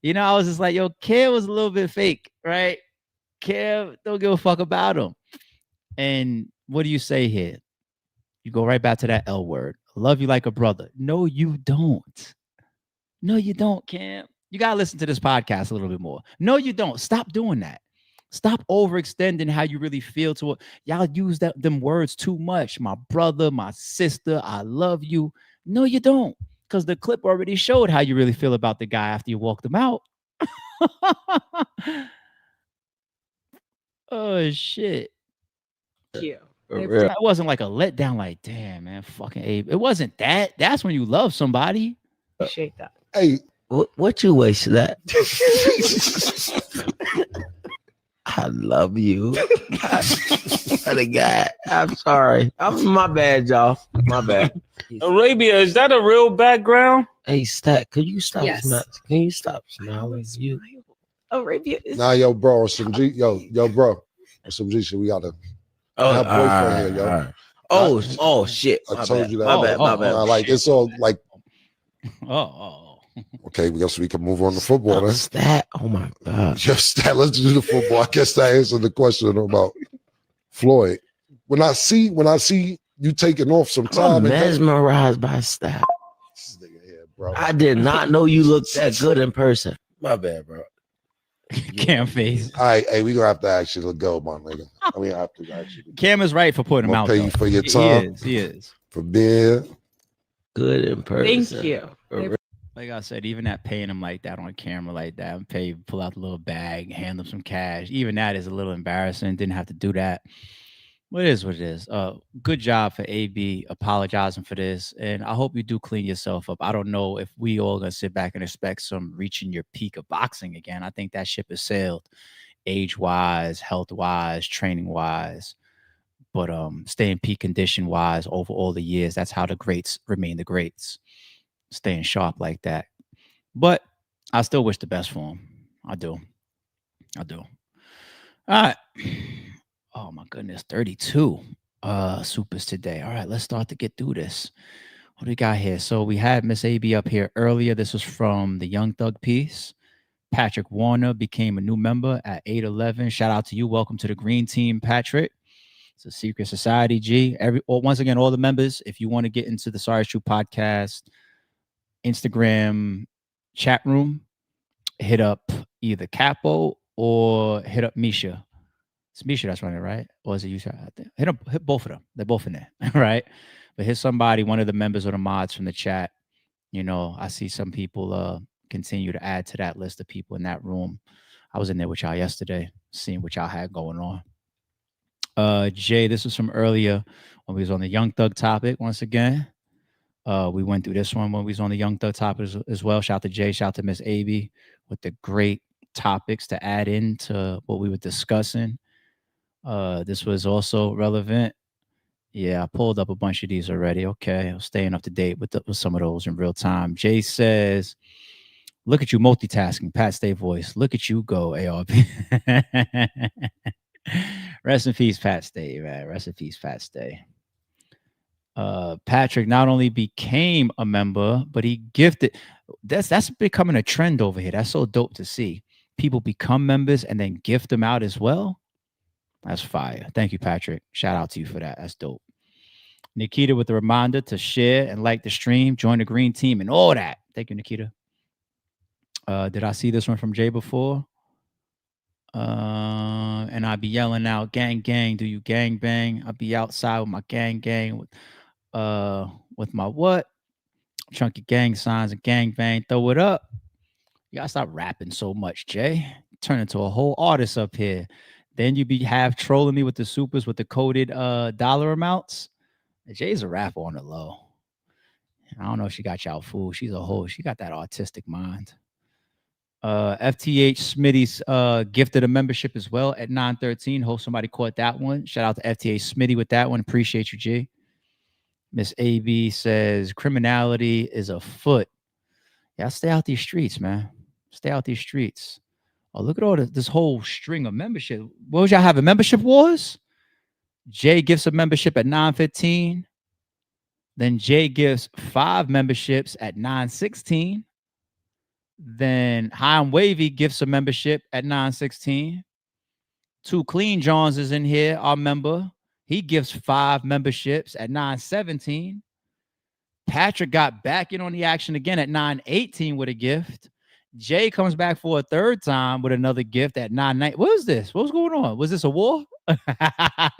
You know, I was just like, yo, Cam was a little bit fake, right? Cam, don't give a fuck about him. And what do you say here? You go right back to that L word. Love you like a brother. No, you don't. No, you don't, Cam. You got to listen to this podcast a little bit more. No, you don't. Stop doing that. Stop overextending how you really feel to it. Y'all use them words too much. My brother, my sister, I love you. No, you don't. Because the clip already showed how you really feel about the guy after you walked him out. Oh, shit. Yeah. It wasn't like a letdown, like, damn, man, fucking Abe. It wasn't that. That's when you love somebody. Appreciate that. Hey, what you waste that? I love you. The guy. I'm sorry. My bad, y'all. My bad. Arabia, is that a real background? Hey, Stat, could you stop? Yes. Can you stop smiling? You. Arabia is. Nah, yo, bro, some G, yo, bro, some G shit. We gotta. Have boyfriend here, yo. Oh, shit. I told you that. My bad. Like it's all like. Oh. Okay, we can move on to football then. Stat. Oh my God. Just Stat. Let's do the football. I guess that answered the question about Floyd. When I see you taking off some time, I'm mesmerized by Stat. I did not know you looked that good in person. My bad, bro. Cam face. All right, hey, we gonna have to actually go, my nigga. We have to actually. Cam is right for putting him out. Pay you for your time. He is. For being good in person. Thank you. Like I said, even that paying him like that on camera, like that, and pay, pull out the little bag, hand him some cash. Even that is a little embarrassing. Didn't have to do that. What it is. Good job for AB apologizing for this. And I hope you do clean yourself up. I don't know if we all gonna sit back and expect some reaching your peak of boxing again. I think that ship has sailed, age-wise, health-wise, training-wise. But staying peak condition-wise over all the years, that's how the greats remain the greats. Staying sharp like that. But I still wish the best for him. I do. All right. Oh my goodness, 32 supers today. All right, let's start to get through this. What do we got here? So we had Miss AB up here earlier. This was from the Young Thug piece. Patrick Warner became a new member at 811. Shout out to you. Welcome to the green team, Patrick. It's a secret society, G. Once again, all the members, if you want to get into the Sorry It's True podcast Instagram chat room, hit up either Capo or hit up Misha. It's Misha that's running, right? Or is it you? Hit both of them. They're both in there, right? But hit somebody, one of the members or the mods from the chat. You know, I see some people continue to add to that list of people in that room. I was in there with y'all yesterday, seeing what y'all had going on. Jay, this was from earlier when we was on the Young Thug topic once again. We went through this one when we was on the Young Thug topic as well. Shout out to Jay, shout out to Miss AB with the great topics to add into what we were discussing. This was also relevant. Yeah, I pulled up a bunch of these already. Okay, I'm staying up to date with some of those in real time. Jay says, look at you multitasking, Pat Stay voice. Look at you go, ARP. Rest in peace, Pat Stay, man. Rest in peace, Pat Stay. Patrick not only became a member, but he gifted. That's becoming a trend over here. That's so dope to see. People become members and then gift them out as well. That's fire. Thank you, Patrick. Shout out to you for that. That's dope. Nikita with the reminder to share and like the stream, join the green team and all that. Thank you, Nikita. Did I see this one from Jay before? And I'd be yelling out, gang, gang, do you gang bang? I'll be outside with my gang with my what? Chunky gang signs and gang bang. Throw it up. You gotta stop rapping so much, Jay. Turn into a whole artist up here. Then you be half trolling me with the supers with the coded dollar amounts. Jay's a rapper on the low. I don't know if she got y'all fooled. She's a hoe. She got that autistic mind. FTH Smitty's gifted a membership as well at 913. Hope somebody caught that one. Shout out to FTH Smitty with that one. Appreciate you, G. Miss AB says criminality is afoot. Yeah, stay out these streets, man. Stay out these streets. Oh, look at all this whole string of membership. What was y'all having? Membership wars? Jay gives a membership at 915. Then Jay gives 5 memberships at 916. Then High and Wavy gives a membership at 916. 2 Clean Johns is in here, our member. He gives 5 memberships at 917. Patrick got back in on the action again at 918 with a gift. Jay comes back for a 3rd time with another gift at 919. What was this? What was going on? Was this a war? This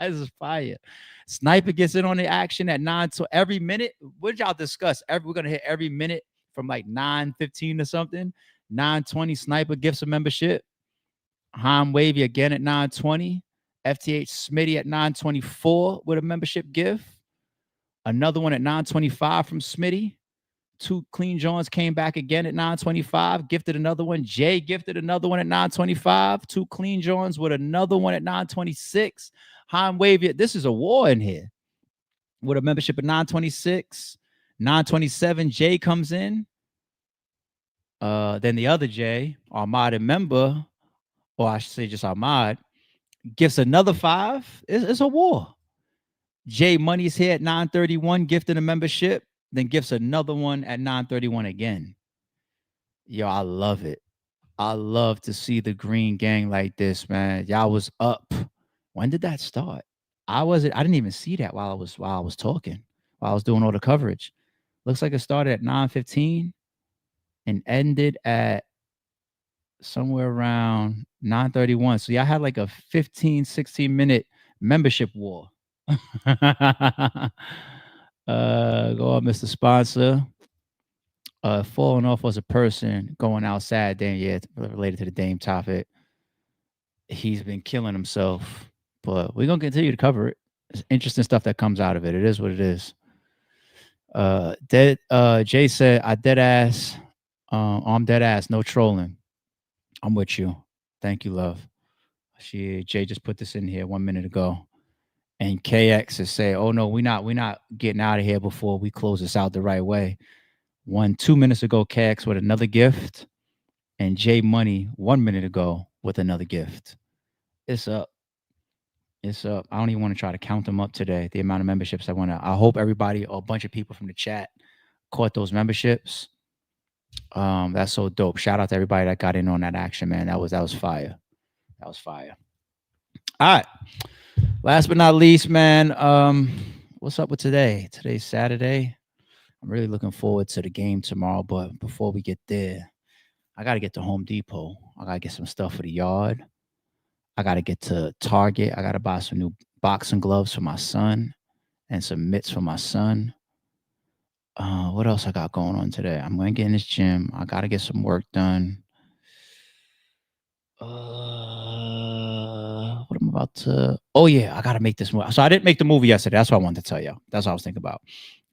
is fire. Sniper gets in on the action at 9. So every minute, what did y'all discuss? We're going to hit every minute from like 9:15 or something. 9:20, Sniper gifts a membership. Ham Wavy again at 9:20. FTH Smitty at 9:24 with a membership gift. Another one at 9:25 from Smitty. 2 Clean Johns came back again at 9:25, gifted another one. Jay gifted another one at 9:25. 2 Clean Johns with another one at 9:26. Ham Wavy, this is a war in here. With a membership at 9:26. 9:27, Jay comes in. Then the other Jay, our mod and member, or I should say just our mod, gifts another 5. It's a war. Jay Money's here at 9:31, gifting a membership, then gifts another one at 9:31 again. Yo, I love it. I love to see the green gang like this, man. Y'all was up. When did that start? I didn't even see that while I was talking, while I was doing all the coverage. Looks like it started at 9:15 and ended at somewhere around 9:31. So y'all had like a 15, 16-minute membership war. Go on, Mr. Sponsor. Falling off as a person, going outside, Dame, yeah, related to the Dame topic. He's been killing himself, but we're gonna continue to cover it. It's interesting stuff that comes out of it. It is what it is. Jay said, I'm dead ass, no trolling. I'm with you. Thank you, love. Jay just put this in here 1 minute ago. And KX is saying, oh no, we're not getting out of here before we close this out the right way. 2 minutes ago, KX with another gift, and Jay Money 1 minute ago with another gift. It's up. It's up. I don't even want to try to count them up today, the amount of memberships I hope everybody, or a bunch of people from the chat, caught those memberships. That's so dope. Shout out to everybody that got in on that action, man. That was fire. That was fire. All right. Last but not least, man, what's up with today? Today's Saturday. I'm really looking forward to the game tomorrow, but before we get there, I got to get to Home Depot. I got to get some stuff for the yard. I got to get to Target. I got to buy some new boxing gloves for my son and some mitts for my son. What else I got going on today? I'm going to get in this gym. I got to get some work done. What I'm about to... Oh, yeah, I got to make this movie. So I didn't make the movie yesterday. That's what I wanted to tell you. That's what I was thinking about.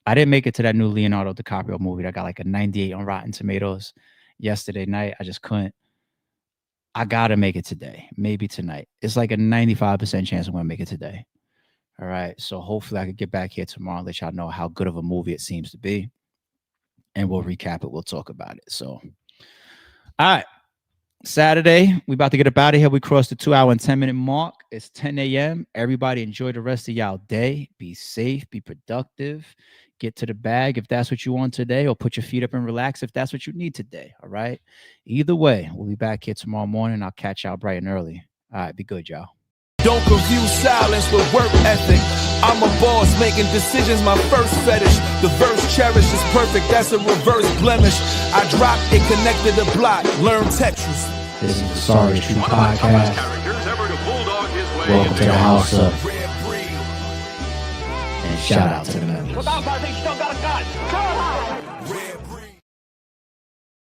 I didn't make it to that new Leonardo DiCaprio movie that got like a 98 on Rotten Tomatoes yesterday night. I just couldn't. I got to make it today. Maybe tonight. It's like a 95% chance I'm going to make it today. All right. So hopefully I could get back here tomorrow and let y'all know how good of a movie it seems to be. And we'll recap it. We'll talk about it. So, all right. Saturday, we about to get up out of here. We crossed the 2 hour and 10 minute mark. It's 10 a.m. Everybody enjoy the rest of y'all day. Be safe. Be productive. Get to the bag if that's what you want today, or put your feet up and relax if that's what you need today. All right. Either way, we'll be back here tomorrow morning. I'll catch y'all bright and early. All right. Be good, y'all. Don't confuse silence with work ethic. I'm a boss making decisions, my first fetish. The verse cherished is perfect, that's a reverse blemish. I dropped it, connected the block, learn Tetris. This is the Sorry True Podcast. Welcome to the house of. And shout out to the members. Without, I think still got a gun.